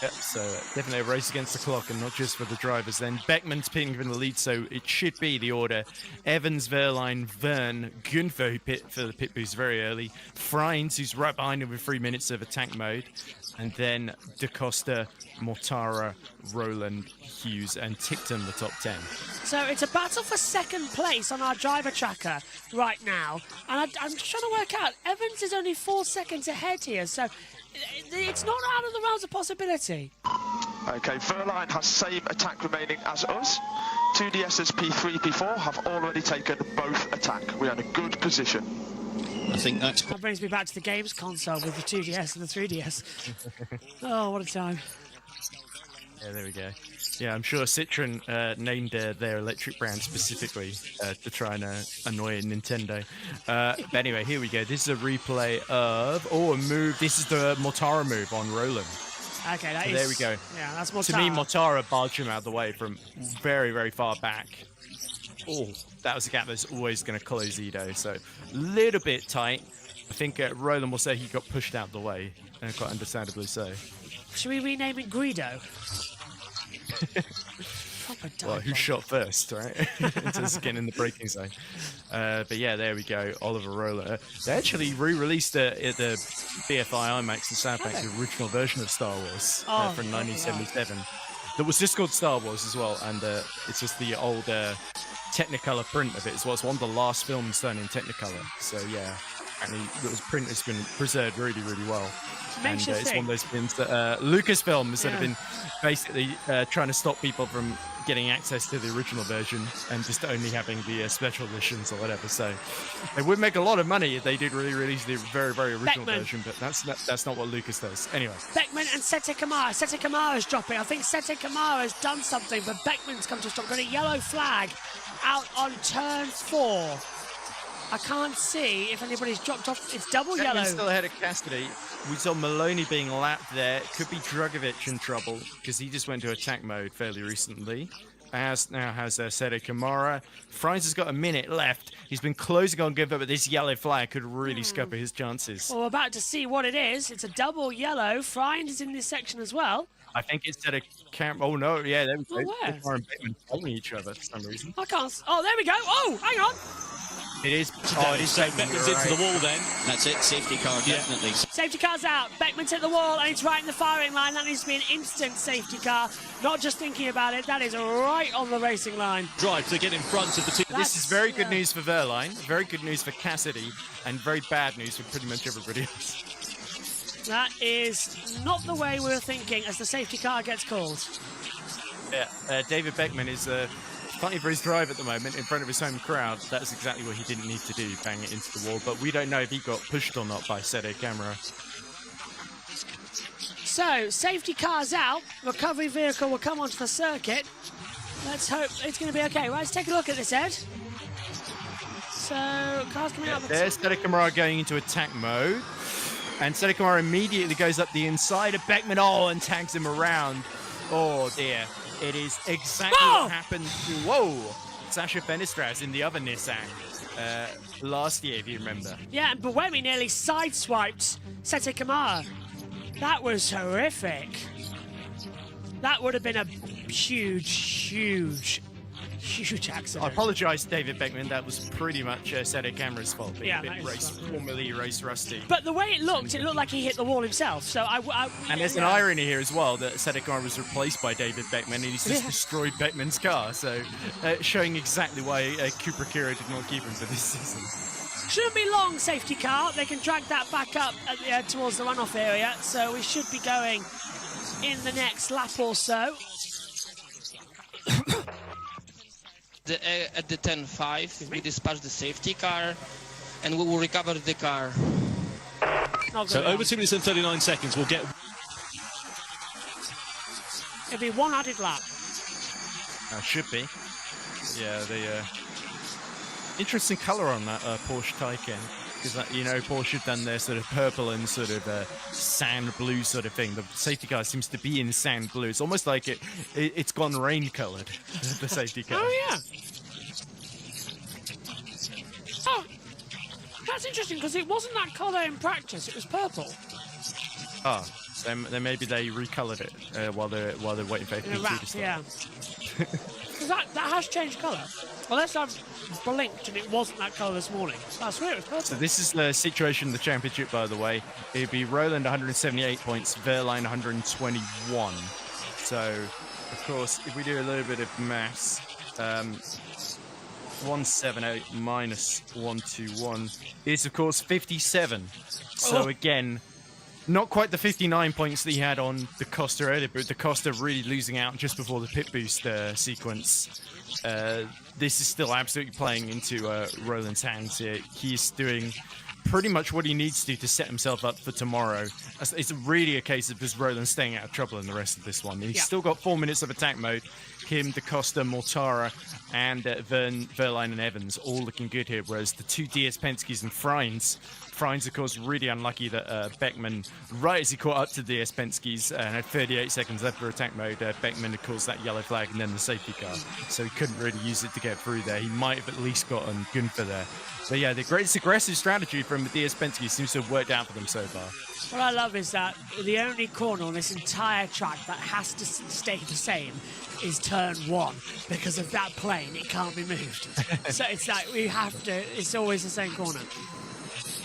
Yep, so definitely a race against the clock and not just for the drivers. Then Beckman's pinning in the lead, so it should be the order. Evans, Verline, Verne, Gunther, who pit for the pit boost very early. Friends, who's right behind him with 3 minutes of attack mode. And then DaCosta, Mortara, Roland, Hughes, and Ticton, the top 10. So it's a battle for second place on our driver tracker right now. And I'm just trying to work out, Evans is only 4 seconds ahead here, so it's not out of the realms of possibility. Okay, Verline has same attack remaining as us. 2DS's P3, P4 have already taken both attack. We're in a good position. I think that brings me back to the games console with the 2DS and the 3DS. Oh, what a time. Yeah, there we go. Yeah, I'm sure Citroen named their electric brand specifically to try and annoy Nintendo. But anyway, here we go. This is a replay of... Oh, a move. This is the Mortara move on Roland. Okay, that So is... there we go. Yeah, that's Mortara. To me, Mortara barged him out of the way from very, very far back. Oh, that was a gap that's always going to close Edo. So a little bit tight. I think Roland will say he got pushed out of the way, and quite understandably so. Should we rename it Guido? Well, who shot first, right? Just getting in the braking zone. But yeah, there we go. Oliver Roller. They actually re-released the BFI IMAX and Soundbanks, the original version of Star Wars from 1977. That was just called Star Wars as well, and it's just the old Technicolor print of it as well. It's one of the last films done in Technicolor. So yeah, and the print has been preserved really, really well. And it's one of those films that Lucasfilm has sort of been basically trying to stop people from getting access to the original version and just only having the special editions or whatever. So it would make a lot of money if they did really release the very, very original version, but that's not what Lucas does. Anyway. Beckman and Sete Kamara. Sete Kamara's dropping. I think Sete Kamara's done something, but Beckman's come to a stop. Got a yellow flag out on turn 4. I can't see if anybody's dropped off. It's double yellow. Still ahead of Cassidy. We saw Maloney being lapped there. Could be Drugovic in trouble because he just went to attack mode fairly recently. Now has Sete Kamara. Franz has got a minute left. He's been closing on Giver, but this yellow flag could really scupper his chances. Well, we're about to see what it is. It's a double yellow. Friend is in this section as well. I think it's Sete Kamara. Oh, no. Yeah, there we go. Where? Kamara and Bateman following each other for some reason. I can't... Oh, there we go. Oh, hang on. It is. Oh, it is Beckman's into the wall then. That's it, safety car, definitely. Safety car's out. Beckman's hit the wall and it's right in the firing line. That needs to be an instant safety car. Not just thinking about it, that is right on the racing line. Drive to get in front of the two. This is very good news for Verline, very good news for Cassidy, and very bad news for pretty much everybody else. That is not the way we were thinking as the safety car gets called. Yeah, David Beckman is fighting for his drive at the moment in front of his home crowd. That's exactly what he didn't need to do, bang it into the wall. But we don't know if he got pushed or not by Sete Kamara. So, safety car's out. Recovery vehicle will come onto the circuit. Let's hope it's going to be okay. Right, let's take a look at this, Ed. So, car's coming out. There's Sete Kamara going into attack mode. And Sete Kamara immediately goes up the inside of Beckman. Oh, and tags him around. Oh, dear. It is exactly what happened to, Sasha Fenestras in the other Nissan last year, if you remember. Yeah, and Buemi nearly sideswiped Sete Kamara. That was horrific. That would have been a huge accident. I apologise, David Beckman. That was pretty much Sete Kamara's fault. Yeah, Formerly race rusty. But the way it looked like he hit the wall himself. So and there's an irony here as well that Sete Kamara was replaced by David Beckman and he's just destroyed Beckman's car. So showing exactly why Cooper Kira did not keep him for this season. Shouldn't be long, safety car. They can drag that back up towards the runoff area. So we should be going in the next lap or so. At the 10.5, we dispatch the safety car, and we will recover the car. So over 2 minutes and 39 seconds, we'll get... It'll be one added lap. Should be. Yeah, the interesting colour on that Porsche Taycan. because you know Porsche have done their sort of purple and sort of sand blue sort of thing. The safety car seems to be in sand blue. It's almost like it's gone rain coloured. The safety car. Oh yeah. Oh, that's interesting because it wasn't that colour in practice. It was purple. Oh, then maybe they recolored it while they're waiting for FP2 to start. Yeah. Because that has changed colour. Unless I've blinked and it wasn't that colour this morning. I swear it was purple. So this is the situation in the championship, by the way. It'd be Roland 178 points, Wehrlein 121. So, of course, if we do a little bit of maths, 178 minus 121 is, of course, 57. So again, not quite the 59 points that he had on the Costa earlier, but the Costa really losing out just before the pit boost sequence. This is still absolutely playing into Roland's hands here. He's doing pretty much what he needs to set himself up for tomorrow. It's really a case of just Roland staying out of trouble in the rest of this one. He's still got 4 minutes of attack mode. Him, Da Costa, Mortara, and Wehrlein and Evans all looking good here, whereas the two DS Penske's and Freins, of course, really unlucky that Beckman, right as he caught up to the DS Penske's and had 38 seconds left for attack mode, Beckman had caused that yellow flag and then the safety car, so he couldn't really use it to get through there. He might have at least gotten Gunther there. But yeah, the greatest aggressive strategy from the DS Penske seems to have worked out for them so far. What I love is that the only corner on this entire track that has to stay the same is turn 1. Because of that plane, it can't be moved. So it's like we have to, it's always the same corner.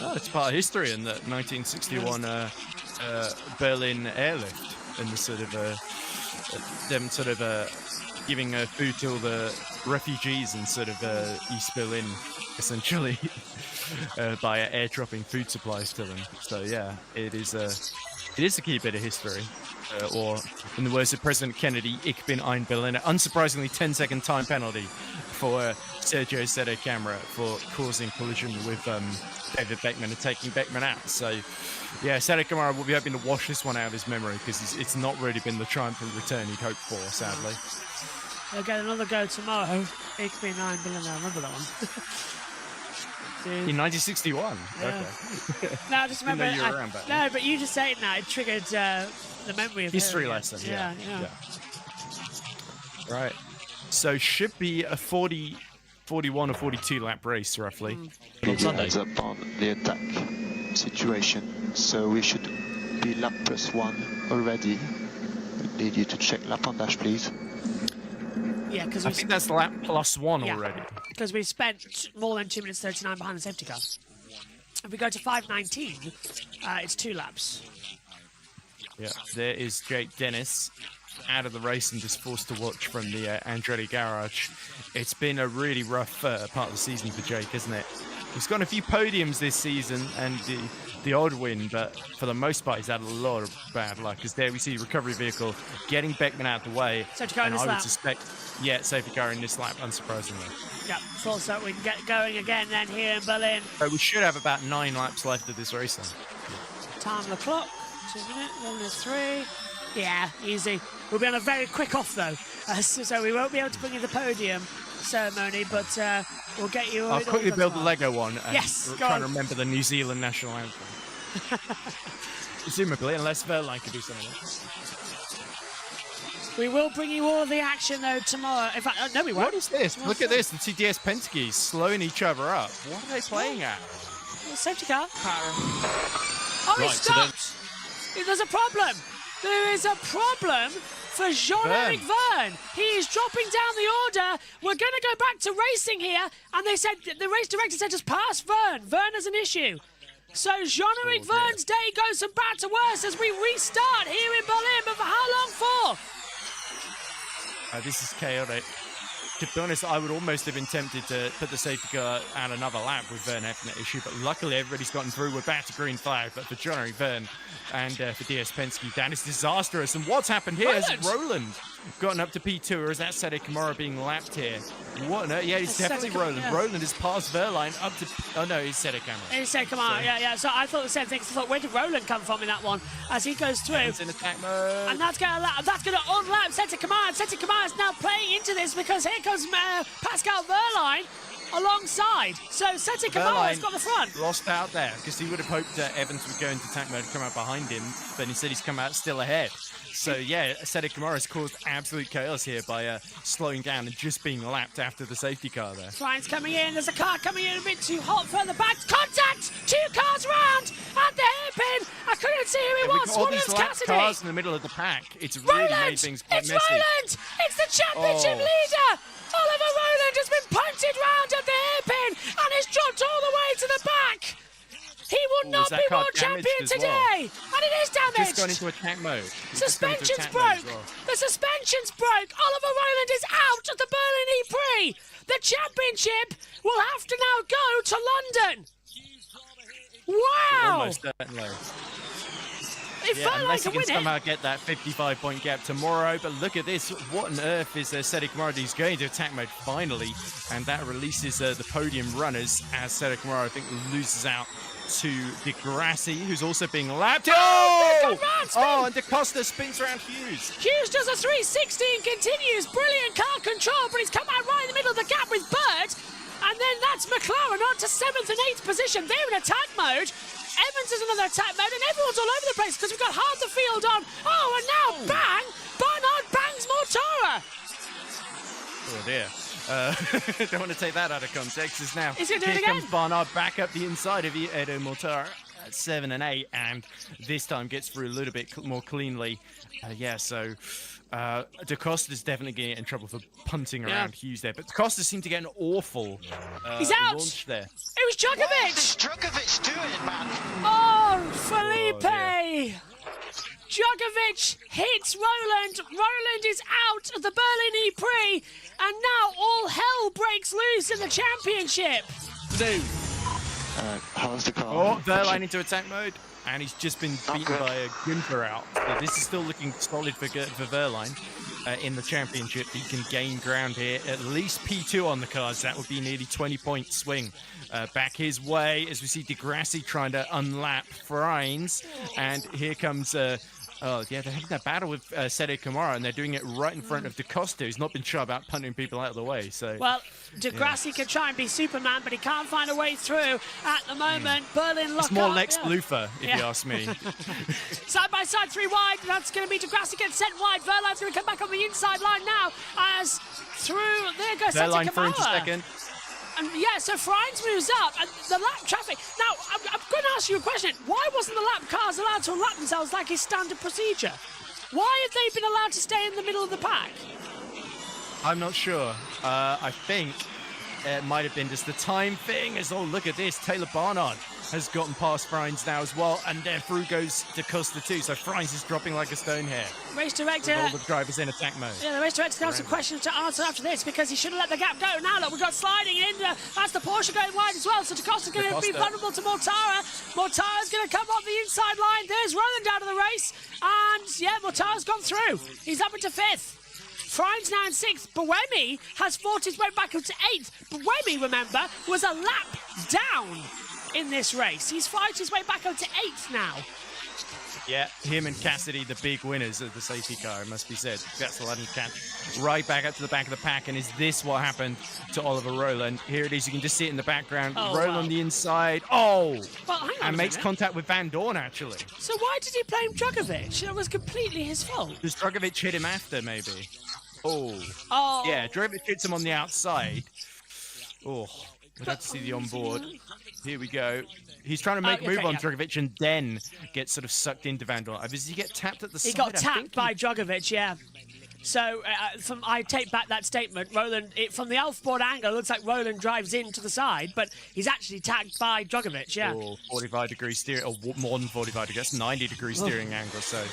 Oh, it's part of history in that 1961 Berlin airlift and the sort of them sort of giving food to all the refugees in sort of East Berlin, essentially, by airdropping food supplies to them. So yeah, it is a key bit of history. Or, in the words of President Kennedy, Ich bin ein Berliner. Unsurprisingly, 10-second time penalty for Sergio Sette Camara for causing collision with David Beckman and taking Beckman out. So, yeah, Sette Camara will be hoping to wash this one out of his memory because it's not really been the triumphant return he'd hoped for, sadly. They'll get another go tomorrow. Ich bin ein Berliner. I remember that one. In 1961? Yeah. Okay. No, I just remember. You were around back then. No, but you just saying that, it triggered the memory of history her. lesson. Yeah. Yeah. Right. So should be a 41 or 42 lap race roughly. Heads up on the attack situation, so we should be lap +1 already. We need you to check lap on dash, please. Yeah, because I think that's lap +1 already. Because we spent more than 2 minutes 39 behind the safety car. If we go to 5:19, it's 2 laps. Yeah, there is Jake Dennis out of the race and just forced to watch from the Andretti garage. It's been a really rough part of the season for Jake, isn't it? He's got a few podiums this season and the odd win, but for the most part, he's had a lot of bad luck. Because there we see the recovery vehicle getting Beckman out of the way. Safety car in and this I would lap. suspect, yeah, safety car in this lap, unsurprisingly. Yeah, thought so. We can get going again then here in Berlin. We should have about 9 laps left of this race then. Time on the clock. 2 minutes. 1 minute 3. Yeah, easy. We'll be on a very quick off though, so we won't be able to bring you the podium ceremony, but we'll get you. I'll quickly build the Lego one. And yes, go try on. to remember the New Zealand national anthem. Presumably, unless Wehrlein could do something else. We will bring you all of the action though tomorrow. In fact, no, we won't. What is this? Look at this. The two DS Penske's slowing each other up. What are they playing at? Safety car. Oh, he Right, so stopped. There's a problem. There is a problem for Jean-Eric Verne. He is dropping down the order. We're going to go back to racing here. And they said, the race director said, just pass Verne. Verne has an issue. So Jean-Eric Verne's day goes from bad to worse as we restart here in Berlin. But for how long for? This is chaotic. To be honest, I would almost have been tempted to put the safety car out another lap with Verne having that issue, but luckily everybody's gotten through. We're back to green flag, but for Jean-Eric Verne and for DS Penske, that is disastrous. And what's happened here is Roland gotten up to P2, or is that Sette Camara being lapped here? What? No, yeah, it's definitely Roland. Yeah. Roland has passed Wehrlein up to... Oh, no, it's Sette Camara. It's Sette Camara, yeah. So I thought the same thing. I thought, where did Roland come from in that one? As he goes through. It's in attack mode. And that's going to unlap Sette Camara. Sette Camara is now playing into this because here comes Pascal Wehrlein. alongside. So Seti Kamara's got the front. Lost out there because he would have hoped Evans would go into attack mode and come out behind him, but instead he's come out still ahead. So yeah, Seti Kamara's caused absolute chaos here by slowing down and just being lapped after the safety car there. Ryan's coming in. There's a car coming in a bit too hot further back. Contact! 2 cars round at the hairpin. I couldn't see who it was. All One these of lapped Cassidy. cars in the middle of the pack. It's really made things quite messy. Roland! It's the championship leader! Oliver Roland has been punted round at the hairpin and is dropped all the way to the back. He will not be world champion today. And it is damaged. Just gone into attack mode. Suspension's broke. The suspension's broke. Oliver Roland is out of the Berlin E-Prix. The championship will have to now go to London. Wow. Almost certainly. If unless he can can somehow get that 55-point gap tomorrow. But look at this. What on earth is Seti Kamara? He's going to attack mode finally. And that releases the podium runners as Seti Kamara, I think, loses out to Di Grassi, who's also being lapped. Oh, and Da Costa spins around Hughes. Hughes does a 360 and continues. Brilliant car control, but he's come out right in the middle of the gap with Bird. And then that's McLaren on to 7th and 8th position. They're in attack mode. Evans is another attack mode, and everyone's all over the place because we've got half the field on. Oh, and now bang! Barnard bangs Mortara. Oh dear. Don't want to take that out of context. As now Is he doing it here again? comes Barnard back up the inside of Edo Mortara at 7 and 8, and this time gets through a little bit more cleanly. So Da Costa's definitely going to get in trouble for punting around Hughes there, but Da Costa seemed to get an awful He's out. launch there. It was Djokovic. What is Djokovic doing, man? Oh, Felipe. Djokovic hits Roland. Roland is out of the Berlin E-Prix, and now all hell breaks loose in the championship. How's the car? Oh, Verline into attack mode, and he's just been beaten by a Günther out. So this is still looking solid for Verline in the championship. He can gain ground here, at least P2 on the cards. That would be nearly 20-point swing back his way as we see Di Grassi trying to unlap Freins, and here comes. They're having that battle with Seti Kamara, and they're doing it right in front of Da Costa, who's not been shy about punting people out of the way. So, well, Di Grassi can try and be Superman, but he can't find a way through at the moment. Berlin lock it's more up. Lex Luthor, if you ask me. Side by side, 3 wide. That's going to be Di Grassi gets sent wide. Verline's going to come back on the inside line now as through. There goes Seti Verline for into Kamara. second. And yeah, so Freins moves up, and the lap traffic. Now, I'm going to ask you a question. Why wasn't the lap cars allowed to lap themselves like his standard procedure? Why have they been allowed to stay in the middle of the pack? I'm not sure. I think it might have been just the time thing. As look at this. Taylor Barnard has gotten past Freins now as well, and then through goes Da Costa too. So Freins is dropping like a stone here. Race director. With all the drivers in attack mode. Yeah, the race director's got some questions to answer after this because he should have let the gap go. Now look, we've got sliding in. That's the Porsche going wide as well. So Da Costa's going to be vulnerable to Mortara. Mortara's going to come off the inside line. There's Roland out of the race, and yeah, Mortara's gone through. He's up into 5th. Freins now in 6th. Buemi has fought his way back up to 8th. Buemi, remember, was a lap down in this race. He's fighting his way back up to 8th now. Yeah, him and Cassidy, the big winners of the safety car, it must be said. That's the London Cat right back up to the back of the pack. And is this what happened to Oliver Roland? Here it is. You can just see it in the background. Roland on the inside. Oh! Well, hang on and a makes minute. contact with Van Dorn, actually. So why did he blame Djokovic? That was completely his fault. Does Djokovic hit him after, maybe? Oh. Yeah, Djokovic hits him on the outside. Oh, we'd have to see the onboard. Here we go. He's trying to make a move on Djokovic and then gets sort of sucked into Van Dorn. Does he get tapped at the side? He got tapped by Djokovic, yeah. So I take back that statement. Roland, from the Elfboard angle, it looks like Roland drives in to the side, but he's actually tagged by Djokovic, yeah. 45-degree steering, or more than 45 degrees. That's 90-degree steering angle, so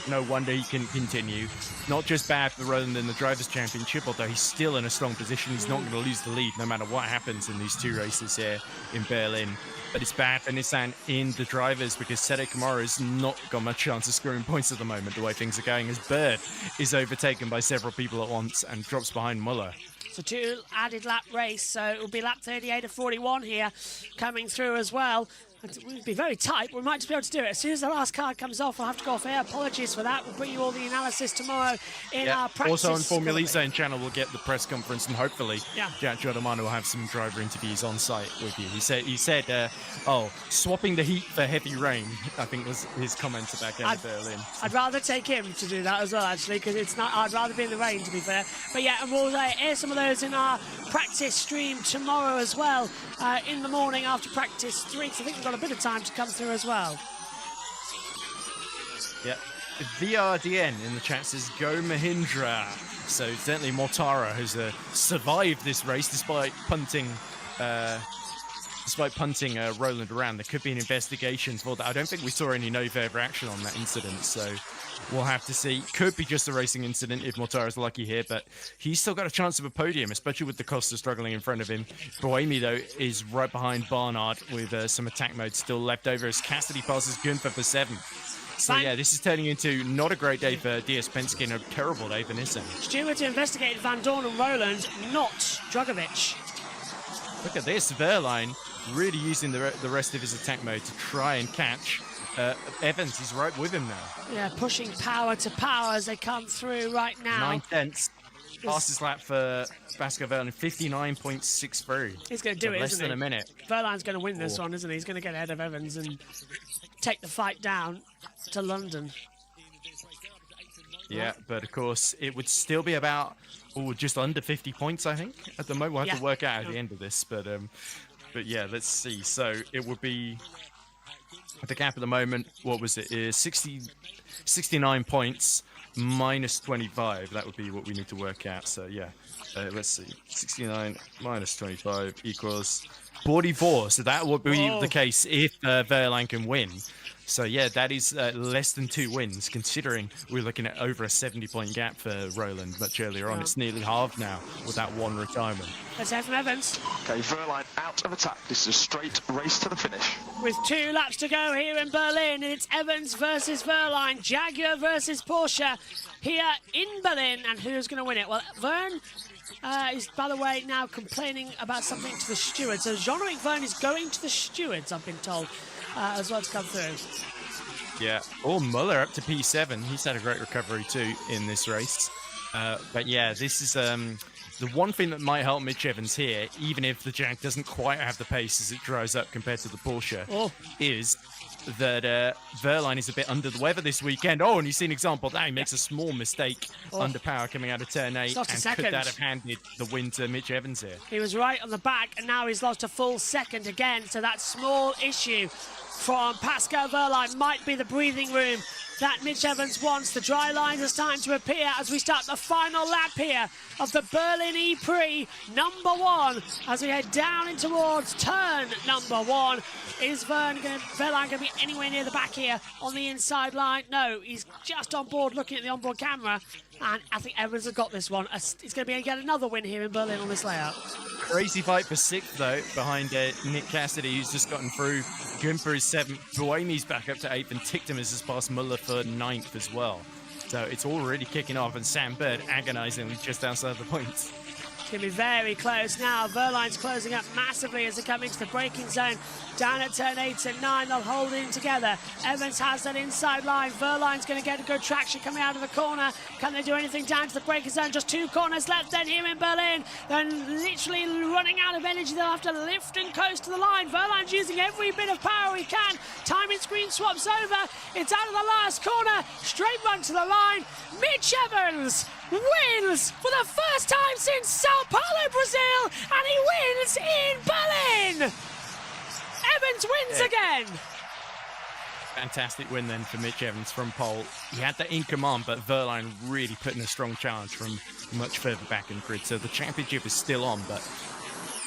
no wonder he can continue. Not just bad for Roland in the Drivers' Championship, although he's still in a strong position. He's not going to lose the lead no matter what happens in these 2 races here in Berlin. But it's bad for Nissan in the drivers because Seti Kamara has not got much chance of scoring points at the moment, the way things are going, as Bird is overtaken by several people at once and drops behind Muller. So 2 added lap race, so it will be lap 38 of 41 here coming through as well. It would be very tight, but we might just be able to do it. As soon as the last card comes off, we'll have to go off air. Apologies for that. We'll bring you all the analysis tomorrow in our practice. Also on Formula Zone channel, we'll get the press conference, and hopefully Jack Giordamano will have some driver interviews on site with you. He said, swapping the heat for heavy rain, I think was his comment about getting Berlin. I'd rather take him to do that as well, actually, because it's not. I'd rather be in the rain, to be fair. But yeah, and we'll air some of those in our practice stream tomorrow as well, in the morning after practice 3. So I think we've got a bit of time to come through as well. Yeah, VRDN in the chat says go Mahindra. So certainly Mortara has survived this race despite punting Roland around. There could be an investigation for that. I don't think we saw any no favour action on that incident, so we'll have to see. Could be just a racing incident if Mortara's lucky here, but he's still got a chance of a podium, especially with the Costa struggling in front of him. Boemi, though, is right behind Barnard with some attack mode still left over as Cassidy passes Gunther for 7th. So yeah, this is turning into not a great day for DS Penske and a terrible day for Nissan. Stewart investigated Van Dorn and Roland, not Dragovic. Look at this, Verline really using the rest of his attack mode to try and catch Evans. He's right with him now. Yeah, pushing power to power as they come through right now. 9/10. Fastest lap for Pascal Verline, 59.63. He's going to do it, less isn't than he? a minute. Verline's going to win this one, isn't he? He's going to get ahead of Evans and take the fight down to London. Yeah, but of course, it would still be about just under 50 points, I think, at the moment. We'll have to work out at the end of this, but yeah, let's see. So it would be the gap at the moment. What was it? 69 points minus 25. That would be what we need to work out. So yeah, let's see. 69 minus 25 equals 44. So that would be the case if Verline can win. So yeah, that is less than 2 wins, considering we're looking at over a 70-point gap for Roland much earlier on. It's nearly halved now with that 1 retirement. Let's hear from Evans. Okay, Verline out of attack. This is a straight race to the finish. With 2 laps to go here in Berlin, and it's Evans versus Verline, Jaguar versus Porsche here in Berlin, and who's going to win it? Well, Verne is, by the way, now complaining about something to the stewards. So Jean-Luc Verne is going to the stewards, I've been told, as well to come through. Yeah. Muller up to P7. He's had a great recovery too in this race. But yeah, this is the one thing that might help Mitch Evans here, even if the Jag doesn't quite have the pace as it dries up compared to the Porsche, is that Verline is a bit under the weather this weekend. And you see an example of that. He makes a small mistake under power coming out of turn 8. And could that have handed the win to Mitch Evans here? He was right on the back, and now he's lost a full second again. So that small issue from Pascal Verline might be the breathing room that Mitch Evans wants. The dry lines are starting to appear as we start the final lap here of the Berlin E-Prix number 1 as we head down in towards turn number 1. Is Verline going to be anywhere near the back here on the inside line? No, he's just on board looking at the onboard camera, and I think Evans has got this one. He's going to be get another win here in Berlin on this layout. Crazy fight for 6th, though, behind Nick Cassidy, who's just gotten through. Gunther is 7th. Buemi's back up to 8th, and Ticktum has just passed Muller for 9th as well. So it's already kicking off, and Sam Bird agonizingly just outside the points. It's going to be very close now. Verline's closing up massively as they come into the braking zone. Down at turn 8 and 9, they'll hold in together. Evans has that inside line. Verline's going to get a good traction coming out of the corner. Can they do anything down to the braking zone? Just 2 corners left then here in Berlin. Then literally running out of energy. They'll have to lift and coast to the line. Verline's using every bit of power he can. Timing screen swaps over. It's out of the last corner. Straight run to the line. Mitch Evans wins for the first time since Sao Paulo, Brazil, and he wins in Berlin! Evans wins again! Fantastic win then for Mitch Evans from pole. He had that in command, but Verline really put in a strong challenge from much further back in the grid. So the championship is still on, but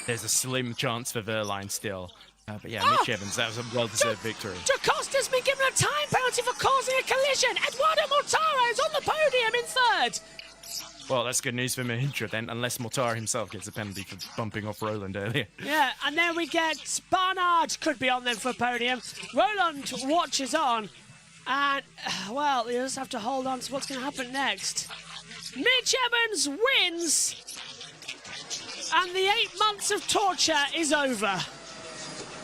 there's a slim chance for Verline still. But yeah, Mitch Evans, that was a well-deserved victory. Jacosta's been given a time penalty for causing a collision. Eduardo Mortara is on the podium in 3rd. Well, that's good news for Mahindra then, unless Mortara himself gets a penalty for bumping off Roland earlier. Yeah, and then we get Barnard could be on them for a podium. Roland watches on, and, well, you just have to hold on to what's going to happen next. Mitch Evans wins, and the 8 months of torture is over.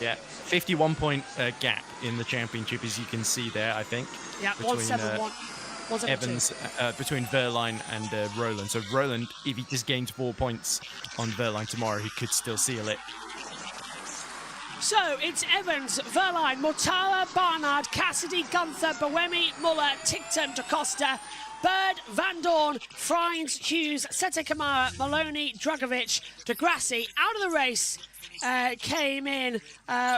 Yeah, 51-point gap in the championship, as you can see there, I think. Yeah, between, 171. Evans, between Verline and Roland. So Roland, if he just gains 4 points on Verline tomorrow, he could still seal it. So it's Evans, Verline, Mortara, Barnard, Cassidy, Gunther, Boemi, Muller, Ticton, DaCosta, Bird, Van Dorn, Frines, Hughes, Seta Kamara, Maloney, Dragovic, Degrassi. Out of the race came in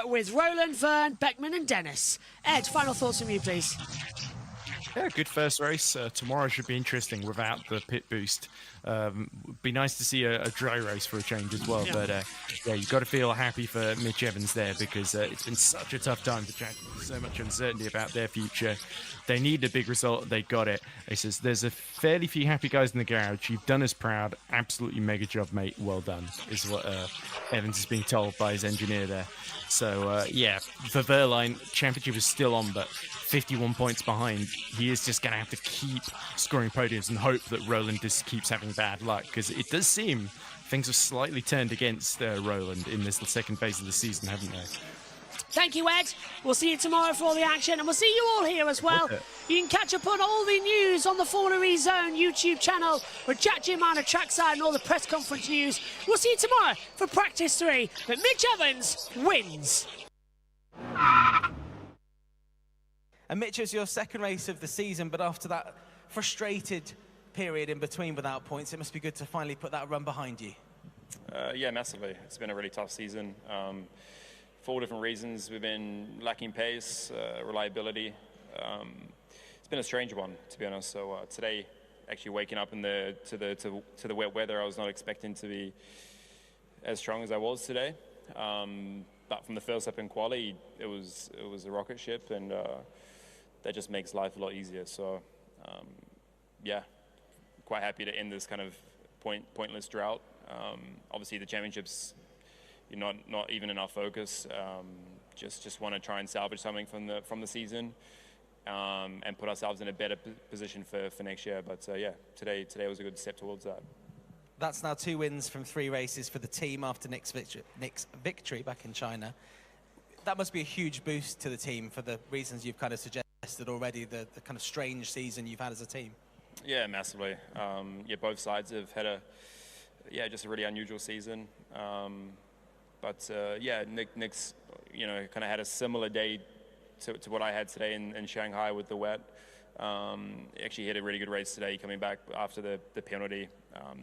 with Roland, Vern, Beckman and Dennis. Ed, final thoughts from you, please. Yeah, good first race. Tomorrow should be interesting without the pit boost. Be nice to see a dry race for a change as well. Yeah. But yeah, you've got to feel happy for Mitch Evans there, because it's been such a tough time for Jack. So much uncertainty about their future. They need a big result. They got it. He says, there's a fairly few happy guys in the garage. You've done us proud. Absolutely mega job, mate. Well done, is what Evans is being told by his engineer there. So, yeah, for Verline, championship is still on, but 51 points behind. He is just going to have to keep scoring podiums and hope that Roland just keeps having bad luck, because it does seem things have slightly turned against Roland in this second phase of the season, haven't they? Thank you, Ed. We'll see you tomorrow for all the action, and we'll see you all here as well. You can catch up on all the news on the Formula E Zone YouTube channel with Jack Jim on the trackside and all the press conference news. We'll see you tomorrow for practice 3. But Mitch Evans wins. And Mitch, it's your second race of the season, but after that frustrated period in between without points, it must be good to finally put that run behind you. Yeah, massively. It's been a really tough season. 4 different reasons. We've been lacking pace, reliability. It's been a strange one, to be honest. So today, actually waking up in to the wet weather, I was not expecting to be as strong as I was today. But from the first up in quali, it was a rocket ship, and that just makes life a lot easier. So yeah, quite happy to end this kind of pointless drought. Obviously, the championships, not even in our focus. Just want to try and salvage something from the season, and put ourselves in a better position for next year. But yeah, today was a good step towards that. That's now 2 wins from 3 races for the team after Nick's victory back in China. That must be a huge boost to the team for the reasons you've kind of suggested already, the kind of strange season you've had as a team. Yeah, massively. Yeah, both sides have had just a really unusual season. But yeah, Nick's kind of had a similar day to what I had today in Shanghai with the wet. Actually had a really good race today, coming back after the penalty,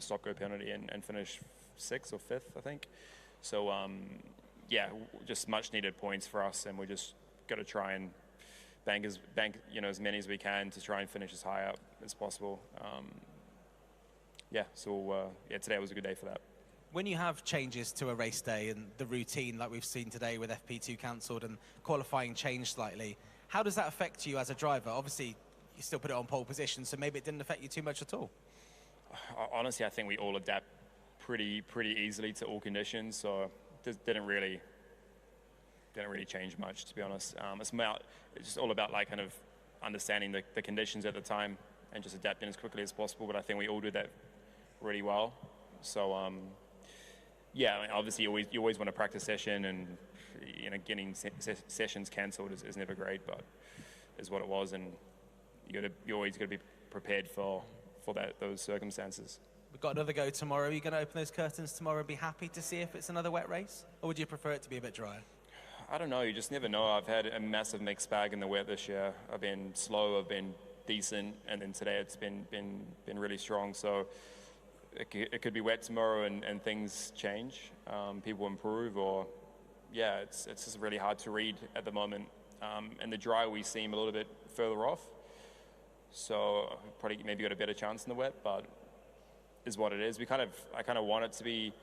stop-go penalty, and finished 6th or 5th, I think. So yeah, just much needed points for us, and we just got to try and bank as many as we can to try and finish as high up as possible. Yeah, so yeah, today was a good day for that. When you have changes to a race day and the routine like we've seen today with FP2 cancelled and qualifying changed slightly, how does that affect you as a driver? Obviously, you still put it on pole position, so maybe it didn't affect you too much at all. Honestly, I think we all adapt pretty easily to all conditions, so it didn't really change much, to be honest. It's just all about like kind of understanding the conditions at the time and just adapting as quickly as possible. But I think we all did that really well. So yeah, I mean, obviously you always want a practice session, and getting sessions cancelled is never great, but is what it was, and you always got to be prepared for those circumstances. We've got another go tomorrow. Are you going to open those curtains tomorrow and be happy to see if it's another wet race, or would you prefer it to be a bit drier? I don't know. You just never know. I've had a massive mixed bag in the wet this year. I've been slow, I've been decent, and then today it's been really strong. So it could be wet tomorrow and things change. People improve, or yeah, it's just really hard to read at the moment. And the dry, we seem a little bit further off. So probably maybe got a better chance in the wet, but is what it is. I kind of want it to be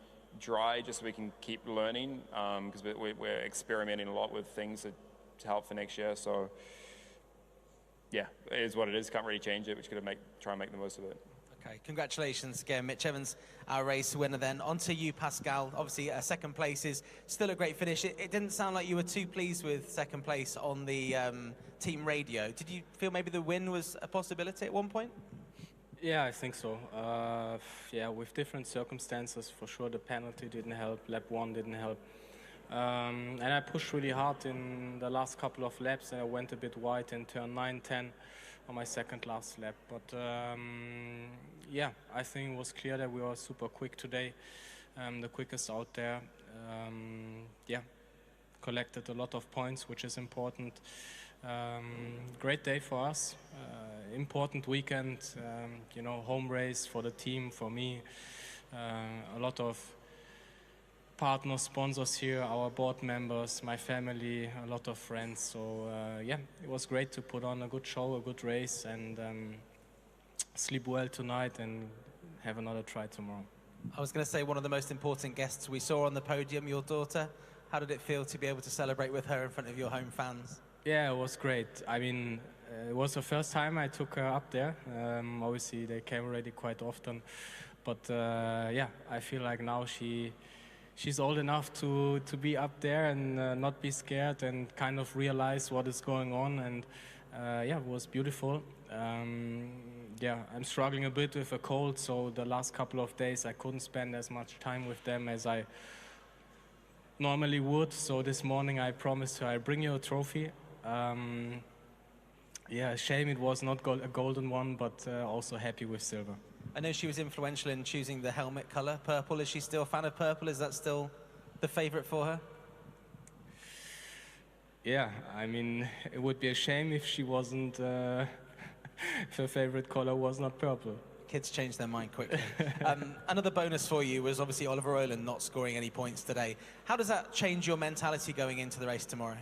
dry just so we can keep learning, because we're experimenting a lot with things to help for next year. So yeah, it is what it is. Can't really change it. We just got to try and make the most of it. Okay, congratulations again, Mitch Evans, our race winner then. On to you, Pascal. Obviously, second place is still a great finish. It didn't sound like you were too pleased with second place on the team radio. Did you feel maybe the win was a possibility at one point? Yeah, I think so. Yeah, with different circumstances, for sure the penalty didn't help, lap 1 didn't help. And I pushed really hard in the last couple of laps, and I went a bit wide in turn 9, 10 on my second last lap. But yeah, I think it was clear that we were super quick today, the quickest out there. Yeah, collected a lot of points, which is important. Great day for us, important weekend, you know, home race for the team, for me, a lot of partner sponsors here, our board members, my family, a lot of friends. So yeah, it was great to put on a good show, a good race, and sleep well tonight and have another try tomorrow. I was going to say, one of the most important guests we saw on the podium, your daughter. How did it feel to be able to celebrate with her in front of your home fans? Yeah, it was great. I mean, it was the first time I took her up there. Obviously, they came already quite often. But yeah, I feel like now she's old enough to be up there and not be scared and kind of realize what is going on. And yeah, it was beautiful. Yeah, I'm struggling a bit with a cold, so the last couple of days I couldn't spend as much time with them as I normally would. So this morning I promised her I'll bring you a trophy. Yeah, shame it was not a golden one, but also happy with silver. I know she was influential in choosing the helmet color, purple. Is she still a fan of purple? Is that still the favorite for her? Yeah, I mean, it would be a shame if she wasn't, if her favorite color was not purple. Kids change their mind quickly. Another bonus for you was obviously Oliver Rowland not scoring any points today. How does that change your mentality going into the race tomorrow?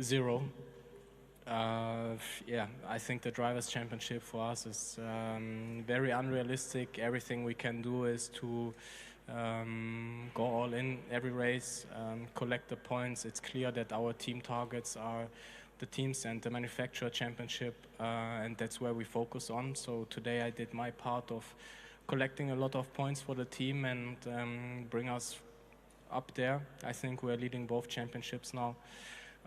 0. Yeah, I think the Drivers' Championship for us is very unrealistic. Everything we can do is to go all in every race, collect the points. It's clear that our team targets are the teams and the manufacturer championship, and that's where we focus on. So today I did my part of collecting a lot of points for the team and bring us up there. I think we're leading both championships now.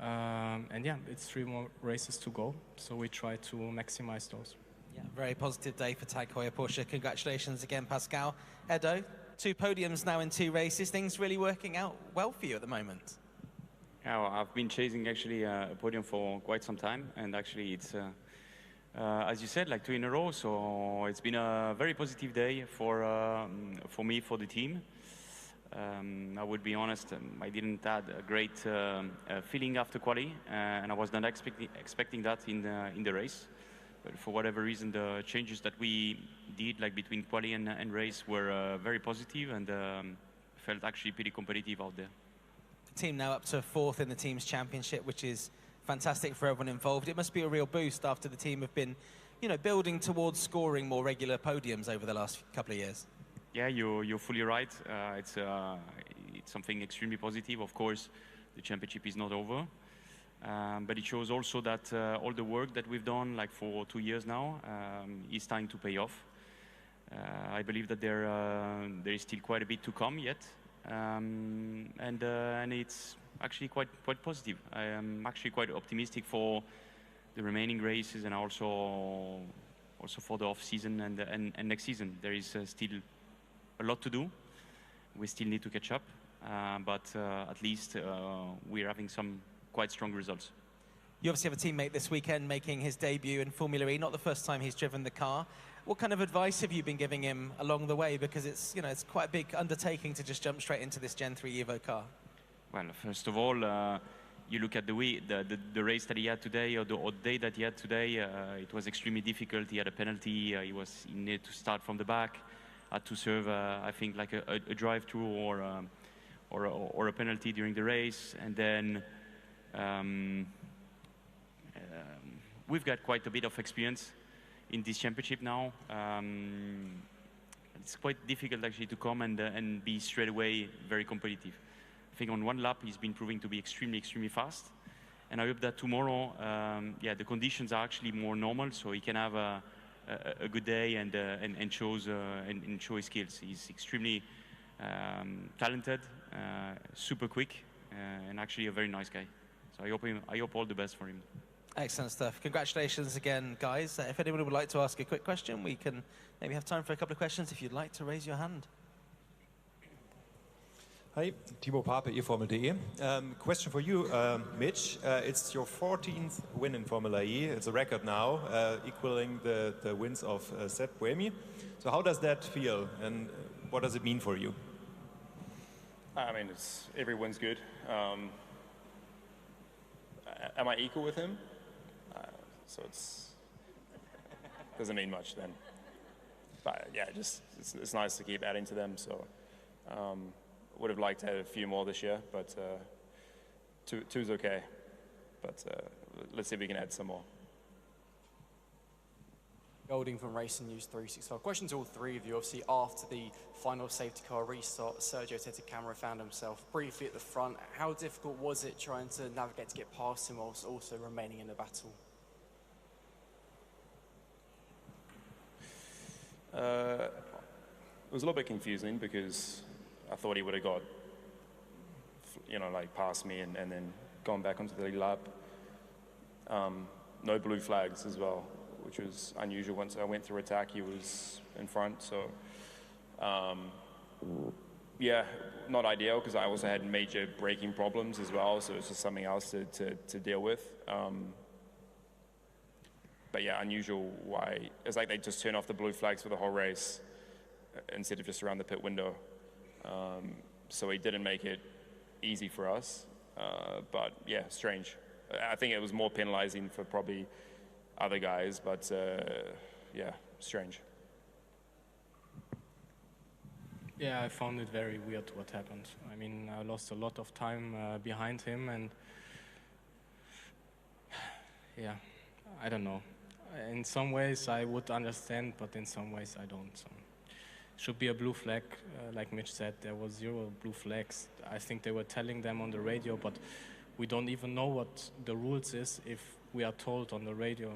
And yeah, it's 3 more races to go, so we try to maximize those. Yeah, very positive day for Tag Heuer Porsche. Congratulations again, Pascal. Edo, 2 podiums now in 2 races. Things really working out well for you at the moment. Yeah, well, I've been chasing actually a podium for quite some time, and actually it's, as you said, like 2 in a row. So it's been a very positive day for me, for the team. I would be honest, I didn't have a great feeling after quali, and I was not expecting that in the race. But for whatever reason, the changes that we did, like between quali and race, were very positive, and felt actually pretty competitive out there. The team now up to 4th in the team's championship, which is fantastic for everyone involved. It must be a real boost after the team have been, you know, building towards scoring more regular podiums over the last couple of years. Yeah, you're fully right. It's something extremely positive. Of course, the championship is not over, but it shows also that all the work that we've done, like for 2 years now, is starting to pay off. I believe that there is still quite a bit to come yet, and it's actually quite positive. I am actually quite optimistic for the remaining races, and also for the off season and next season. There is still a lot to do. We still need to catch up, but at least we're having some quite strong results. You obviously have a teammate this weekend making his debut in Formula E, not the first time he's driven the car. What kind of advice have you been giving him along the way? Because it's, you know, it's quite a big undertaking to just jump straight into this Gen 3 Evo car. Well, first of all, you look at the race that he had today, or the day that he had today, it was extremely difficult. He had a penalty, he needed to start from the back, had to serve, I think, like a drive-through or a penalty during the race. And then we've got quite a bit of experience in this championship now. It's quite difficult actually to come and be straight away very competitive. I think on one lap he's been proving to be extremely fast, and I hope that tomorrow, yeah, the conditions are actually more normal, so he can have a good day and show his skills. He's extremely talented, super quick, and actually a very nice guy. So I hope all the best for him. Excellent stuff. Congratulations again, guys. If anyone would like to ask a quick question, we can maybe have time for a couple of questions if you'd like to raise your hand. Hi, Timo Pape, eFormel.de. Question for you, Mitch. It's your 14th win in Formula E. It's a record now, equaling the wins of Sepp Buemi. So how does that feel, and what does it mean for you? I mean, every win's good. Am I equal with him? So doesn't mean much then. But yeah, it's nice to keep adding to them. So would have liked to have a few more this year, but two's okay. But let's see if we can add some more. Golding from Racing News 365. Question to all three of you. Obviously, after the final safety car restart, Sergio Tettecamera found himself briefly at the front. How difficult was it trying to navigate to get past him whilst also remaining in the battle? It was a little bit confusing because I thought he would have got, like past me and then gone back onto the lead lap. No blue flags as well, which was unusual. Once I went through attack, he was in front. So, yeah, not ideal because I also had major braking problems as well. So it's just something else to deal with. But yeah, unusual why. It's like they just turn off the blue flags for the whole race instead of just around the pit window. So he didn't make it easy for us. But yeah, strange. I think it was more penalizing for probably other guys, but yeah, strange. Yeah, I found it very weird what happened. I mean, I lost a lot of time behind him, and yeah, I don't know. In some ways I would understand, but in some ways I don't. So should be a blue flag, like Mitch said. There was 0 blue flags. I think they were telling them on the radio, but we don't even know what the rules is if we are told on the radio.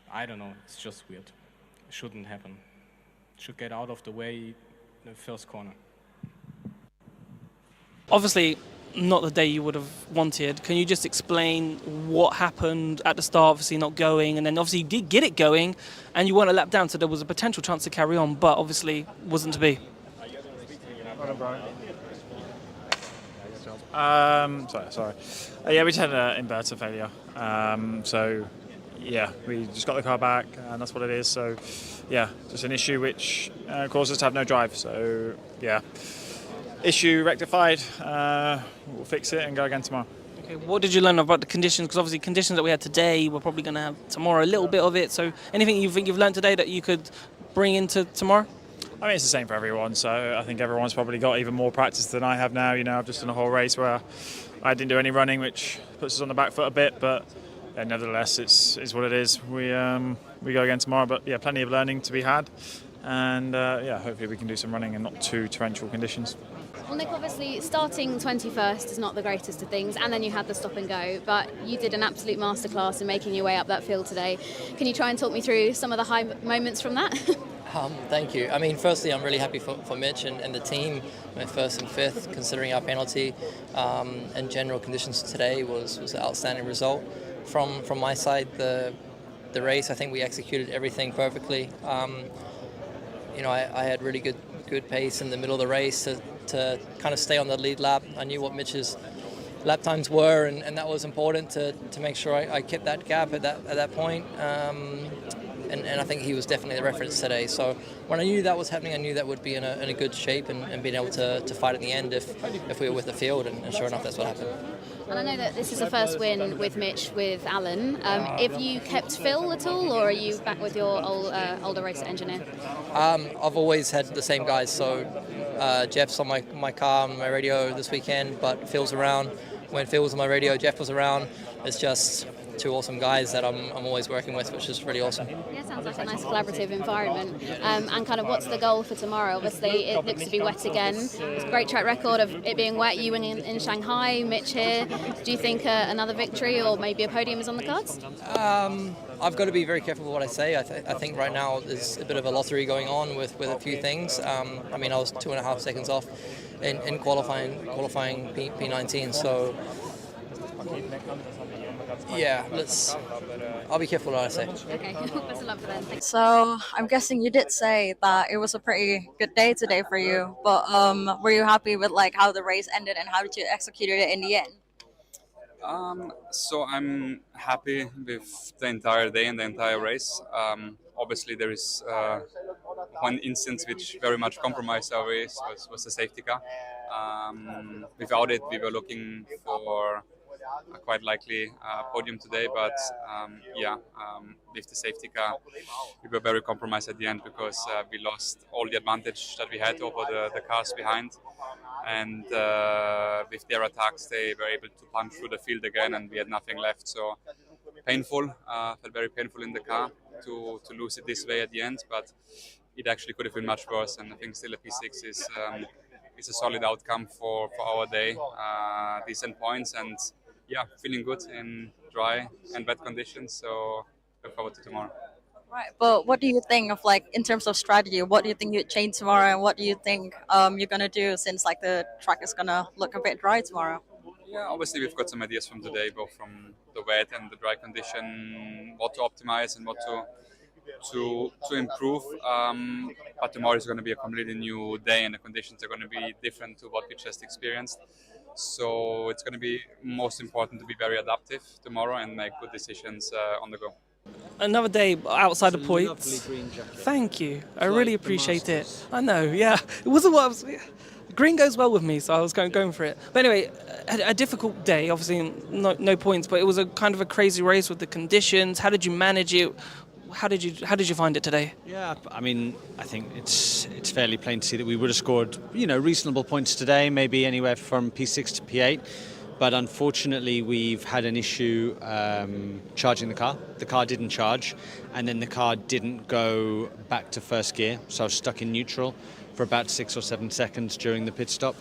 I don't know, it's just weird. It shouldn't happen. Should get out of the way in the first corner. Obviously, not the day you would have wanted. Can you just explain what happened at the start, obviously not going, and then obviously you did get it going, and you weren't a lap down, so there was a potential chance to carry on, but obviously wasn't to be. Sorry. Yeah, we just had an inverter failure. So, yeah, we just got the car back, and that's what it is. So, yeah, just an issue which caused us to have no drive. So, yeah, issue rectified. We'll fix it and go again tomorrow. Okay, what did you learn about the conditions? Because obviously conditions that we had today, we're probably going to have tomorrow a little bit of it. So, anything you think you've learned today that you could bring into tomorrow? I mean, it's the same for everyone, so I think everyone's probably got even more practice than I have now. I've just done a whole race where I didn't do any running, which puts us on the back foot a bit, but yeah, nevertheless, it's what it is. We go again tomorrow, but yeah, plenty of learning to be had, and yeah, hopefully we can do some running in not too torrential conditions. Well, Nick, obviously starting 21st is not the greatest of things, and then you had the stop and go, but you did an absolute masterclass in making your way up that field today. Can you try and talk me through some of the high moments from that? Thank you. I mean, firstly, I'm really happy for Mitch and the team. First and fifth, considering our penalty and general conditions today, was an outstanding result. From my side, the race, I think we executed everything perfectly. I had really good pace in the middle of the race to kind of stay on the lead lap. I knew what Mitch's lap times were, and that was important to make sure I kept that gap at that point. And I think he was definitely the reference today. So when I knew that was happening, I knew that would be in a good shape and being able to fight in the end if we were with the field, and sure enough, that's what happened. And I know that this is the first win with Mitch, with Alan. Have you kept Phil at all, or are you back with your older racer engineer? I've always had the same guys, so Jeff's on my car, on my radio this weekend, but Phil's around. When Phil was on my radio, Jeff was around. It's just two awesome guys that I'm always working with, which is really awesome. Yeah, sounds like a nice collaborative environment. And kind of what's the goal for tomorrow? Obviously, it looks to be wet again. It's a great track record of it being wet. You in Shanghai, Mitch here. Do you think another victory or maybe a podium is on the cards? I've got to be very careful with what I say. I think right now there's a bit of a lottery going on with a few things. I mean, I was 2.5 seconds off in qualifying P19, so Yeah, I'll be careful what I say. Okay, best of luck for them. So I'm guessing you did say that it was a pretty good day today for you, but were you happy with like how the race ended and how did you execute it in the end? So I'm happy with the entire day and the entire race. Obviously, there is one instance which very much compromised our race was the safety car. Without it, we were looking for a quite likely podium today, but with the safety car, we were very compromised at the end because we lost all the advantage that we had over the cars behind. And with their attacks, they were able to punch through the field again, and we had nothing left. So painful, felt very painful in the car to lose it this way at the end, but it actually could have been much worse. And I think still a P6 is a solid outcome for our day. Decent points, and yeah, feeling good in dry and wet conditions. So look forward to tomorrow. Right, but what do you think of like in terms of strategy? What do you think you'd change tomorrow, and what do you think you're gonna do since like the track is gonna look a bit dry tomorrow? Yeah, obviously we've got some ideas from today, both from the wet and the dry condition, what to optimize and what to improve. But tomorrow is going to be a completely new day, and the conditions are going to be different to what we just experienced. So it's going to be most important to be very adaptive tomorrow and make good decisions on the go. Another day outside the points. Thank you. I really appreciate it. I know, yeah. It wasn't what I was... Green goes well with me, so I was going for it. But anyway, a difficult day, obviously no points, but it was a kind of a crazy race with the conditions. How did you manage it? How did you find it today? Yeah, I mean, I think it's fairly plain to see that we would have scored, reasonable points today, maybe anywhere from P6 to P8. But unfortunately, we've had an issue charging the car. The car didn't charge, and then the car didn't go back to first gear. So I was stuck in neutral for about 6 or 7 seconds during the pit stop.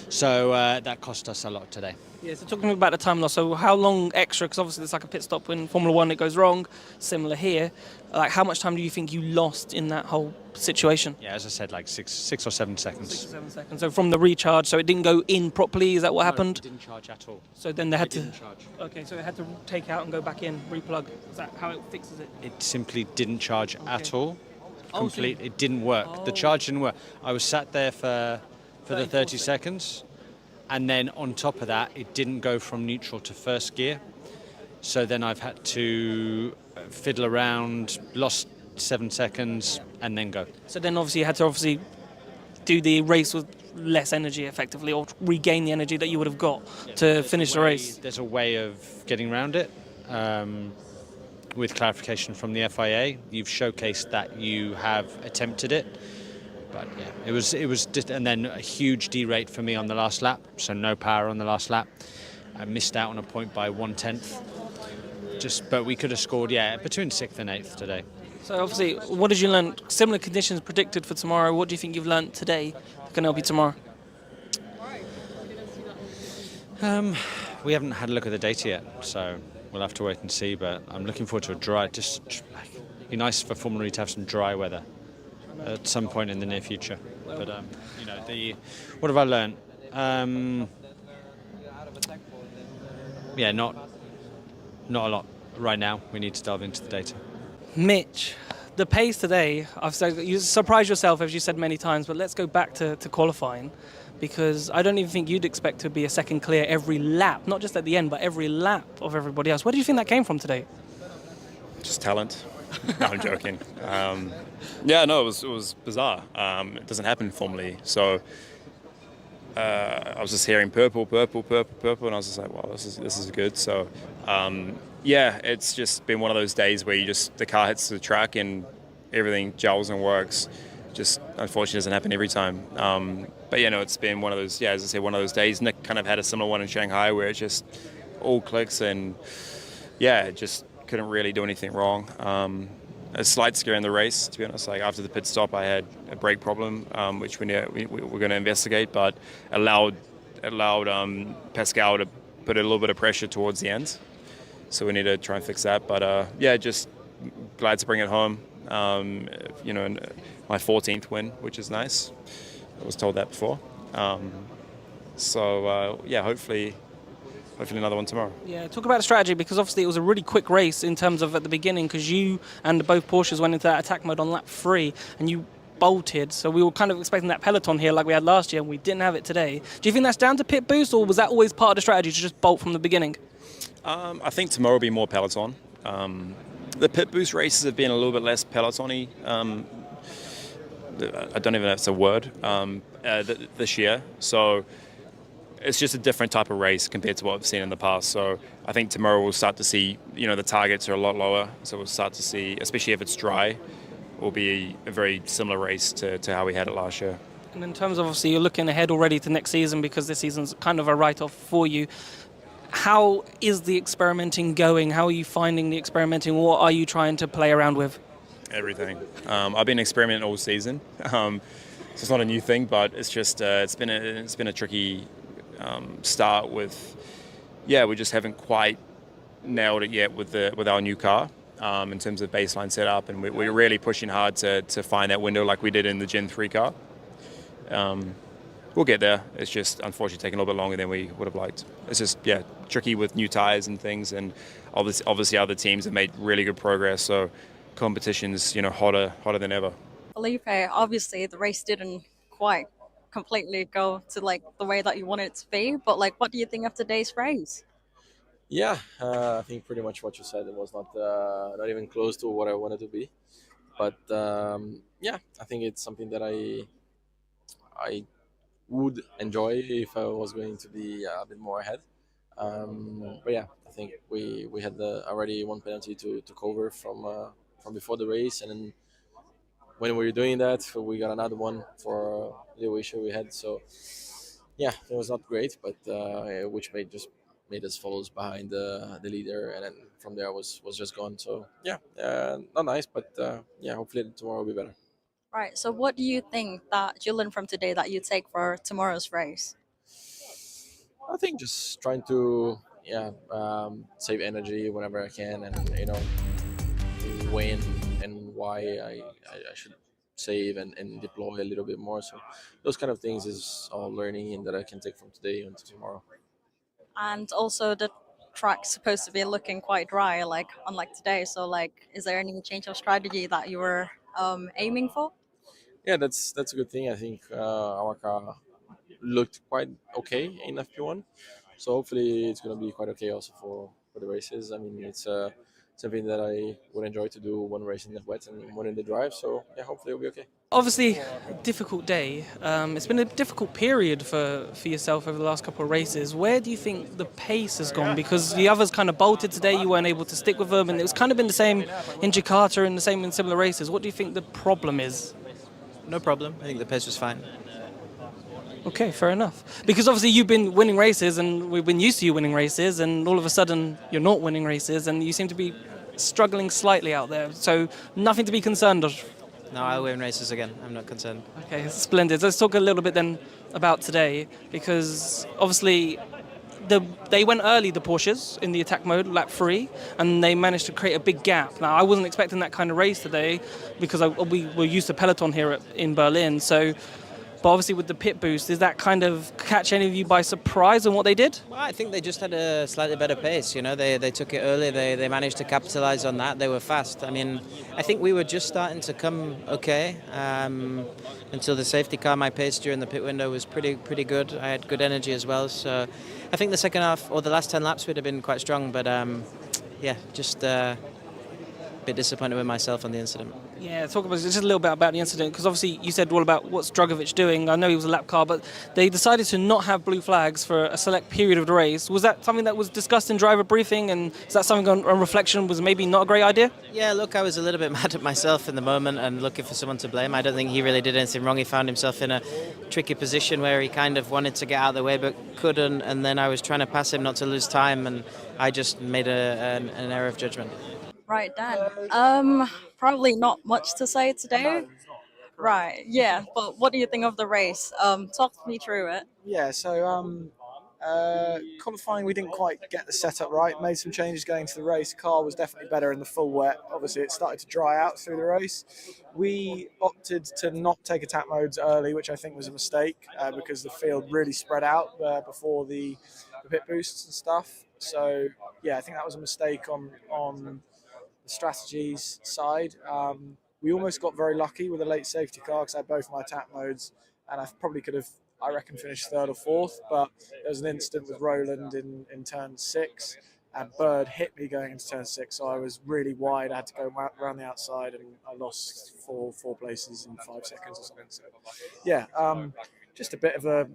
So that cost us a lot today. Yeah, so talking about the time loss, so how long extra, because obviously it's like a pit stop in Formula 1, it goes wrong, similar here. Like how much time do you think you lost in that whole situation? Yeah, as I said, like 6 or 7 seconds. 6 or 7 seconds. So from the recharge, so it didn't go in properly, is that what happened? It didn't charge at all. So then they had to... didn't charge. Okay, so it had to take out and go back in, replug. Is that how it fixes it? It simply didn't charge at all. Oh, so It didn't work. The charge didn't work. I was sat there for the 30 seconds. And then on top of that, it didn't go from neutral to first gear. So then I've had to fiddle around, lost 7 seconds, and then go. So then obviously you had to do the race with less energy effectively, or regain the energy that you would have got to finish the race. There's a way of getting around it. With clarification from the FIA, you've showcased that you have attempted it. But yeah, it was and then a huge derate for me on the last lap, so no power on the last lap. I missed out on a point by 1/10. But we could have scored, between 6th and 8th today. So obviously, what did you learn? Similar conditions predicted for tomorrow. What do you think you've learned today that can help you tomorrow? We haven't had a look at the data yet, so we'll have to wait and see. But I'm looking forward to a dry. It'd be nice for Formula E to have some dry weather at some point in the near future. But what have I learned? Not a lot right now. We need to delve into the data. Mitch, the pace today, you surprised yourself, as you said many times, but let's go back to qualifying, because I don't even think you'd expect to be a second clear every lap, not just at the end, but every lap of everybody else. Where do you think that came from today? Just talent. No, I'm joking. It was bizarre. It doesn't happen formally. So I was just hearing purple, and I was just like, wow, this is good. So it's just been one of those days where the car hits the track and everything gels and works. Just unfortunately doesn't happen every time. It's been one of those, as I say, one of those days. Nick kind of had a similar one in Shanghai where it just all clicks and just couldn't really do anything wrong. A slight scare in the race, to be honest. Like after the pit stop, I had a brake problem, which we were going to investigate, but allowed Pascal to put a little bit of pressure towards the end. So we need to try and fix that. But just glad to bring it home. My 14th win, which is nice. I was told that before. Hopefully hopefully another one tomorrow. Yeah, talk about strategy, because obviously it was a really quick race in terms of at the beginning, because you and both Porsches went into that attack mode on lap 3 and you bolted, so we were kind of expecting that peloton here like we had last year, and we didn't have it today. Do you think that's down to pit boost, or was that always part of the strategy to just bolt from the beginning? I think tomorrow will be more peloton. The pit boost races have been a little bit less peloton-y. I don't even know if it's a word, this year. So it's just a different type of race compared to what I've seen in the past. So I think tomorrow we'll start to see, the targets are a lot lower. So we'll start to see, especially if it's dry, will be a very similar race to how we had it last year. And in terms of, obviously, you're looking ahead already to next season, because this season's kind of a write-off for you. How is the experimenting going? How are you finding the experimenting? What are you trying to play around with? Everything. I've been experimenting all season. So it's not a new thing, but it's just it's been a tricky start with. Yeah, we just haven't quite nailed it yet with our new car in terms of baseline setup, and we're really pushing hard to find that window like we did in the Gen 3 car. We'll get there. It's just unfortunately taking a little bit longer than we would have liked. It's just tricky with new tires and things, and obviously other teams have made really good progress. So competition's hotter than ever. Felipe, obviously the race didn't quite completely go to like the way that you wanted it to be, but like, what do you think of today's race? Yeah, I think pretty much what you said. It was not even close to what I wanted to be, but yeah, I think it's something that I would enjoy if I was going to be a bit more ahead. But yeah, I think we had already one penalty to cover from before the race, and then when we were doing that, we got another one for a little issue we had. So yeah, it was not great, but which made us follow behind the leader, and then from there was just gone. So yeah, not nice, but yeah, hopefully tomorrow will be better. Right. So what do you think that you learned from today that you take for tomorrow's race? I think just trying to save energy whenever I can, and when and why I should save and deploy a little bit more. So those kind of things is all learning and that I can take from today into tomorrow. And also the track's supposed to be looking quite dry, like unlike today. So like, is there any change of strategy that you were aiming for? Yeah, that's a good thing. I think our car looked quite okay in FP1, so hopefully it's going to be quite okay also for the races. I mean, it's something that I would enjoy to do, one race in the wet and one in the drive. So yeah, hopefully it'll be okay. Obviously, a difficult day. It's been a difficult period for yourself over the last couple of races. Where do you think the pace has gone? Because the others kind of bolted today, you weren't able to stick with them, and it's kind of been the same in Jakarta and the same in similar races. What do you think the problem is? No problem. I think the pace was fine. Okay, fair enough. Because obviously you've been winning races, and we've been used to you winning races, and all of a sudden you're not winning races, and you seem to be struggling slightly out there. So nothing to be concerned of. No, I'll win races again. I'm not concerned. Okay, splendid. Let's talk a little bit then about today, because obviously they went early, the Porsches, in the attack mode, lap 3, and they managed to create a big gap. Now, I wasn't expecting that kind of race today, because we were used to peloton here in Berlin. So, but obviously with the pit boost, does that kind of catch any of you by surprise on what they did? Well, I think they just had a slightly better pace. They took it early. They managed to capitalize on that. They were fast. I mean, I think we were just starting to come okay until the safety car. My pace during the pit window was pretty good. I had good energy as well. So I think the second half, or the last 10 laps, would have been quite strong. But yeah, just a bit disappointed with myself on the incident. Yeah, talk about just a little bit about the incident, because obviously you said all about what's Dragovic doing. I know he was a lap car, but they decided to not have blue flags for a select period of the race. Was that something that was discussed in driver briefing, and is that something on reflection was maybe not a great idea? Yeah, look, I was a little bit mad at myself in the moment and looking for someone to blame. I don't think he really did anything wrong. He found himself in a tricky position where he kind of wanted to get out of the way but couldn't, and then I was trying to pass him not to lose time, and I just made an error of judgment. Right, Dan. Probably not much to say today. Right, yeah. But what do you think of the race? Talk me through it. Yeah, so qualifying, we didn't quite get the setup right. Made some changes going into the race. Car was definitely better in the full wet. Obviously, it started to dry out through the race. We opted to not take attack modes early, which I think was a mistake because the field really spread out before the the pit boosts and stuff. So yeah, I think that was a mistake on the strategies side. We almost got very lucky with a late safety car because I had both my attack modes, and I probably could have, I reckon, finished 3rd or 4th. But there was an incident with Roland in turn 6, and Bird hit me going into turn 6, so I was really wide. I had to go around the outside, and I lost four places in 5 seconds or something. So yeah, just a bit of a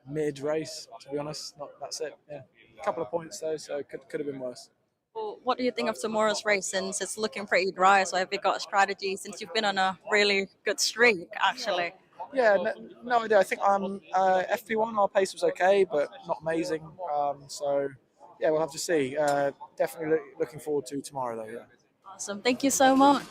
mid race, to be honest. That's it. Yeah, a couple of points though, so it could have been worse. Well, what do you think of tomorrow's race, since it's looking pretty dry? So have you got a strategy, since you've been on a really good streak, actually? Yeah, no idea. I think FP1, our pace was okay, but not amazing. So yeah, we'll have to see. Definitely looking forward to tomorrow though. Yeah. Awesome. Thank you so much.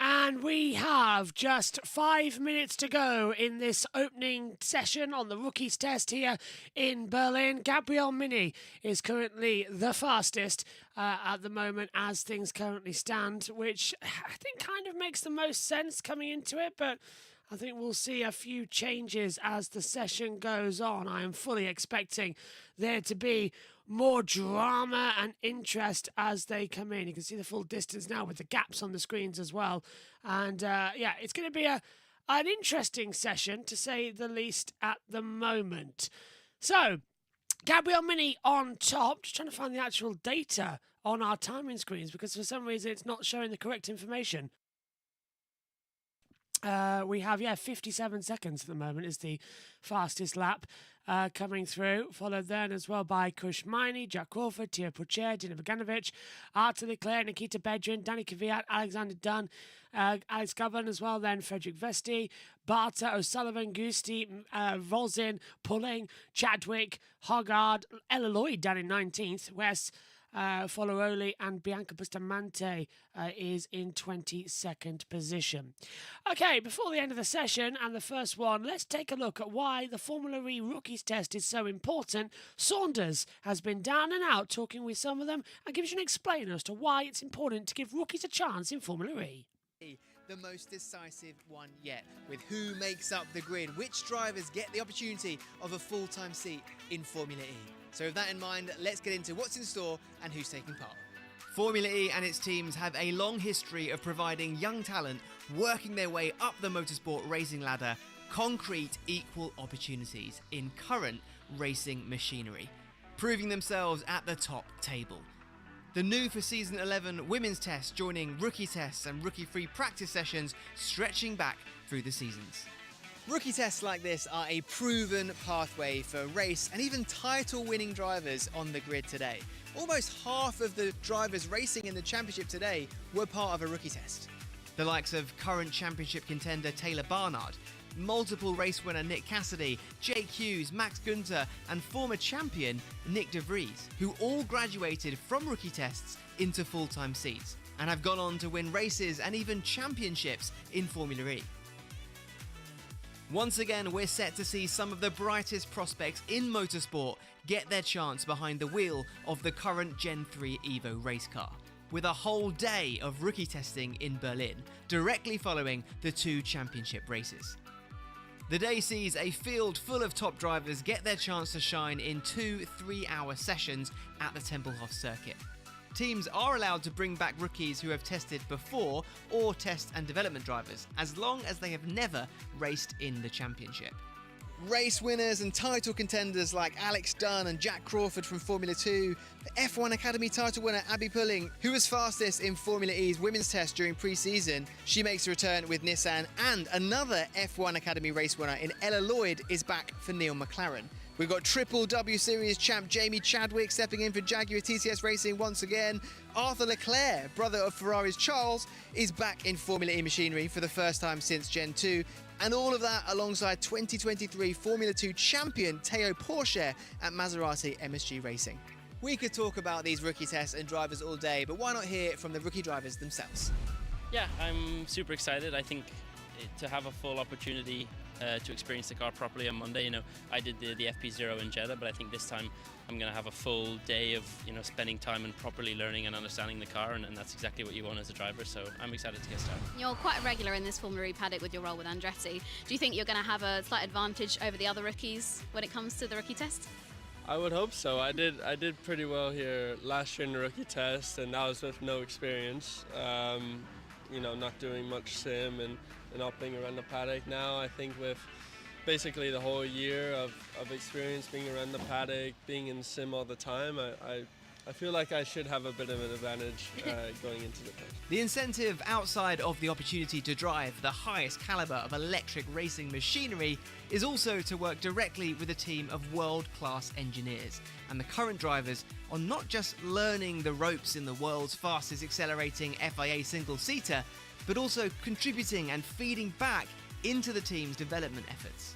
And we have just 5 minutes to go in this opening session on the Rookies Test here in Berlin. Gabriel Mini is currently the fastest at the moment as things currently stand, which I think kind of makes the most sense coming into it, but I think we'll see a few changes as the session goes on. I am fully expecting there to be more drama and interest as they come in. You can see the full distance now with the gaps on the screens as well. And yeah, it's going to be an interesting session, to say the least, at the moment. So, Gabriel Mini on top. Just trying to find the actual data on our timing screens, because for some reason it's not showing the correct information. We have, 57 seconds at the moment is the fastest lap coming through, followed then as well by Kush Miney, Jack Crawford, Tia Pucher, Dina Bogdanovic, Artur Leclerc, Nikita Bedrin, Danny Kvyat, Alexander Dunn, Alex Govern as well, then Frederick Vesti, Barta, O'Sullivan, Gusti, Volzin, Pulling, Chadwick, Hoggard, Ella Lloyd down in 19th, Wes, Foloroli, and Bianca Bustamante is in 22nd position. Okay, before the end of the session and the first one, let's take a look at why the Formula E Rookies Test is so important. Saunders has been down and out talking with some of them and gives you an explainer as to why it's important to give rookies a chance in Formula E. The most decisive one yet, with who makes up the grid, which drivers get the opportunity of a full-time seat in Formula E. So with that in mind, let's get into what's in store and who's taking part. Formula E and its teams have a long history of providing young talent working their way up the motorsport racing ladder concrete equal opportunities in current racing machinery, proving themselves at the top table. The new for Season 11 women's test joining rookie tests and rookie-free practice sessions stretching back through the seasons. Rookie tests like this are a proven pathway for race and even title-winning drivers on the grid today. Almost half of the drivers racing in the championship today were part of a rookie test. The likes of current championship contender Taylor Barnard, multiple race winner Nick Cassidy, Jake Hughes, Max Günther, and former champion Nick De Vries, who all graduated from rookie tests into full-time seats and have gone on to win races and even championships in Formula E. Once again, we're set to see some of the brightest prospects in motorsport get their chance behind the wheel of the current Gen 3 Evo race car, with a whole day of rookie testing in Berlin, directly following the 2 championship races. The day sees a field full of top drivers get their chance to shine in 2 3-hour sessions at the Tempelhof circuit. Teams are allowed to bring back rookies who have tested before, or test and development drivers, as long as they have never raced in the championship. Race winners and title contenders like Alex Dunn and Jack Crawford from Formula 2, the F1 Academy title winner Abby Pulling, who was fastest in Formula E's women's test during pre-season. She makes a return with Nissan, and another F1 Academy race winner in Ella Lloyd is back for Neil McLaren. We've got Triple W Series champ Jamie Chadwick stepping in for Jaguar TCS Racing once again. Arthur Leclerc, brother of Ferrari's Charles, is back in Formula E machinery for the first time since Gen 2. And all of that alongside 2023 Formula 2 champion Teo Pourchaire at Maserati MSG Racing. We could talk about these rookie tests and drivers all day, but why not hear from the rookie drivers themselves? Yeah, I'm super excited. I think to have a full opportunity to experience the car properly on Monday. You know, I did the FP0 in Jeddah, but I think this time I'm going to have a full day of, you know, spending time and properly learning and understanding the car, and that's exactly what you want as a driver, so I'm excited to get started. You're quite a regular in this Formula E paddock with your role with Andretti. Do you think you're going to have a slight advantage over the other rookies when it comes to the rookie test? I would hope so. I did pretty well here last year in the rookie test, and that was with no experience. You know, not doing much sim and not being around the paddock. Now I think with basically the whole year of experience being around the paddock, being in sim all the time, I feel like I should have a bit of an advantage going into the test. The incentive outside of the opportunity to drive the highest caliber of electric racing machinery is also to work directly with a team of world-class engineers. And the current drivers are not just learning the ropes in the world's fastest accelerating FIA single-seater, but also contributing and feeding back into the team's development efforts.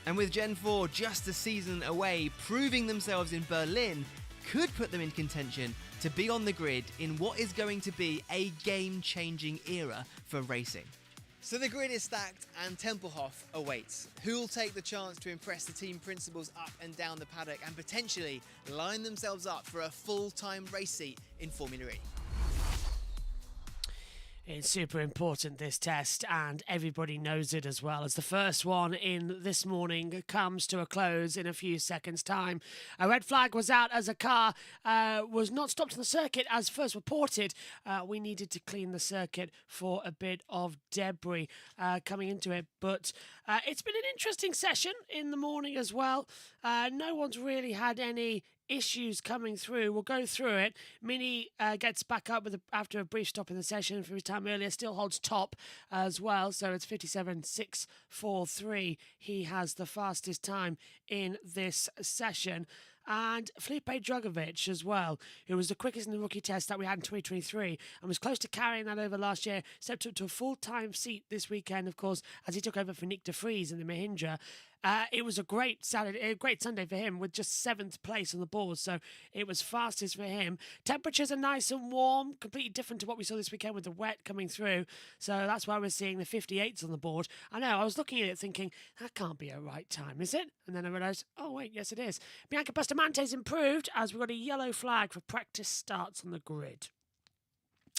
And with Gen 4 just a season away, proving themselves in Berlin could put them in contention to be on the grid in what is going to be a game-changing era for racing. So the grid is stacked and Tempelhof awaits. Who will take the chance to impress the team principals up and down the paddock and potentially line themselves up for a full-time race seat in Formula E? It's super important, this test, and everybody knows it as well, as the first one in this morning comes to a close in a few seconds' time. A red flag was out as a car was not stopped on the circuit as first reported. We needed to clean the circuit for a bit of debris coming into it, but it's been an interesting session in the morning as well. No one's really had any issues coming through. We'll go through it. Mini gets back up after a brief stop in the session from his time earlier, still holds top as well, so it's 57.643. He has the fastest time in this session. And Felipe Drugovich as well, who was the quickest in the rookie test that we had in 2023 and was close to carrying that over last year, stepped up to a full-time seat this weekend, of course, as he took over for Nick de Vries in the Mahindra. It was a great Sunday for him with just 7th place on the board, so it was fastest for him. Temperatures are nice and warm, completely different to what we saw this weekend with the wet coming through, so that's why we're seeing the 58s on the board. I know, I was looking at it thinking, that can't be a right time, is it? And then I realised, oh wait, yes it is. Bianca Bustamante's improved as we've got a yellow flag for practice starts on the grid.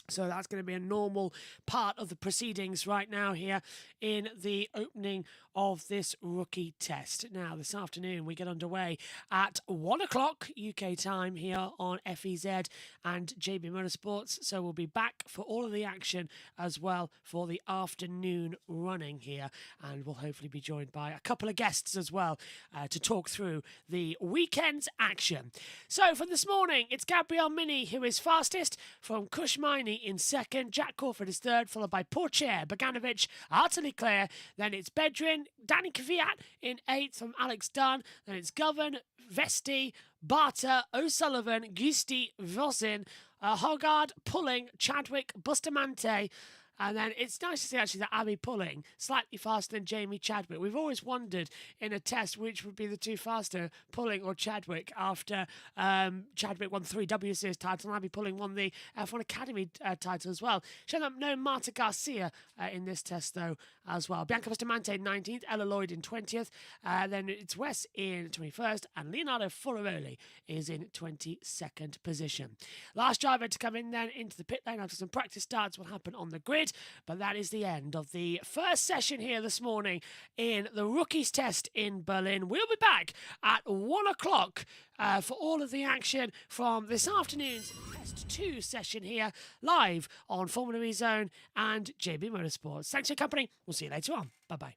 So that's going to be a normal part of the proceedings right now here in the opening of this rookie test. Now, this afternoon, we get underway at 1 o'clock UK time here on FEZ and JB Motorsports. So we'll be back for all of the action as well for the afternoon running here. And we'll hopefully be joined by a couple of guests as well to talk through the weekend's action. So from this morning, it's Gabriel Mini who is fastest from Kushmini in second, Jack Crawford is third, followed by Pourchaire, Boganovic, Arthur Leclerc, then it's Bedrin, Danny Kvyat in eighth from Alex Dunn, then it's Govan, Vesti, Barter, O'Sullivan, Gusti, Vosin, Hoggard, Pulling, Chadwick, Bustamante. And then it's nice to see actually that Abby Pulling slightly faster than Jamie Chadwick. We've always wondered in a test which would be the two faster, Pulling or Chadwick, after Chadwick won 3 W Series titles and Abby Pulling won the F1 Academy title as well. Showing up no Marta Garcia in this test though as well. Bianca Bustamante in 19th, Ella Lloyd in 20th, then it's Wes in 21st and Leonardo Foraroli is in 22nd position. Last driver to come in then into the pit lane after some practice starts will happen on the grid. But that is the end of the first session here this morning in the Rookies Test in Berlin. We'll be back at 1 o'clock for all of the action from this afternoon's Test 2 session here, live on Formula E Zone and JB Motorsports. Thanks for your company. We'll see you later on. Bye-bye.